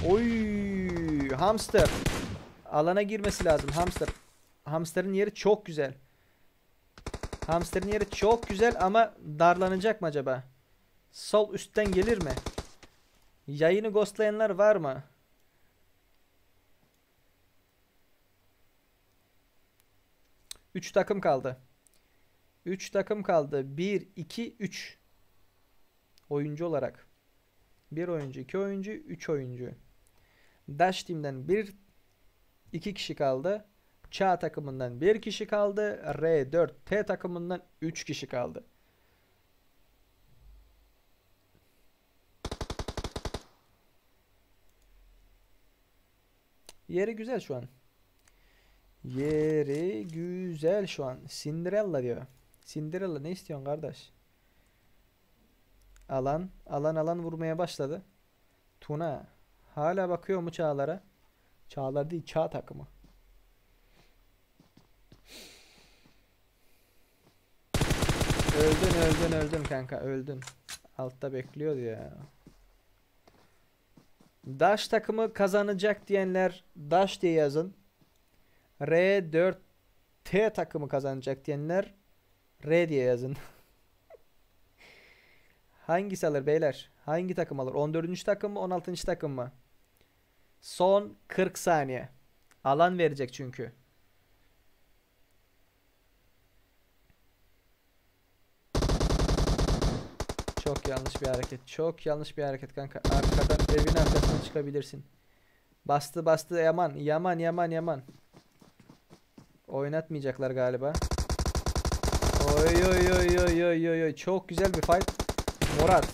Oy, hamster. Alana girmesi lazım hamster. Hamster'ın yeri çok güzel. Hamster'ın yeri çok güzel ama darlanacak mı acaba? Sol üstten gelir mi? Yayını ghostlayanlar var mı? Üç takım kaldı. 3 takım kaldı. 1, 2, 3. Oyuncu olarak. 1 oyuncu, 2 oyuncu, 3 oyuncu. Dash Team'den 2 kişi kaldı. Çağ takımından 1 kişi kaldı. R4T takımından 3 kişi kaldı. Yeri güzel şu an. Yeri güzel şu an. Cinderella diyor. Cinderella ne istiyorsun kardeş? Alan vurmaya başladı. Tuna hala bakıyor mu çağlara? Çağlar değil, çağ takımı. Öldün kanka, öldün. Altta bekliyordu ya. Dash takımı kazanacak diyenler Dash diye yazın. R4T takımı kazanacak diyenler R diye yazın. Hangisi alır beyler? Hangi takım alır? 14. takım mı, 16. takım mı? Son 40 saniye. Alan verecek çünkü. Çok yanlış bir hareket. Çok yanlış bir hareket kanka. Arkadan evin arkasına çıkabilirsin. Bastı yaman. Oynatmayacaklar galiba. Oy. Çok güzel bir fight. Murat.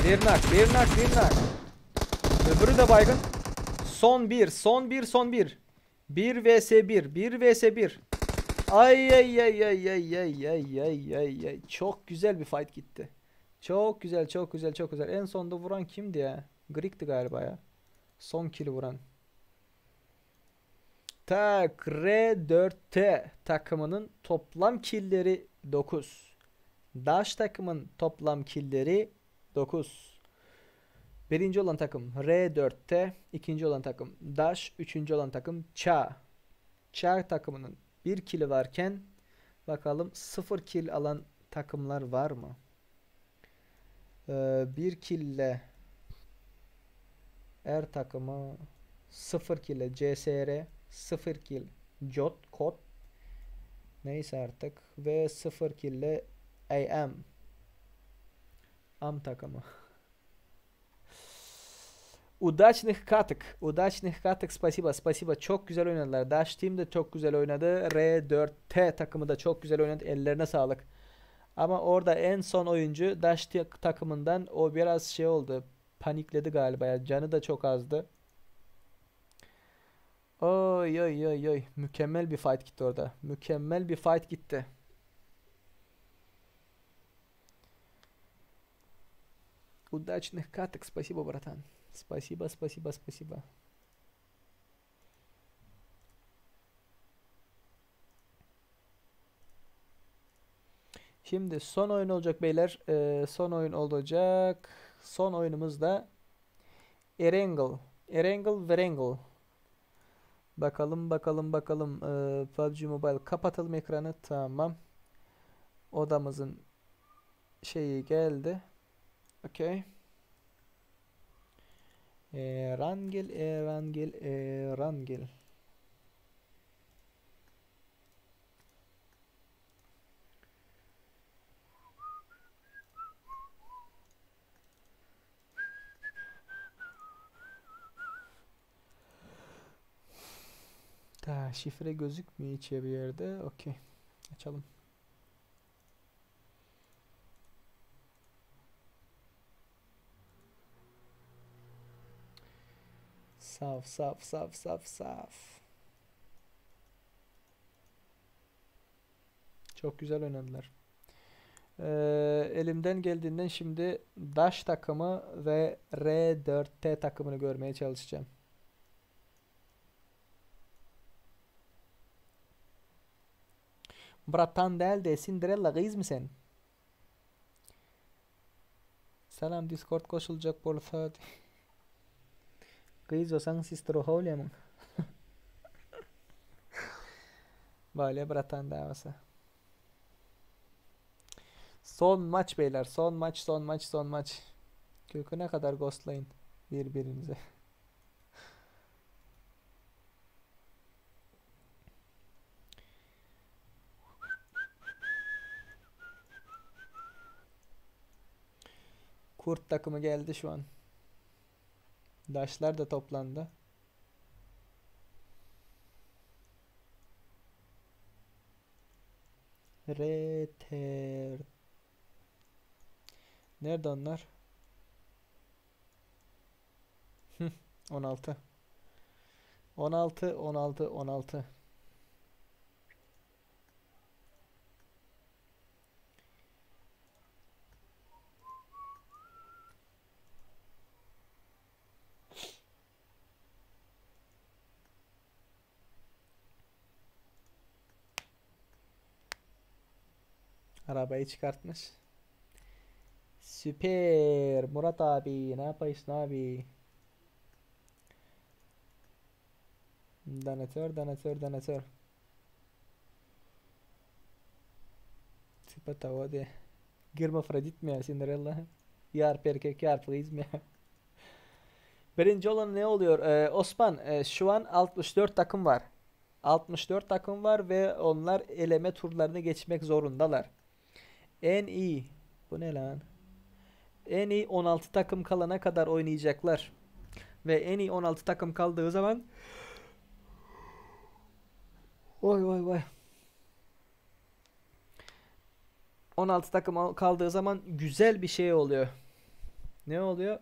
Bir nak. Öbürü de baygın. Son bir. 1 vs 1. Ay. Çok güzel bir fight gitti. Çok güzel. En sonda vuran kimdi ya? Greek'ti galiba ya. Son kill'i vuran. Tak, R4T takımının toplam killleri 9. Dash takımın toplam killleri 9. Birinci olan takım R4T, ikinci olan takım Dash, üçüncü olan takım Çağ. Çağ takımının 1 kill'i varken bakalım 0 kill alan takımlar var mı? 1 kill ile R takımı, 0 kill ile CSR, 0 kill Jot Kod, neyse artık, ve 0 kill ile AM takımı. Udachnych Katık spasiba spasiba. Çok güzel oynadılar. Dash Team de çok güzel oynadı. R4T takımı da çok güzel oynadı. Ellerine sağlık. Ama orada en son oyuncu takımından o biraz şey oldu. Panikledi galiba ya. Canı da çok azdı. Oy oy oy oy. Mükemmel bir fight gitti orada. Mükemmel bir fight gitti. Удачных каток. Спасибо, братан. Спасибо, спасибо, спасибо. Şimdi son oyun olacak beyler. Son oyun olacak. Son oyunumuz da Erangel. Erangel Verangel. Bakalım bakalım bakalım. PUBG Mobile kapatalım ekranı. Tamam. Odamızın şeyi geldi. Okey. Erangel, Erangel, Erangel. Ta şifre gözükmüyor içeri bir yerde. Okey. Açalım. Saf saf saf saf saf. Çok güzel oynadılar. Elimden geldiğinden şimdi Dash takımı ve R4T takımını görmeye çalışacağım. Bratan değil de Cinderella kız mı sen? Selam Discord koşulacak bolsa. Kız olsan sister oğul mı? Böyle bratan davası. Son maç beyler. Son maç, son maç, son maç. Köküne kadar ghostlayın birbirinize. Kurt takımı geldi şu an. Daşlar da toplandı. Reter. Nerede onlar? 16. 16, 16, 16. Arabayı çıkartmış. Süper. Murat abi. Ne yapıyorsun abi? Danatör, danatör, danatör. Sıpat hadi. Girme Fredit mi ya Cinderella? Yarp erkek yarpıyız mı ya? Birinci olan ne oluyor? Osman şu an 64 takım var. 64 takım var ve onlar eleme turlarını geçmek zorundalar. En iyi. Bu ne lan? En iyi 16 takım kalana kadar oynayacaklar. Ve en iyi 16 takım kaldığı zaman oy oy oy. 16 takım kaldığı zaman güzel bir şey oluyor. Ne oluyor?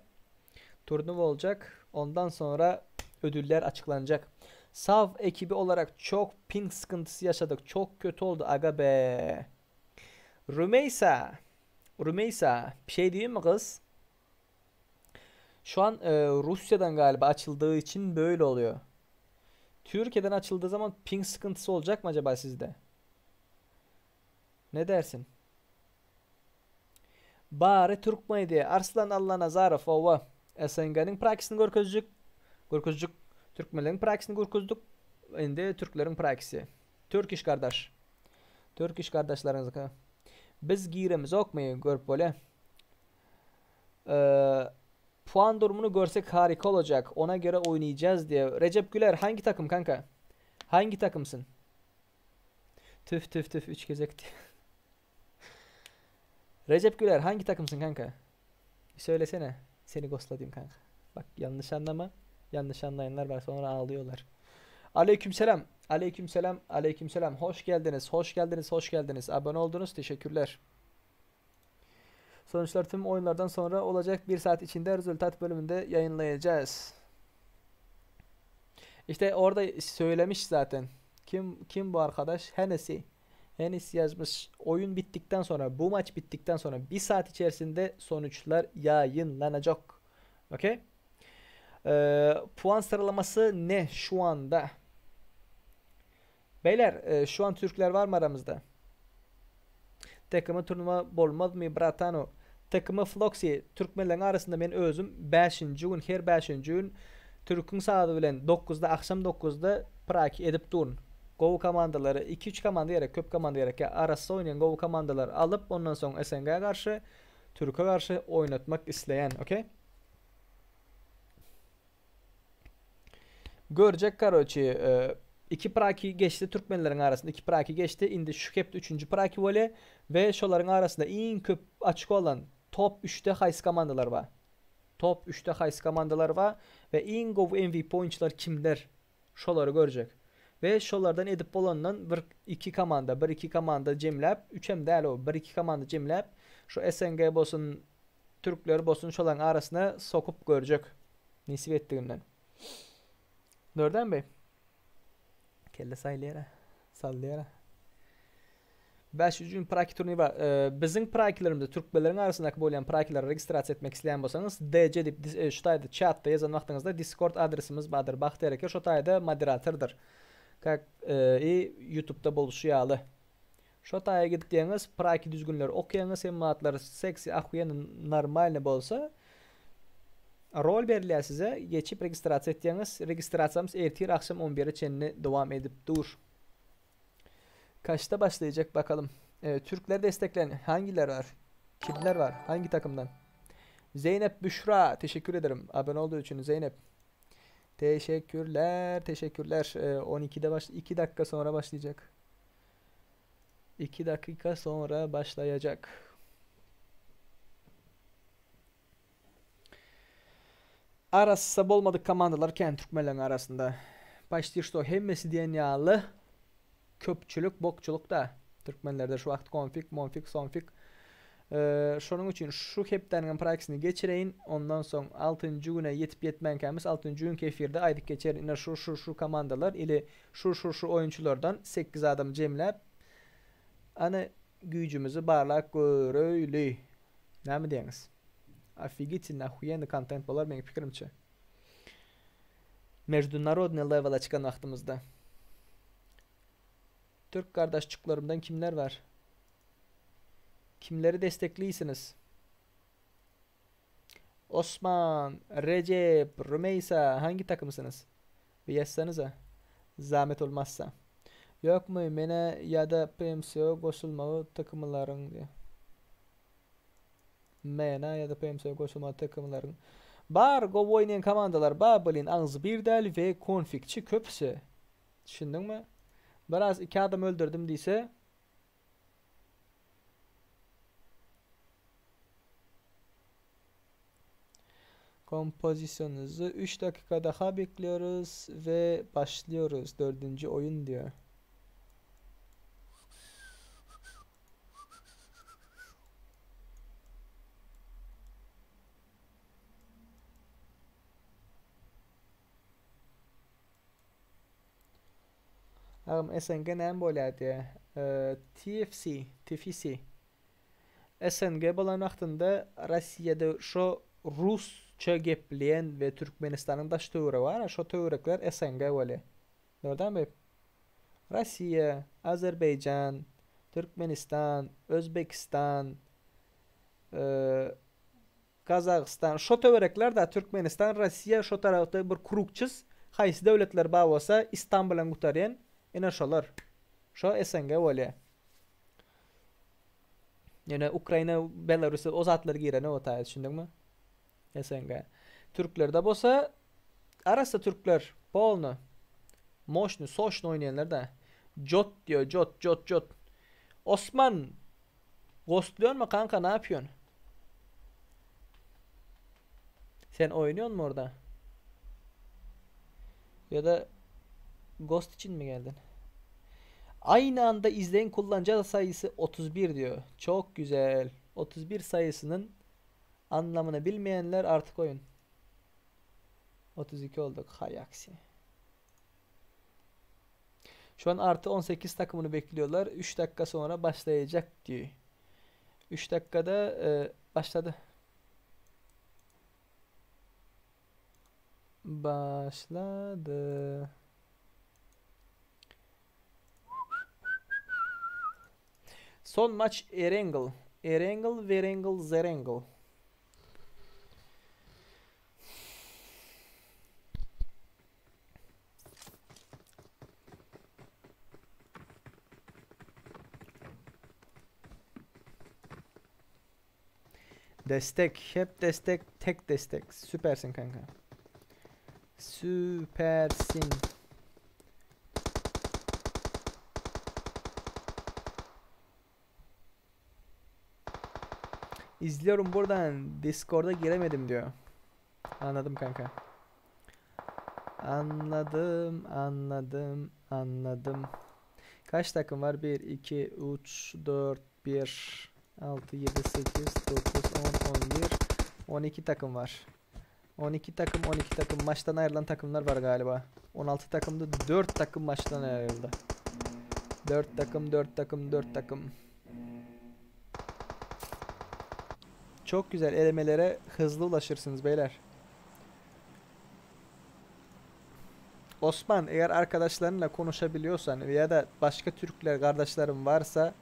Turnuva olacak. Ondan sonra ödüller açıklanacak. Sav ekibi olarak çok ping sıkıntısı yaşadık. Çok kötü oldu aga be. Rümeysa. Rümeysa. Bir şey diyeyim mi kız? Şu an Rusya'dan galiba açıldığı için böyle oluyor. Türkiye'den açıldığı zaman ping sıkıntısı olacak mı acaba sizde? Ne dersin? Bari Türkmeydi. Arslan Allah Nazarov ova. SNG'nin prakisini görközcük. Görközcük. Türkmenlerin prakisini görközdük. Endi Türklerin praksi. Türk iş kardeş. Türk iş kardeşleriniz. Biz giremiz ok mu görüp böyle. Puan durumunu görsek harika olacak. Ona göre oynayacağız diye. Recep Güler hangi takım kanka? Hangi takımsın? Tüf tüf tüf 3 kez ekti. Recep Güler hangi takımsın kanka? Bir söylesene. Seni ghostladım kanka. Bak yanlış anlama. Yanlış anlayanlar var sonra ağlıyorlar. Aleykümselam. Aleykümselam. Aleykümselam. Hoş geldiniz. Hoş geldiniz. Hoş geldiniz. Abone oldunuz. Teşekkürler. Sonuçlar tüm oyunlardan sonra olacak. 1 saat içinde rezultat bölümünde yayınlayacağız. İşte orada söylemiş zaten. Kim bu arkadaş? Hennessy. Hennessy yazmış. Oyun bittikten sonra, bu maç bittikten sonra 1 saat içerisinde sonuçlar yayınlanacak. Okey? Puan sıralaması ne şu anda? Beyler şu an Türkler var mı aramızda? Takımı turnuva bolmaz mı bratano? Takımı Floxy Türkmenlerin arasında men özüm 5-nji gün her 5-nji gün Türk'ün saаты bilen 9'da akşam 9'da praki edip durun. Go komandaları 2-3 komanda gerek, köp komanda gerek arası oynayan Go komandalar alıp ondan sonra SNG'ye karşı Türk'e karşı oynatmak isteyen, okey? Görecek karoçi 2 praki geçti Türkmenlerin arasında 2 praki geçti. Indi şu kepte 3. praki vole ve şoların arasında en köp açık olan top 3'te hays komandalar var. Top 3'te hays komandalar var ve en go MVP oyuncular kimler? Şoları görecek. Ve şolardan edip olandan 1-2 komanda, 1-2 komanda cemlep, 3 hem değil o 1-2 komanda cemlep şu SNG bolsun, Türkler bolsun şoların arasına sokup görecek. Nisip ettiğinden. Nörden bey? Kelle saylayara. Sallayara. 500 praki turnuvu var. Bizim prakilerimizde Türkmenlerin arasındaki bolan prakileri registrasiya etmek isteyen bolsanız DC dip şutayda chat'ta yazan vaqtыңızda Discord adresimiz bardır. Baxter aka şutayda moderatordur. Kak YouTube'da boluşuyalı. Şotaya gitdiğiniz praki düzgünler okuyanız hem matlar seksi akuyan normal bolsa rol verirler size. Geçip registrasiya etdiğiniz registrasyamız ertir akşam 11'e çenini devam edip dur. Kaçta başlayacak bakalım. Türkler destekleyen hangiler var? Kimler var? Hangi takımdan? Zeynep Büşra. Teşekkür ederim. Abone olduğu için Zeynep. Teşekkürler. Teşekkürler. 12'de 2 dakika sonra başlayacak. 2 dakika sonra başlayacak. Arası bolmadık komandalar Türkmenlerin arasında. Başlıyor hemmesi diyen yağlı. Köpçülük, bokçuluk da Türkmenlerde şu vaqt konfig, sonfig. Şunun için şu heplerinin praktisini geçireyin. Ondan sonra 6. güne yetip yetmenkemiz 6. gün kefirde aydık geçer. Yine şu komandalar ile şu oyunculardan 8 adam cemlep ana gücümüzü barlak göröylü. Ne mi diyiniz? Офигительно охуенный контент bolar benim fikrimçe. Международный level'a çıkan vaxtımızda. Türk kardeşçiklerimden kimler var? Kimleri destekliysiniz? Osman, Recep, Rümeysa hangi takımsınız? Bir yazsanıza. Zahmet olmazsa. Yok mu mene ya da PMCO koşulmağı takımların diye. Mena ya da PMCO koşulmağı takımların. Bar go oynayan komandalar Babel'in ağzı bir del ve konfigçi köpsü. Düşündün mü? Biraz 2 adam öldürdüm diyse kompozisyonunuzu 3 dakika daha bekliyoruz ve başlıyoruz 4. oyun diyor. SNG nem bo'ladi? TFC. SNG bolan vaqtında Rossiyada şu Rusça gepleyen ve Türkmenistan'ın daş tövrü var. Şu tövrekler SNG böyle. Gördün mü? Rossiya, Azerbaycan, Türkmenistan, Özbekistan, Kazakistan. Şu tövrekler de Türkmenistan, Rossiya şu tarafta bir kurukçuz. Haysi devletler bağ olsa İstanbul'un kurtarıyan ina şolar. Şu SNG böyle. Yani Ukrayna, Belarus o zatlar girene o tayet düşündün mü? SNG. Türkler de bolsa arası Türkler polnu. Moşnu, soşnu oynayanlar da Jot diyor, Jot. Osman ghostluyor mu kanka, ne yapıyorsun? Sen oynuyor musun orada? Ya da Ghost için mi geldin? Aynı anda izleyen kullanıcı sayısı 31 diyor. Çok güzel. 31 sayısının anlamını bilmeyenler artık oyun. 32 olduk. Hay aksi. Şu an artı 18 takımını bekliyorlar. 3 dakika sonra başlayacak diyor. 3 dakikada başladı. Başladı. Son maç Erangel. Erangel, Verangel, Zerangel. Destek, hep destek, tek destek. Süpersin kanka. Süpersin. İzliyorum buradan. Discord'a giremedim diyor. Anladım kanka. Anladım, anladım, anladım. Kaç takım var? 1, 2, 3, 4, 1, 6, 7, 8, 9, 10, 11, 12 takım var. 12 takım, 12 takım. Maçtan ayrılan takımlar var galiba. 16 takımda 4 takım maçtan ayrıldı. 4 takım, 4 takım, 4 takım. Çok güzel elemelere hızlı ulaşırsınız beyler. Osman, eğer arkadaşlarınla konuşabiliyorsan ya da başka Türkler kardeşlerim varsa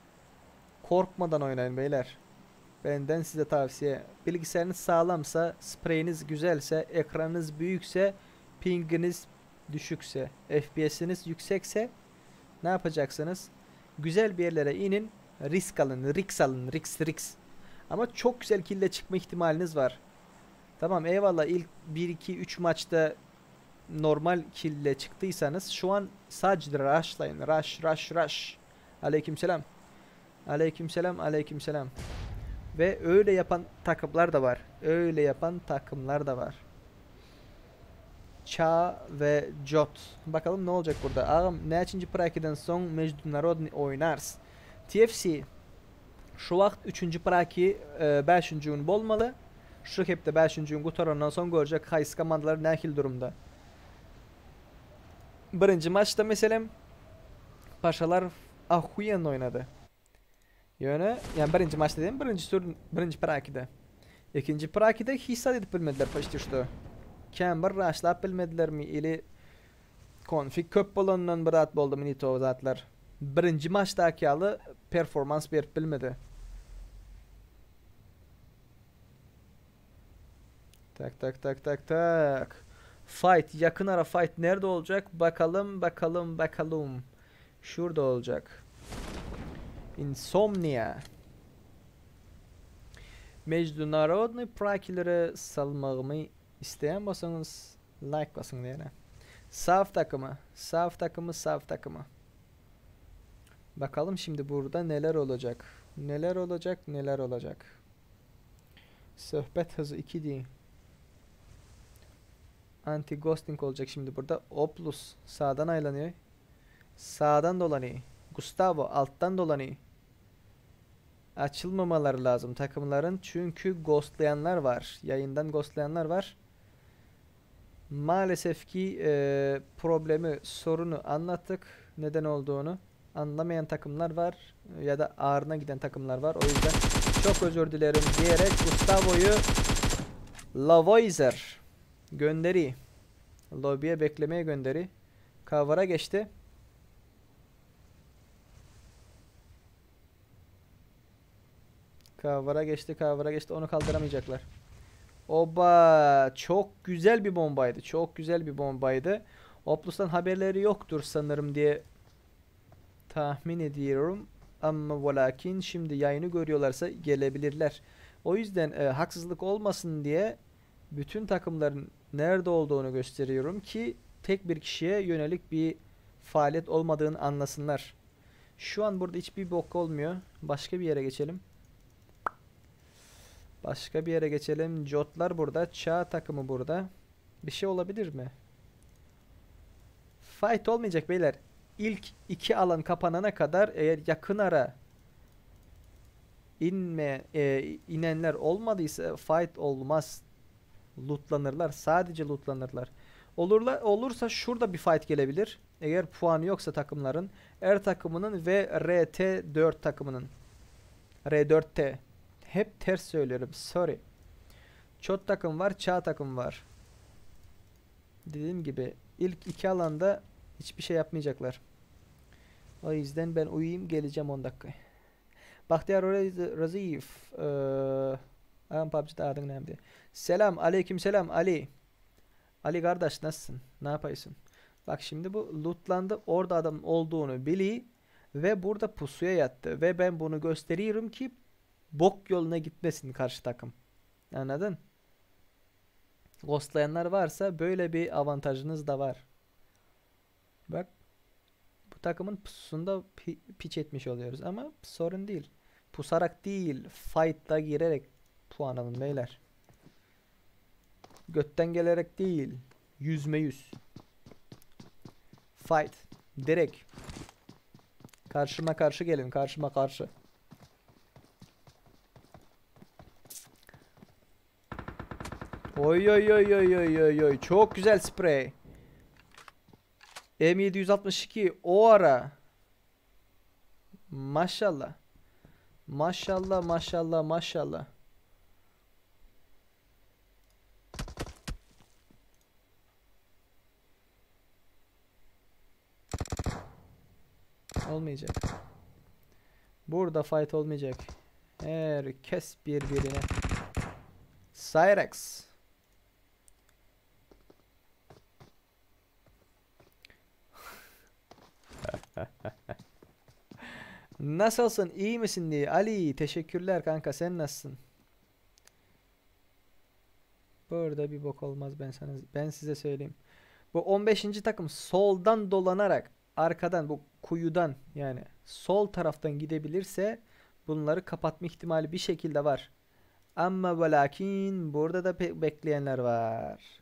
korkmadan oynayın beyler. Benden size tavsiye. Bilgisayarınız sağlamsa, spreyiniz güzelse, ekranınız büyükse, pinginiz düşükse, FPS'iniz yüksekse ne yapacaksınız? Güzel bir yerlere inin, risk alın, risk alın, risk. Ama çok güzel kill'le çıkma ihtimaliniz var. Tamam eyvallah, ilk 1 2 3 maçta normal kill'le çıktıysanız şu an sadece rushlayın. Rush. Aleykümselam. Aleykümselam, aleykümselam. Ve öyle yapan takımlar da var. Öyle yapan takımlar da var. Ça ve Jot. Bakalım ne olacak burada. Ağam neçinci prakiden son Международный oynars. TFC şu vaxt 3. praki 5. gün bolmalı. Şu hepte 5. gün qutarandan son görecek Hays komandaları nəkil durumda. Birinci maçta mesela Paşalar ahuyen oynadı. Yani birinci maçta değil, birinci prakide. İkinci prakide hissat edip bilmediler почти что. Kember raşlap bilmediler mi ili konfig köp bolandan bir at boldu minito zatlar. Birinci maçtaki alı performans berip bilmedi. Tak. Fight, yakın ara fight nerede olacak? Bakalım. Şurada olacak. Insomnia. Международный prakileri salmağımı isteyen basanız like basın diyene. Saf takımı. Bakalım şimdi burada neler olacak. Neler olacak. Sohbet hızı 2 değil. Anti ghosting olacak şimdi burada. Oplus sağdan aylanıyor. Sağdan dolanıyor. Gustavo alttan dolanıyor. Açılmamaları lazım takımların çünkü ghostlayanlar var. Yayından ghostlayanlar var. Maalesef ki sorunu anlattık. Neden olduğunu anlamayan takımlar var ya da ağrına giden takımlar var. O yüzden çok özür dilerim diyerek Gustavo'yu Lavoisier gönderi. Lobiye beklemeye gönderi. Cover'a geçti. Cover'a geçti. Onu kaldıramayacaklar. Oba! Çok güzel bir bombaydı. Oplus'tan haberleri yoktur sanırım diye tahmin ediyorum. Ama velakin şimdi yayını görüyorlarsa gelebilirler. O yüzden haksızlık olmasın diye bütün takımların nerede olduğunu gösteriyorum ki tek bir kişiye yönelik bir faaliyet olmadığını anlasınlar. Şu an burada hiçbir bok olmuyor. Başka bir yere geçelim. Başka bir yere geçelim. Jotlar burada. Çağ takımı burada. Bir şey olabilir mi? Fight olmayacak beyler. İlk iki alan kapanana kadar eğer yakın ara inenler olmadıysa fight olmaz. Lootlanırlar. Sadece lootlanırlar. Olursa şurada bir fight gelebilir. Eğer puanı yoksa takımların. R takımının ve RT4 takımının. R4T. Hep ters söylüyorum. Sorry. Çot takım var. Çağ takım var. Dediğim gibi ilk iki alanda hiçbir şey yapmayacaklar. O yüzden ben uyuyayım, geleceğim 10 dakika. Bahtiyar Razif. Ağam PUBG'de adın neydi? Selam. Aleyküm selam Ali. Ali kardeş nasılsın? Ne yapıyorsun? Bak şimdi bu lootlandı. Orada adam olduğunu biliyor. Ve burada pusuya yattı. Ve ben bunu gösteriyorum ki bok yoluna gitmesin karşı takım. Anladın? Ghostlayanlar varsa böyle bir avantajınız da var. Bak. Bu takımın pususunda piç etmiş oluyoruz. Ama sorun değil. Pusarak değil. Fight'ta girerek puan alın beyler. Götten gelerek değil. %100. Fight. Direkt. Karşıma karşı gelin. Karşıma karşı. Oy oy oy oy oy oy oy. Çok güzel sprey. M762 o ara. Maşallah. Maşallah maşallah maşallah. Olmayacak. Burada fight olmayacak. Herkes birbirine. Cyrex. Nasılsın? İyi misin diye. Ali teşekkürler kanka. Sen nasılsın? Burada bir bok olmaz ben size söyleyeyim. Bu 15. takım soldan dolanarak arkadan bu kuyudan yani sol taraftan gidebilirse bunları kapatma ihtimali bir şekilde var. Ama ve lakin burada da bekleyenler var.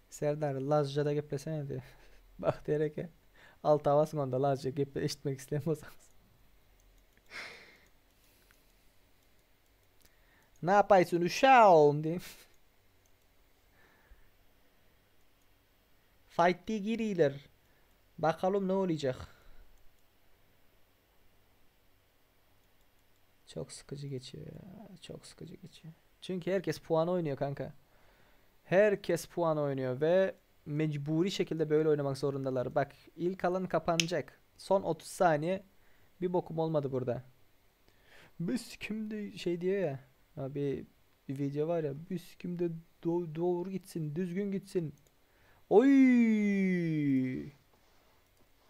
Serdar Lazca'da geplesene diyor. Bak diyerek ya. Alt havasın onda Lazca geple işitmek istemiyorsanız. Ne yapıyorsun uşağım diyeyim. Fight diye giriyorlar. Bakalım ne olacak. Çok sıkıcı geçiyor ya. Çok sıkıcı geçiyor. Çünkü herkes puan oynuyor kanka. Herkes puan oynuyor ve mecburi şekilde böyle oynamak zorundalar. Bak ilk alan kapanacak. Son 30 saniye bir bokum olmadı burada. Biz kimde şey diyor ya. Abi bir video var ya. Biz kimde doğru gitsin, düzgün gitsin. Oy!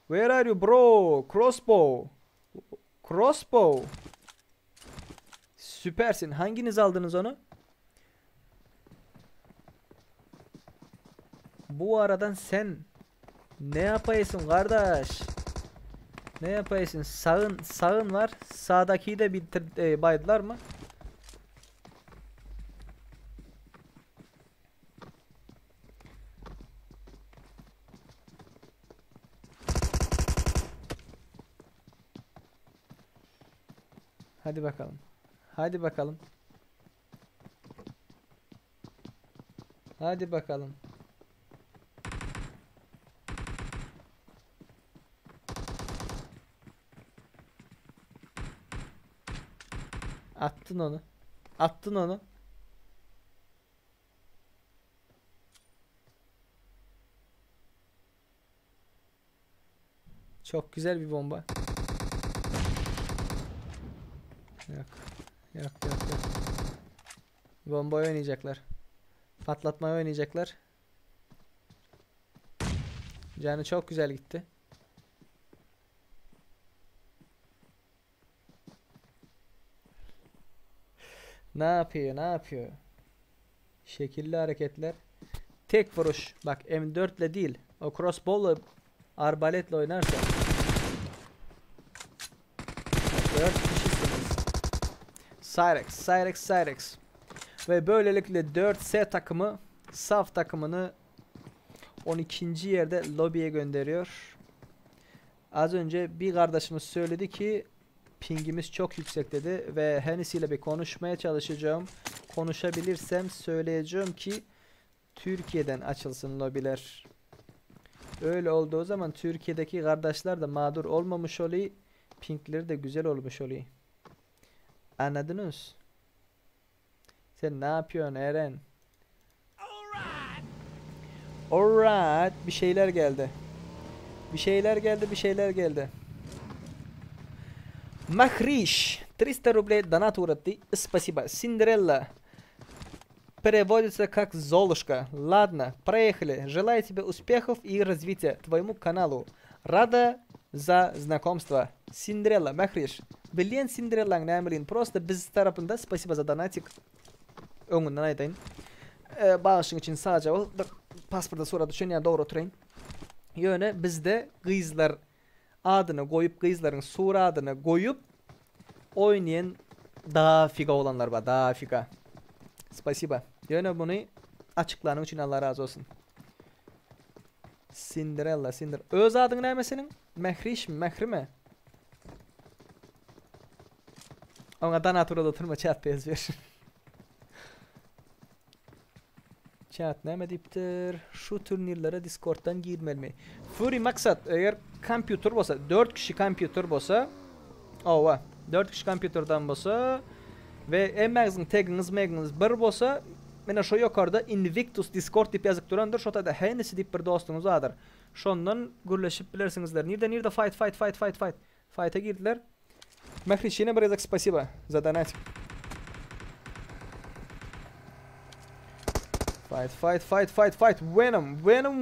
Where are you bro? Crossbow. Crossbow. Süpersin. Hanginiz aldınız onu? Bu aradan sen ne yapıyorsun kardeş? Ne yapıyorsun? Sağın var. Sağdakiyi de baydılar mı? Hadi bakalım. Hadi bakalım. Hadi bakalım. Attın onu. Attın onu. Çok güzel bir bomba. Yok. Yok yok yok. Bombayı oynayacaklar. Patlatmayı oynayacaklar. Canı çok güzel gitti. Ne yapıyor? Ne yapıyor? Şekilli hareketler. Tek vuruş. Bak M4 ile değil. O crossbow'la Arbaletle oynarsan 4 kişisiniz. Cyrex. Ve böylelikle 4S takımı saf takımını 12. yerde lobiye gönderiyor. Az önce bir kardeşimiz söyledi ki pingimiz çok yüksek dedi ve Hennessy ile bir konuşmaya çalışacağım. Konuşabilirsem söyleyeceğim ki Türkiye'den açılsın lobiler. Öyle olduğu zaman Türkiye'deki kardeşler de mağdur olmamış oluyor. Pingleri de güzel olmuş oluyor. Anladınız? Sen ne yapıyorsun Eren? Alright. Bir şeyler geldi. Bir şeyler geldi. Махриш. 300 рублей донат уроты. Спасибо. Синдерелла. Переводится как Золушка. Ладно, проехали. Желаю тебе успехов и развития твоему каналу. Рада за знакомство. Синдерелла. Махриш. Bilyen Cinderella'nın emirliğin. Просто biz tarafında spasiba za donatik. Öngünden aytayın. Bağışın için sadece pasporta sonra düşen ya doğru oturayın. Yöne bizde kızlar adını koyup kızların sura adını koyup oynayan daha figa olanlar var. Daha figa. Spasiba. Yöne bunu açıklanın için Allah razı olsun. Cinderella. Öz adın ne senin? Mehriş mi? Mehri mi? Ona da naturada oturma chat yazıyor. Chat ne deyiptir? Şu turnirlere Discord'dan girmeli mi? Fury maksat eğer kompüter olsa 4 kişi kompüter olsa 4 kişi kompüterden olsa ve emeğinizin taginiz bir olsa mena şu yukarıda Invictus Discord dip yazıp durandır. Şota da Hennessy dip bir dostunuz vardır. Şondan gürleşip bilirsinizler. Nerede fight. Fight'a girdiler. Махричине бразок спасибо за донатик. Fight.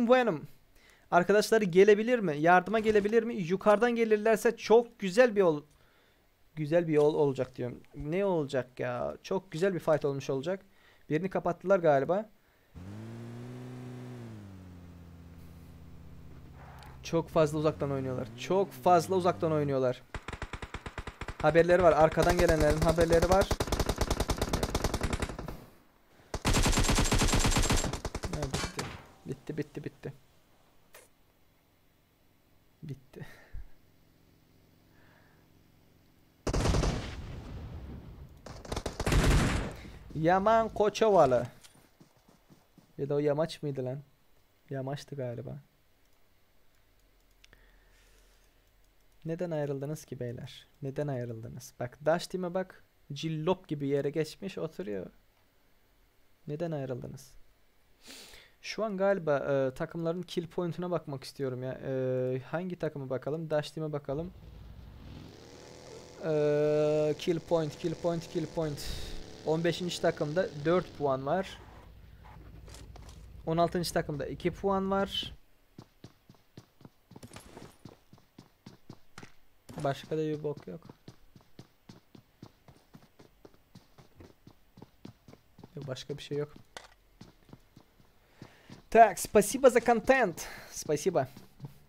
Venom. Arkadaşlar gelebilir mi? Yardıma gelebilir mi? Yukarıdan gelirlerse çok güzel bir yol olacak diyorum. Ne olacak ya? Çok güzel bir fight olmuş olacak. Birini kapattılar galiba. Çok fazla uzaktan oynuyorlar. Haberleri var. Arkadan gelenlerin haberleri var. Bitti. Yaman Koçovalı. Ya da o yamaç mıydı lan? Yamaçtı galiba. Neden ayrıldınız ki beyler? Neden ayrıldınız? Bak Dash Team'e bak. Cillop gibi yere geçmiş oturuyor. Neden ayrıldınız? Şu an galiba takımların kill point'una bakmak istiyorum ya. Hangi takıma bakalım? Dash Team'e bakalım. Kill point. 15. takımda 4 puan var. 16. takımda 2 puan var. Başka da bir bok yok. Başka bir şey yok. Так, спасибо за контент. Спасибо.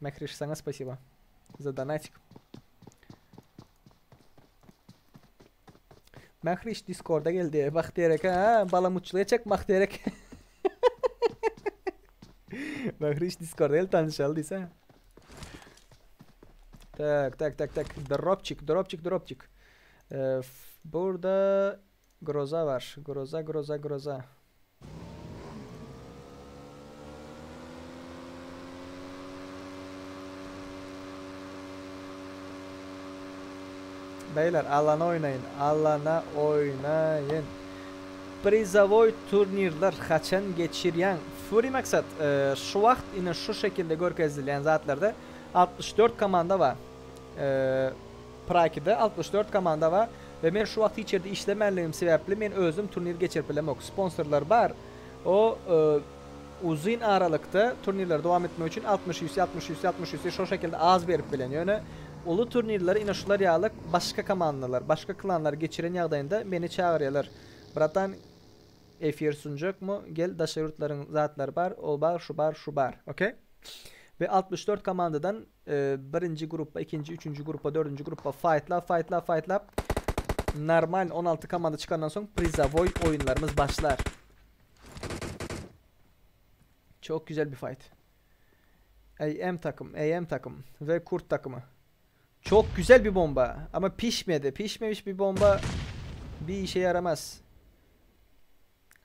Махриш, sana спасибо. За донатик. Mehriş Discord'a geldi. Bak diyerek balamutçuluğa çekmek diyerek. Mehriş Discord'a el tanışaldıysa. Tak. Dropçik. Burada Groza var. Groza. Beyler alana oynayın. Prizavoy turnirler kaçan geçiryen. Fury maksat şu vakt yine şu şekilde görkezdilen zatlarda 64 komanda var. Praki'de 64 komanda var ve ben şu vakt içeride işlemeliyim sebeple ben özüm turnir geçirpilem yok. Sponsorlar var. O uzun aralıkta turnirler devam etmek için 60-100 şu şekilde az verip bileniyor. Yani ulu turnirleri yine şular yağlık başka komandalar, başka klanlar geçiren yağdayında beni çağırıyorlar. Bratan efir sunacak mı? Gel daşarutların zatlar var, ol bar, şu bar. Okey? Ve 64 komandadan birinci gruppa, ikinci, üçüncü gruppa, dördüncü gruppa fightla. Normal 16 komanda çıkandan sonra Prizavoy oyunlarımız başlar. Çok güzel bir fight. AM takım ve Kurt takımı. Çok güzel bir bomba ama pişmedi. Pişmemiş bir bomba bir işe yaramaz.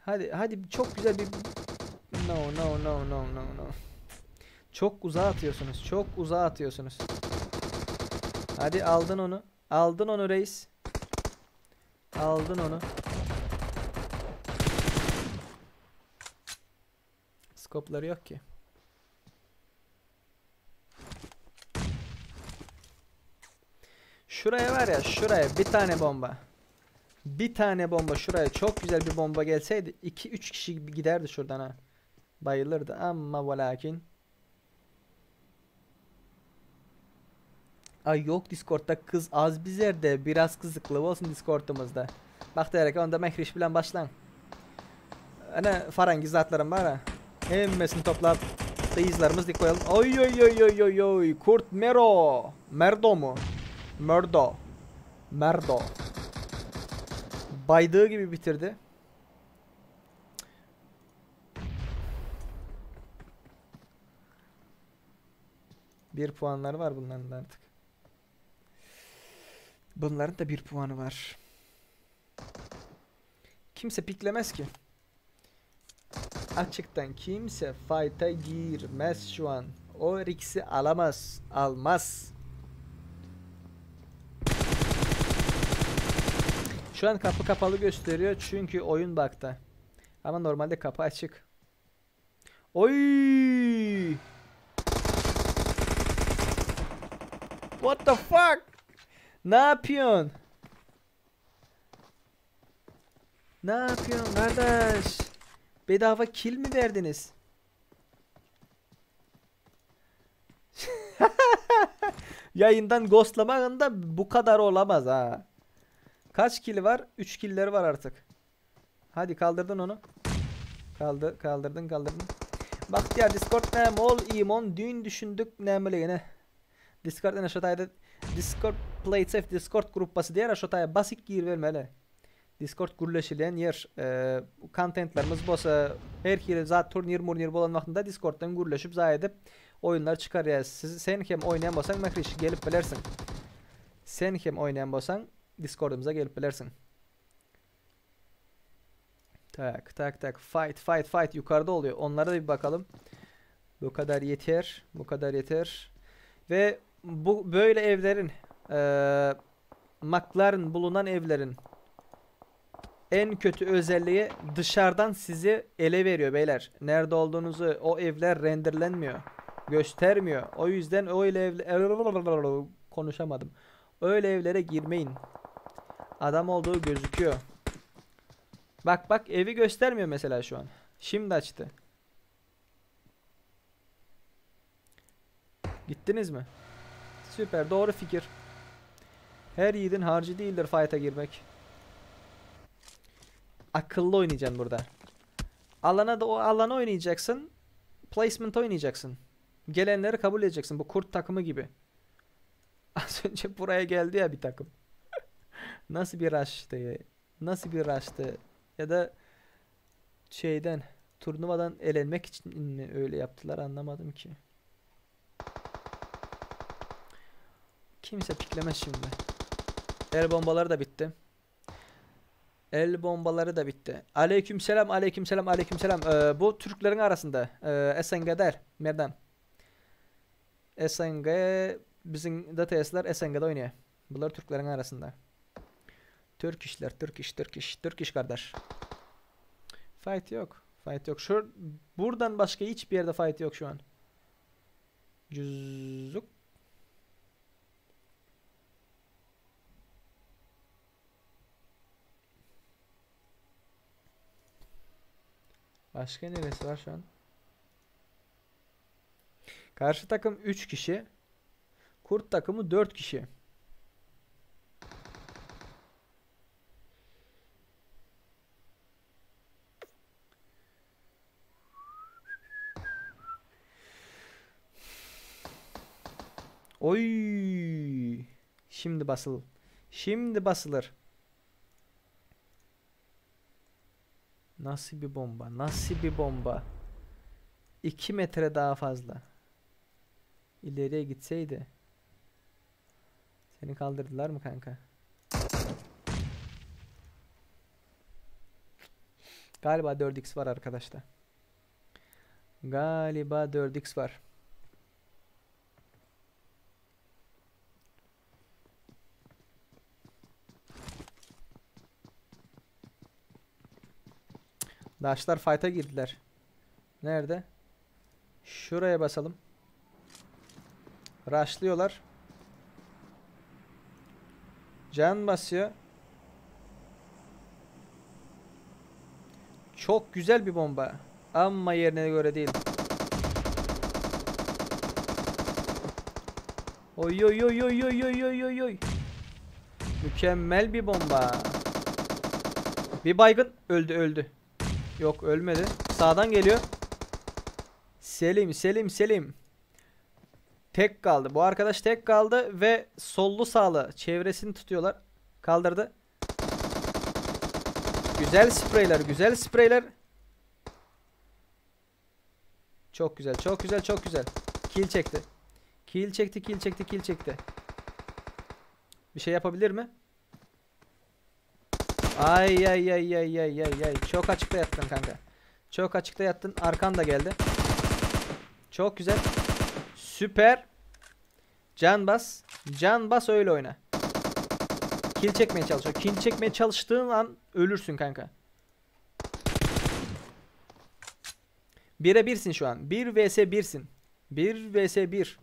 Hadi çok güzel bir no. Çok uzağa atıyorsunuz. Çok uzağa atıyorsunuz. Hadi aldın onu. Aldın onu reis. Aldın onu. Skopları yok ki. Şuraya var ya, şuraya bir tane bomba. Bir tane bomba şuraya, çok güzel bir bomba gelseydi 2-3 kişi giderdi şuradan ha. Bayılırdı ama ve lakin. Ay yok, Discord'da kız az bizerde, biraz kızıklı olsun Discord'umuzda. Bak diyerek onda mehriş bilen başlan. Ana farangiz zatlarım var ha. Hemmesini toplayıp izlerimiz dik koyalım. Oy. Kurt Mero. Merdo mu? Merdo. Baydığı gibi bitirdi. Bir puanları var bunların da artık. Bunların da bir puanı var. Kimse piklemez ki. Açıktan kimse fight'a girmez şu an. O Rix'i alamaz. Almaz. Şu an kapı kapalı gösteriyor çünkü oyun bug'da. Ama normalde kapı açık. Oy! What the fuck? Ne yapıyorsun? Ne yapıyorsun kardeş? Bedava kill mi verdiniz? Yayından ghostlamanın da bu kadar olamaz ha. Kaç kill var? 3 kill'leri var artık. Hadi kaldırdın onu. Kaldırdın. Bahtiyar Discord ne mol imon dün düşündük nemeliğine. Discord en aşağıda Discord Playsafe Discord gruppası diğer aşağıya basit gir vermeli. Discord gürleşilen yer. Contentlarımız bosa her yeri zat turnir bolan vaxtında Discord'dan gürleşip zayedip oyunlar çıkar ya. Sen hem oynayan bolsan makriş gelip bilersin. Sen hem oynayan bolsan Discord'umuza gelip bilersin. Tak. Fight yukarıda oluyor. Onlara da bir bakalım. Bu kadar yeter. Ve bu böyle evlerin McLaren bulunan evlerin en kötü özelliği dışarıdan sizi ele veriyor beyler. Nerede olduğunuzu o evler renderlenmiyor. Göstermiyor. O yüzden öyle evler konuşamadım. Öyle evlere girmeyin. Adam olduğu gözüküyor. Bak evi göstermiyor mesela şu an. Şimdi açtı. Gittiniz mi? Süper, doğru fikir. Her yiğidin harcı değildir fight'a girmek. Akıllı oynayacaksın burada. Alana oynayacaksın. Placement oynayacaksın. Gelenleri kabul edeceksin. Bu kurt takımı gibi. Az önce buraya geldi ya bir takım. Nasıl bir rush'tı? Ya da turnuvadan elenmek için mi öyle yaptılar anlamadım ki. Kimse piklemez şimdi. El bombaları da bitti. Aleykümselam. Bu Türklerin arasında. SNG'de. Merdan. SNG bizim DTS'ler SNG'de oynuyor. Bunlar Türklerin arasında. Türk iş kardeş. Fight yok. Buradan başka hiçbir yerde fight yok şu an. Cüzzük. Başka neresi var şu an? Karşı takım 3 kişi. Kurt takımı 4 kişi. Oy. Şimdi basıl. Şimdi basılır. Nasıl bir bomba? Nasıl bir bomba? 2 metre daha fazla. İleriye gitseydi. Seni kaldırdılar mı kanka? Galiba 4x var arkadaşlar. Galiba 4x var. Daşlar fight'a girdiler. Nerede? Şuraya basalım. Rushlıyorlar. Can basıyor. Çok güzel bir bomba. Ama yerine göre değil. Oy oy oy oy oy oy oy oy oy. Mükemmel bir bomba. Bir baygın öldü. Yok ölmedi. Sağdan geliyor. Selim. Tek kaldı. Bu arkadaş tek kaldı ve sollu sağlı çevresini tutuyorlar. Kaldırdı. Güzel spreyler. Çok güzel. Kill çekti. Bir şey yapabilir mi? Ay. Çok açıkta yattın kanka. Çok açıkta yattın. Arkan da geldi. Çok güzel. Süper. Can bas öyle oyna. Kill çekmeye çalışıyor. Kill çekmeye çalıştığın an ölürsün kanka. 1'e 1'sin şu an. 1 vs 1'sin. 1 vs 1.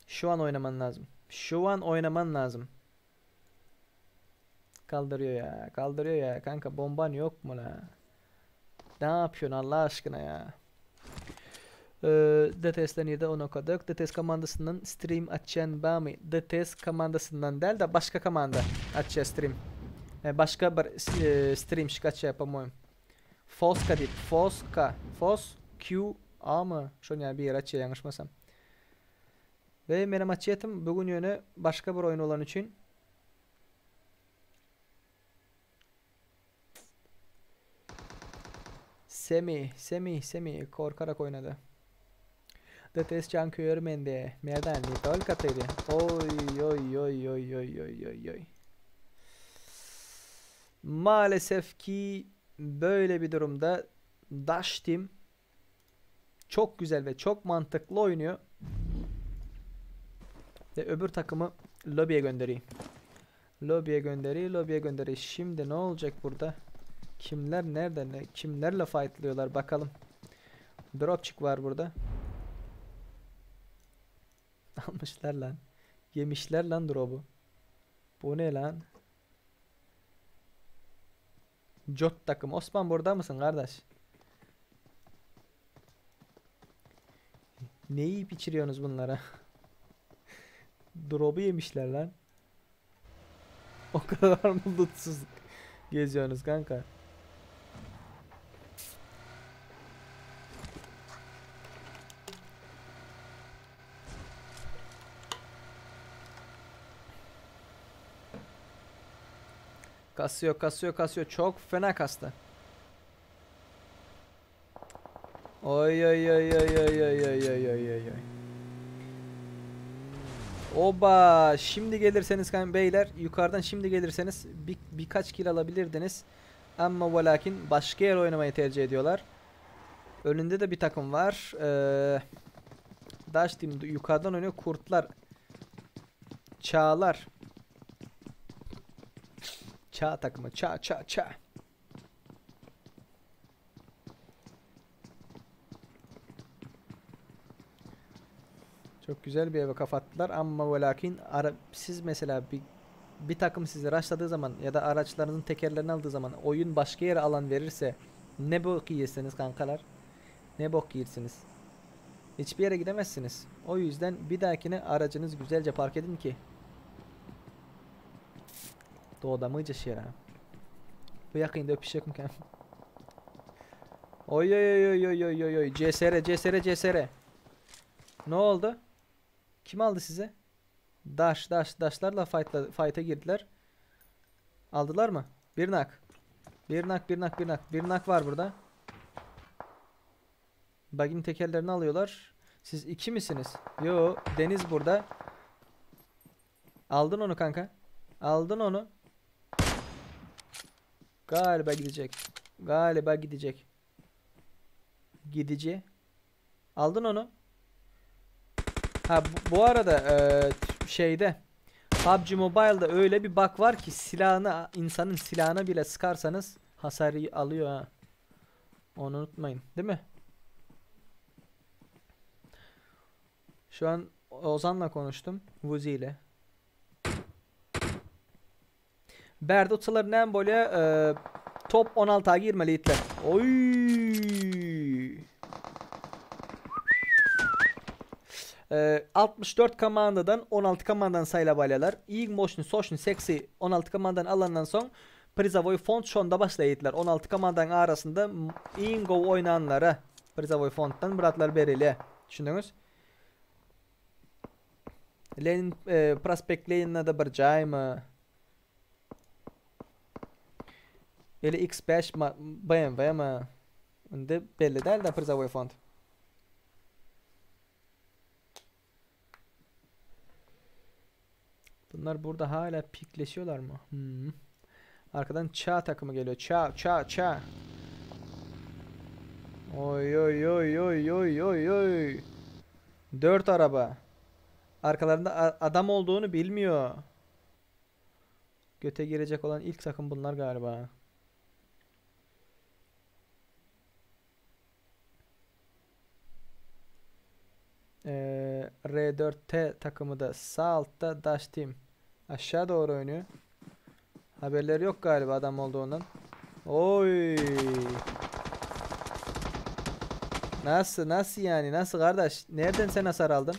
Şu an oynaman lazım. Kaldırıyor ya. Kanka bomban yok mu la? Ne yapıyorsun Allah aşkına ya? DTS'den yedi onu okuduk. DTS komandasından stream açacaksın mı? DTS komandasından değil de başka komanda açacağız stream. Başka bir stream şikaç yapamıyorum. Foska değil. Fos Q A mı? Şöyle yani bir yer açıyor yanlışmasam. Ve benim açıyatım bugün yönü başka bir oyun olan için. Semih korkarak oynadı. DTS can körmende. Merdan Nitol katıydı. Oy. Maalesef ki böyle bir durumda Dash Team çok güzel ve çok mantıklı oynuyor. Ve öbür takımı lobiye gönderiyor. Lobiye gönderiyor. Şimdi ne olacak burada? Kimler nerede? Kimlerle fightlıyorlar bakalım. Dropçik var burada. Almışlar lan. Yemişler lan drop'u. Bu ne lan? Jot takım. Osman burada mısın kardeş? Ne yiyip içiriyorsunuz bunlara? Drop'u yemişler lan. O kadar mı lootsuz geziyorsunuz kanka? Kasıyor. Çok fena kastı. Oy. Oba, şimdi gelirseniz kan beyler, yukarıdan şimdi gelirseniz birkaç kill alabilirdiniz. Ama ve lakin başka yer oynamayı tercih ediyorlar. Önünde de bir takım var. Dash Team yukarıdan oynuyor. Kurtlar. Çağlar. Çağ takımı. Çağ. Çok güzel bir eve kapattılar ama ve lakin siz mesela bir takım sizi rushladığı zaman ya da araçlarınızın tekerlerini aldığı zaman oyun başka yere alan verirse ne bok yiyorsunuz kankalar? Ne bok yiyorsunuz? Hiçbir yere gidemezsiniz. O yüzden bir dahakine aracınızı güzelce park edin ki doğuda mıyca şera. Bu yakında öpüşecek mi? Oy oy oy oy oy oy oy. CSR CSR CSR. Ne oldu? Kim aldı size? Daşlarla fight'a girdiler. Aldılar mı? Bir nak. Bir nak bir nak bir nak. Bir nak var burada. Bug'in tekerlerini alıyorlar. Siz iki misiniz? Yo, Deniz burada. Aldın onu kanka. Aldın onu. Galiba gidecek. Galiba gidecek. Gidici. Aldın onu. Ha bu arada şeyde PUBG Mobile'da öyle bir bug var ki silahını, insanın silahına bile sıkarsanız hasarı alıyor ha. Onu unutmayın, değil mi? Şu an Ozan'la konuştum. Vuzi ile. Berdotsaların en böyle top 16'a girmeliydiler. Oy. 64 komandadan 16 komandadan sayılabalyalar. İlk motion, social, sexy 16 komandadan alandan son Prizavoy font şonda başlaydılar. 16 komandanın arasında Ingo oynananlara Prizavoy fonttan bıraktılar bereli. Düşündünüz? Lenin prospekt Lenin'e de bir cay mı? Ele X5 BMW mi? Onda belli değil de Prizavoy font. Bunlar burada hala pikleşiyorlar mı? Arkadan Çağ takımı geliyor. Çağ. Oy oy oy oy oy oy oy. 4 araba. Arkalarında adam olduğunu bilmiyor. Göte girecek olan ilk takım bunlar galiba. R4T takımı da sağ altta Dash Team. Aşağı doğru oynuyor. Haberleri yok galiba adam olduğundan. Oy. Nasıl yani? Nasıl kardeş? Nereden sen hasar aldın?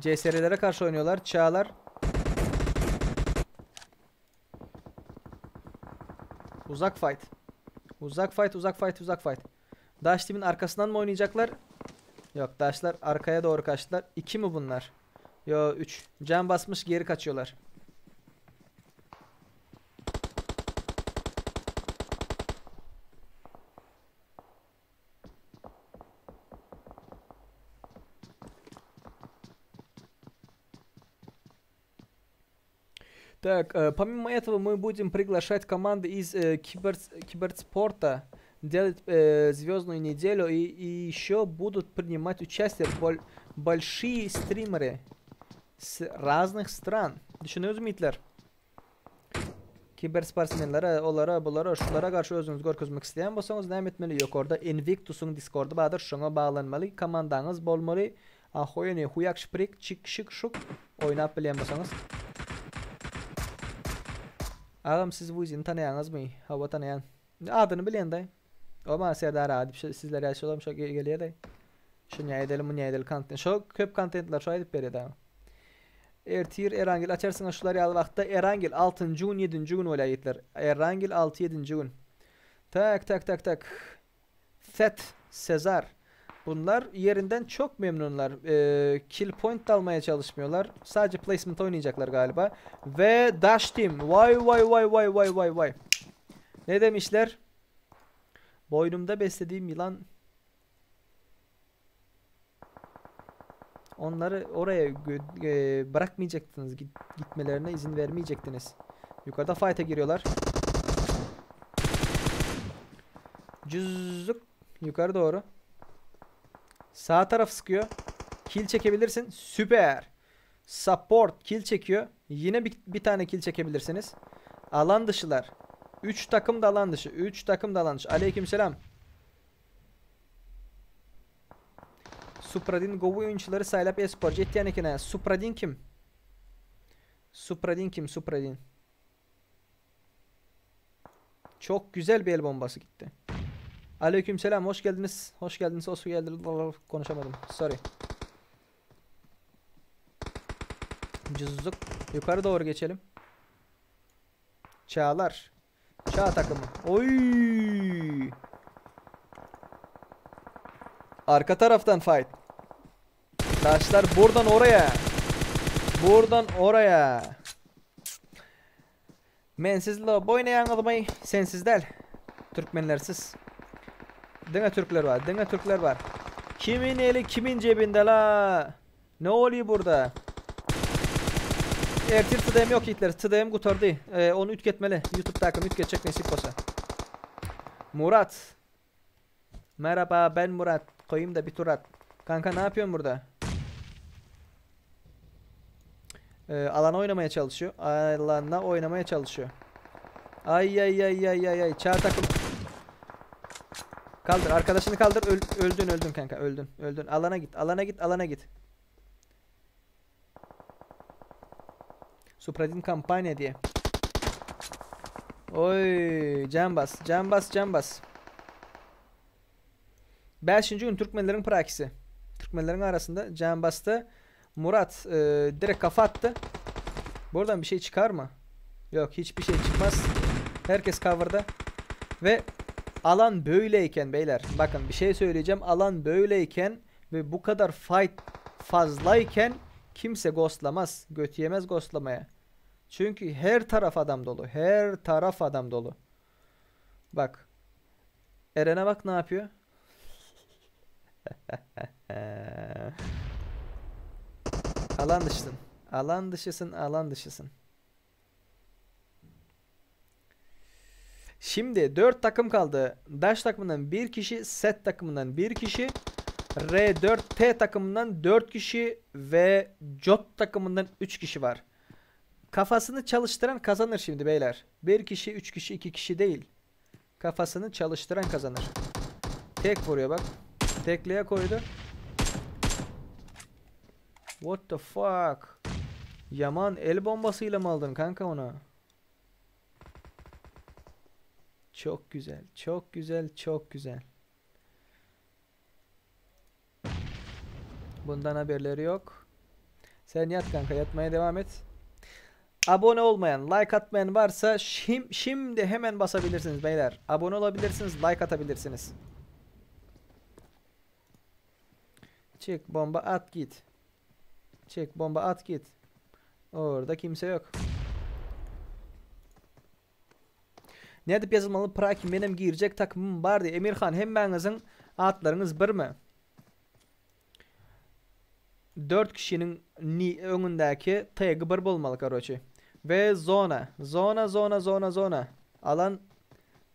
CSR'lere karşı oynuyorlar. Çağlar. Uzak fight. Uzak fight. Dash Team'in arkasından mı oynayacaklar? Yok, Dash'lar arkaya doğru kaçtılar. 2 mi bunlar? Yo, 3. Can basmış geri kaçıyorlar. Так, помимо этого мы будем приглашать команды из киберспорта делать звездную неделю и еще будут принимать участие большие стримеры с разных стран. Düşünüyoruz mu Hitler? Kiber sportsmenlere, onlara, bunlara, şunlara karşı özünüzü görkezmek isteyen bolsanız näme etmeli? Yukarıda Invictus'un Discord'u badır, şuna bağlanmalı, komandanız bolmalı. Ahoyene huyak şprik, çık şık şuk oynap bilen bolsanız. Ağam siz bu izini tanıyanız mı? Hava tanıyan. Adını bilen de. Ama Serdar abi sizlere yaşayalım şu geliyor da. Şu ne edelim content. Şu köp contentler şu edip beri daha. Ertir Erangel açarsınız şuları al vakta Erangel 6. gün 7. gün olayetler. Erangel 6 7. gün. Tak. Set Sezar. Bunlar yerinden çok memnunlar. Kill point almaya çalışmıyorlar. Sadece placement oynayacaklar galiba. Ve Dash Team. Vay. Ne demişler? Boynumda beslediğim yılan. Onları oraya bırakmayacaktınız. Gitmelerine izin vermeyecektiniz. Yukarıda fight'a giriyorlar. Cüzzük. Yukarı doğru. Sağ taraf sıkıyor. Kill çekebilirsin. Süper. Support kill çekiyor. Yine bir tane kill çekebilirsiniz. Alan dışılar. 3 takım da alan dışı. Aleykümselam. Supradin Go oyuncuları Saylap Espor. Jetyanekine. Supradin kim? Supradin. Çok güzel bir el bombası gitti. Aleykümselam. Hoş geldiniz. Konuşamadım. Sorry. Cızızlık. Yukarı doğru geçelim. Çağlar. Çağ takımı. Oy. Arka taraftan fight. Taşlar buradan oraya. Buradan oraya. Men sizle oynayan adamı sensiz değil. Türkmenlersiz. Dene Türkler var. Dene Türkler var. Kimin eli kimin cebinde la? Ne oluyor burada? Ertir tıdayım yok Hitler. Tıdayım kurtardı. Onu ütketmeli. YouTube takım ütketecek nasip olsa. Murat. Merhaba ben Murat. Koyayım da bir tur at. Kanka ne yapıyorsun burada? Alana oynamaya çalışıyor. Alana oynamaya çalışıyor. Ay ay ay ay ay ay. Çağ takım. Kaldır arkadaşını kaldır. Öldün kanka öldün. Alana git alana git. Supradin kampanya diye. Oy can bas. 5. gün Türkmenlerin praksisi. Türkmenlerin arasında can bastı. Murat direkt kafa attı. Buradan bir şey çıkar mı? Yok hiçbir şey çıkmaz. Herkes cover'da. Ve alan böyleyken beyler. Bakın bir şey söyleyeceğim. Alan böyleyken ve bu kadar fight fazlayken kimse ghostlamaz. Göt yemez ghostlamaya. Çünkü her taraf adam dolu. Her taraf adam dolu. Bak. Eren'e bak ne yapıyor? Alan dışısın. Alan dışısın. Şimdi 4 takım kaldı. Dash takımından 1 kişi, Set takımından 1 kişi, R4T takımından 4 kişi ve Jot takımından 3 kişi var. Kafasını çalıştıran kazanır şimdi beyler. 1 kişi, 3 kişi, 2 kişi değil. Kafasını çalıştıran kazanır. Tek vuruyor bak. Tekliğe koydu. What the fuck? Yaman el bombasıyla mı aldın kanka onu? Çok güzel. Çok güzel. Bundan haberleri yok. Sen yat kanka. Yatmaya devam et. Abone olmayan, like atmayan varsa şimdi hemen basabilirsiniz beyler. Abone olabilirsiniz, like atabilirsiniz. Çık bomba at git. Çık bomba at git. Orada kimse yok. Ne edip yazılmalı? Prakim benim girecek takımım vardı. Emirhan hemenizin atlarınız bir mi? 4 kişinin önündeki tagi bir olmalı karoçi. Ve zona. Alan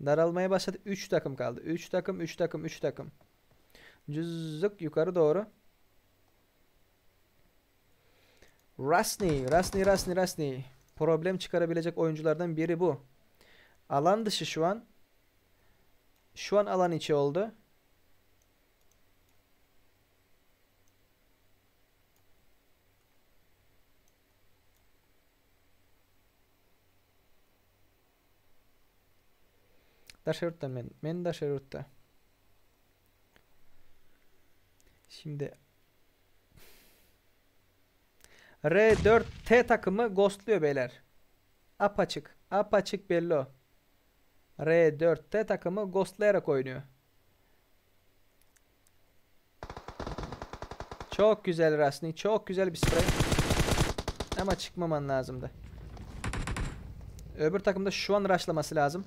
daralmaya başladı. 3 takım kaldı. 3 takım. Cüzzük yukarı doğru. Rasni. Problem çıkarabilecek oyunculardan biri bu. Alan dışı şu an. Şu an alan içi oldu. Daşırttan men daşırttan. Şimdi R4T takımı ghostluyor beyler. Apaçık belli o. R4T takımı ghostlayarak oynuyor. Çok güzel Rasni. Çok güzel bir spray. Ama çıkmaman lazımdı. Öbür takımda şu an rushlaması lazım.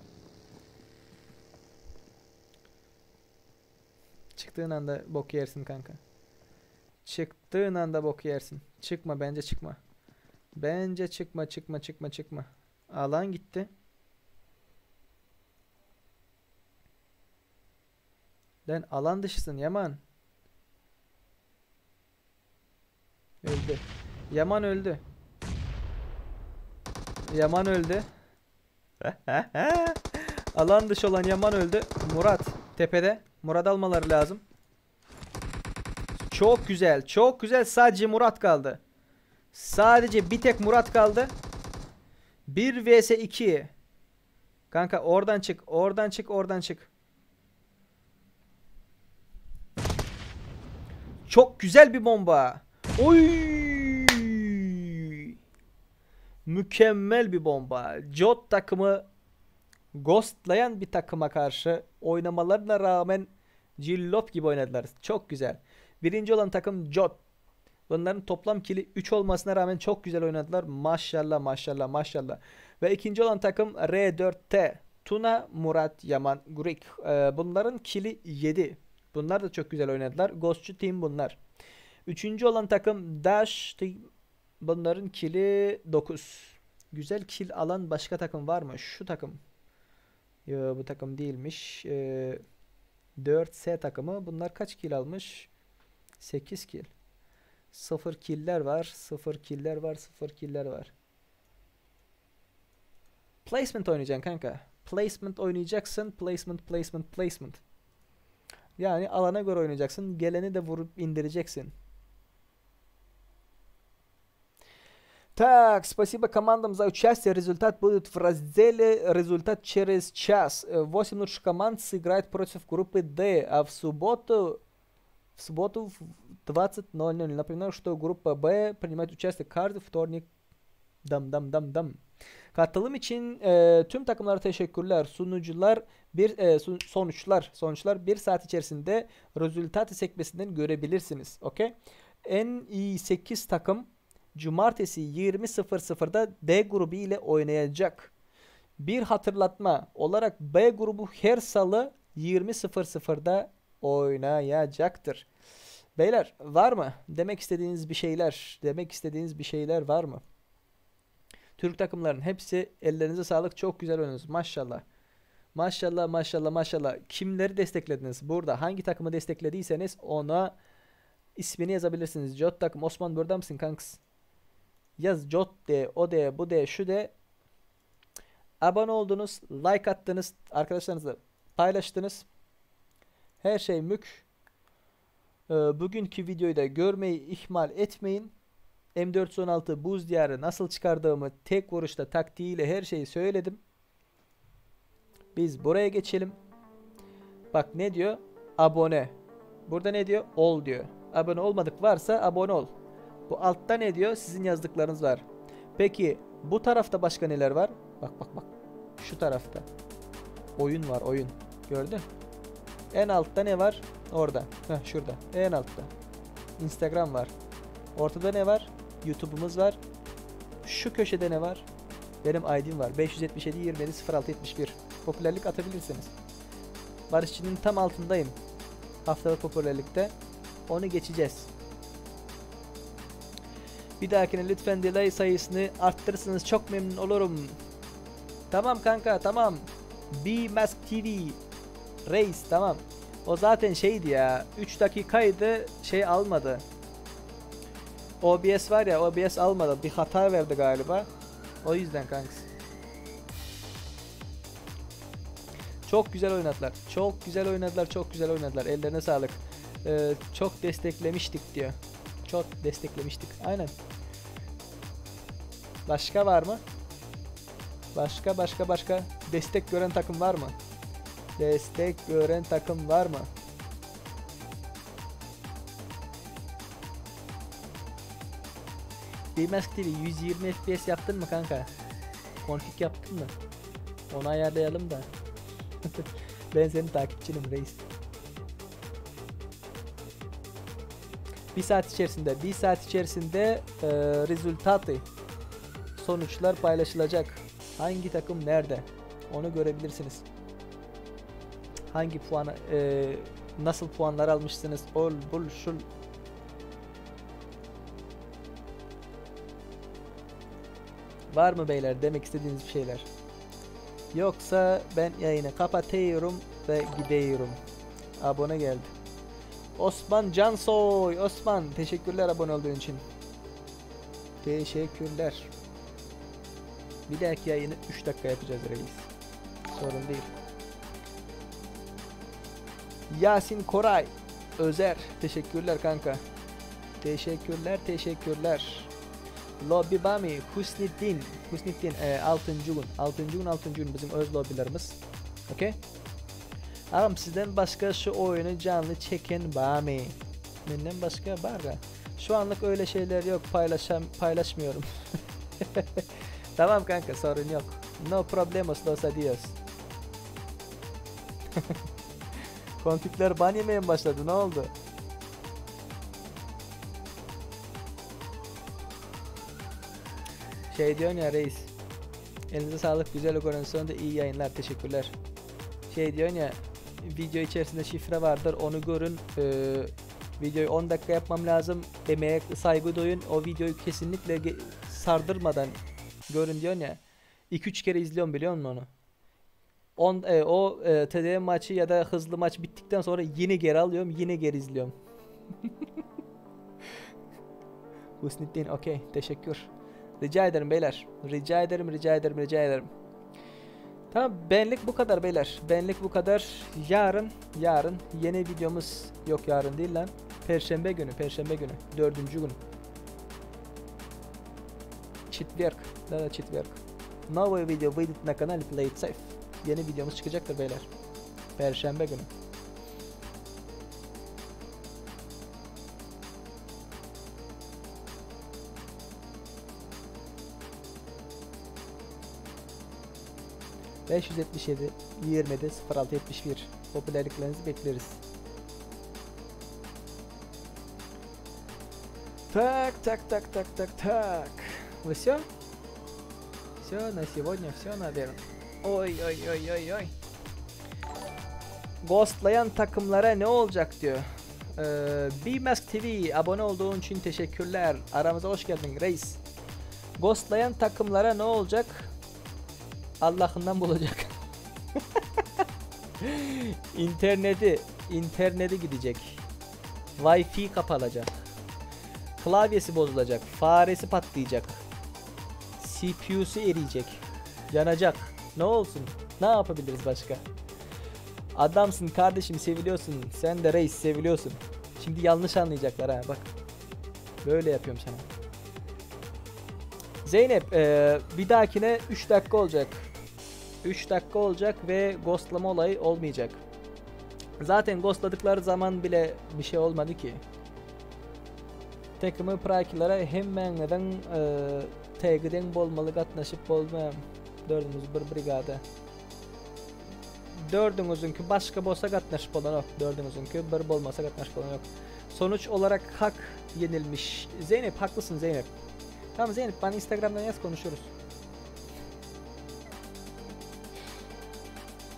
Çıktığın anda bok yersin kanka. Çıktığın anda bok yersin. Çıkma bence çıkma. Bence çıkma. Alan gitti. Lan alan dışısın Yaman. Öldü. Yaman öldü. Alan dışı olan Yaman öldü. Murat tepede. Murat almaları lazım. Çok güzel. Sadece Murat kaldı. Sadece bir tek Murat kaldı. 1 vs 2. Kanka oradan çık. Çok güzel bir bomba. Oy! Mükemmel bir bomba. Jot takımı ghostlayan bir takıma karşı oynamalarına rağmen cillop gibi oynadılar. Çok güzel. Birinci olan takım Jot. Bunların toplam kili 3 olmasına rağmen çok güzel oynadılar. Maşallah maşallah maşallah. Ve ikinci olan takım R4T. Tuna, Murat, Yaman, Gurik. Bunların kili 7. Bunlar da çok güzel oynadılar. Ghostçu team bunlar. Üçüncü olan takım Dash Team. Bunların kili 9. Güzel kill alan başka takım var mı? Şu takım. Yo, bu takım değilmiş. 4S takımı. Bunlar kaç kill almış? 8 kill. 0 killer var. 0 killer var. 0 killer var. Placement oynayacaksın kanka. Placement oynayacaksın. Placement. Yani alana göre oynayacaksın. Geleni de vurup indireceksin. Так, спасибо командам за участие. Результат будет в разделе «Результат через час». 8 лучших команд сыграют против группы D, а в субботу в 20:00. Напоминаю, что группа B принимает участие каждый вторник. Dam. Katılım için tüm takımlara teşekkürler. Sonuçlar 1 saat içerisinde rezultat sekmesinden görebilirsiniz. Okay? En iyi 8 takım Cumartesi 20.00'da D grubu ile oynayacak. Bir hatırlatma olarak B grubu her salı 20.00'da oynayacaktır. Beyler var mı? Demek istediğiniz bir şeyler var mı? Türk takımların hepsi ellerinize sağlık. Çok güzel oynuyorsunuz. Maşallah. Maşallah. Kimleri desteklediniz? Burada hangi takımı desteklediyseniz ona ismini yazabilirsiniz. Jot takım. Osman burada mısın kanks? Yaz Jot de, o de, bu de, şu de. Abone oldunuz, like attınız, arkadaşlarınızla paylaştınız. Her şey mük. Bugünkü videoyu da görmeyi ihmal etmeyin. M416 buz diyarı nasıl çıkardığımı tek vuruşta taktiğiyle her şeyi söyledim. Biz buraya geçelim. Bak ne diyor? Abone. Burada ne diyor? Ol diyor. Abone olmadık varsa abone ol. Bu altta ne diyor? Sizin yazdıklarınız var. Peki bu tarafta başka neler var? Bak. Şu tarafta. Oyun var, oyun. Gördün? En altta ne var? Orada. Şurada. En altta. Instagram var. Ortada ne var? YouTube'umuz var. Şu köşede ne var? Benim ID'm var. 577 27 06 71. Popülerlik atabilirsiniz. Barışçı'nın tam altındayım. Haftalık popülerlikte. Onu geçeceğiz. Bir dahakine lütfen delay sayısını arttırırsanız çok memnun olurum. Tamam kanka, tamam. B-Mask TV Reis, tamam. O zaten şeydi ya. 3 dakikaydı, şey almadı. OBS var ya, OBS almadı. Bir hata verdi galiba. O yüzden kanks. Çok güzel oynadılar. Çok güzel oynadılar. Ellerine sağlık. Çok desteklemiştik diyor. Çok desteklemiştik. Aynen. Başka var mı? Başka. Destek gören takım var mı? B-Mask TV 120 FPS yaptın mı kanka? Config yaptın mı? Onu ayarlayalım da. Ben senin takipçinim reis. Bir saat içerisinde rezultatı, sonuçlar paylaşılacak. Hangi takım nerede? Onu görebilirsiniz. Hangi puanı, nasıl puanlar almışsınız? Ol, bul, şul. Var mı beyler demek istediğiniz bir şeyler? Yoksa ben yayını kapatıyorum ve gidiyorum. Abone geldi. Osman Cansoy. Osman teşekkürler abone olduğun için. Teşekkürler. Bir dahaki yayını 3 dakika yapacağız reis. Sorun değil. Yasin Koray Özer teşekkürler kanka. Teşekkürler. Lobby Bami Husniddin 6. gün bizim öz lobbylarımız. Okey. Ağam sizden başka şu oyunu canlı çeken Bami. Benden başka var ya. Şu anlık öyle şeyler yok, paylaşmıyorum. Tamam kanka, sorun yok. No problemos, los adios. Konfigler ban yemeye mi başladı? Ne oldu? Şey diyorsun ya reis. Elinize sağlık, güzel organizasyonda iyi yayınlar, teşekkürler. Şey diyorsun ya, video içerisinde şifre vardır, onu görün. Videoyu 10 dakika yapmam lazım, emeğe saygı duyun, o videoyu kesinlikle sardırmadan görün diyorsun ya. 2-3 kere izliyorum, biliyor musun onu? O TDM maçı ya da hızlı maç bittikten sonra yine geri alıyorum, yine geri izliyorum. Husniddin, okey, teşekkür. Rica ederim beyler. Rica ederim. Tamam, benlik bu kadar beyler. Benlik bu kadar. Yarın yeni videomuz yok, yarın değil lan. Perşembe günü. 4. gün. Четверг. Да, четверг. Новое видео выйдет на канале Play It Safe. Yeni videomuz çıkacaktır beyler. Perşembe günü. ...577 27 06 71 popülerliklerinizi bekleriz. Так. Вы все? Все, на сегодня все, наверное. Oy. Ghostlayan takımlara ne olacak diyor. BMask TV abone olduğun için teşekkürler. Aramıza hoş geldin reis. Ghostlayan takımlara ne olacak? Allah'ından bulacak. İnterneti gidecek. Wi-Fi kapalacak. Klavyesi bozulacak. Faresi patlayacak. CPU'su eriyecek. Yanacak. Ne olsun? Ne yapabiliriz başka? Adamsın kardeşim, seviliyorsun. Sen de reis, seviliyorsun. Şimdi yanlış anlayacaklar ha, bak. Böyle yapıyorum sana. Zeynep bir dahakine 3 dakika olacak. 3 dakika olacak ve ghostlama olayı olmayacak. Zaten ghostladıkları zaman bile bir şey olmadı ki. Takımı prakilara hemen neden tegiden bolmalı katnaşıp bolmayam. Dördümüz bir brigada. Dördünüzünkü başka bolsa katnaşıp olan yok. Dördünüzünkü bir bolmasa katnaşıp olan yok. Sonuç olarak hak yenilmiş. Zeynep, haklısın Zeynep. Tamam Zeynep, bana Instagram'dan yaz, konuşuruz.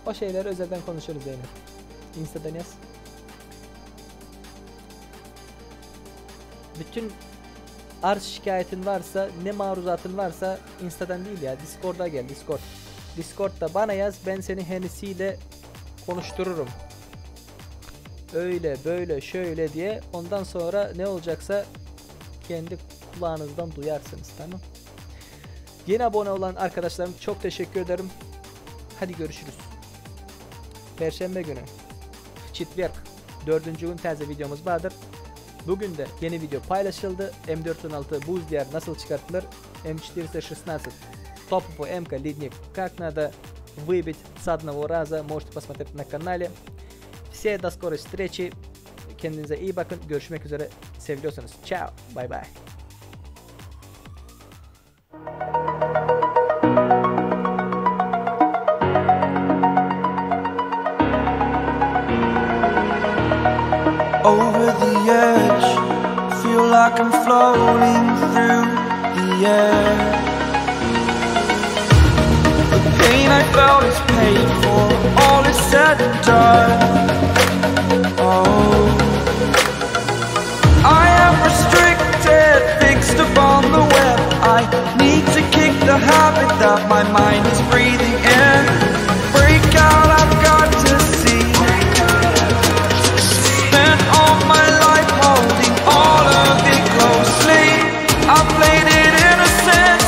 O şeyleri özelden konuşuruz Zeynep. Insta'dan yaz. Bütün arz şikayetin varsa, ne maruzatın varsa Insta'dan değil ya, Discord'a gel, Discord. Discord'da bana yaz, ben seni Hennessy ile konuştururum. Öyle böyle şöyle diye, ondan sonra ne olacaksa kendi kulağınızdan duyarsınız, tamam. Yeni abone olan arkadaşlarım çok teşekkür ederim. Hadi görüşürüz. Perşembe günü Четверг 4. gün taze videomuz vardır. Bugün de yeni video paylaşıldı. M416 buz diyar nasıl çıkartılır? M416 топовый МК ледник. Как надо выбить с одного раза, можете посмотреть на канале. Все, до скорой встречи. Kendinize iyi bakın. Görüşmek üzere. Seviliyorsanız. Ciao. Bye bye. Over the edge, feel like I'm floating through the air. The pain I felt is paid for, all is said and done. Oh, I am restricted, fixed upon the web. I need to kick the habit that my mind is breathing in. Break out, I've got to see. Spent all my life holding all of it closely. I played it innocent,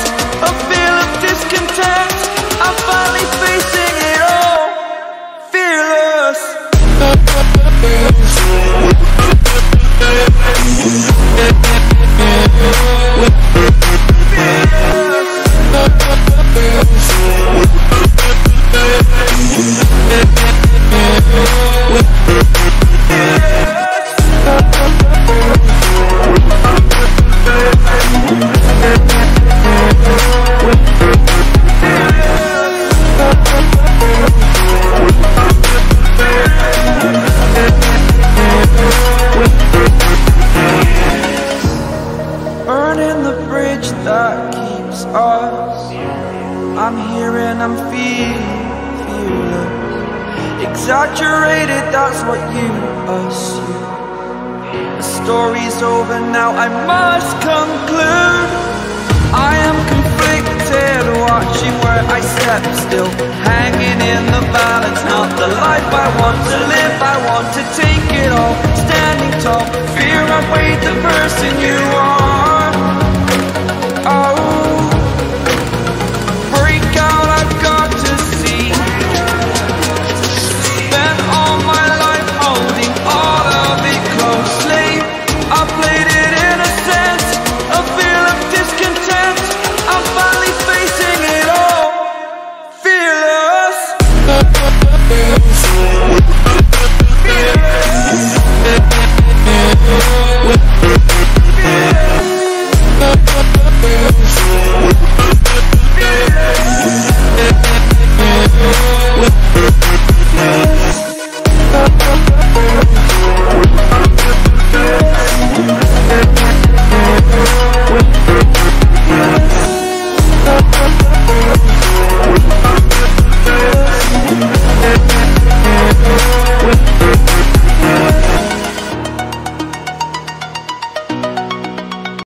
a feel of discontent. I'm finally facing it all, fearless. Fearless. Saturated, that's what you assume. The story's over now, I must conclude. I am conflicted, watching where I step still, hanging in the balance. Not the life I want to live, I want to take it all. Standing tall, fear I've weighed the person you are.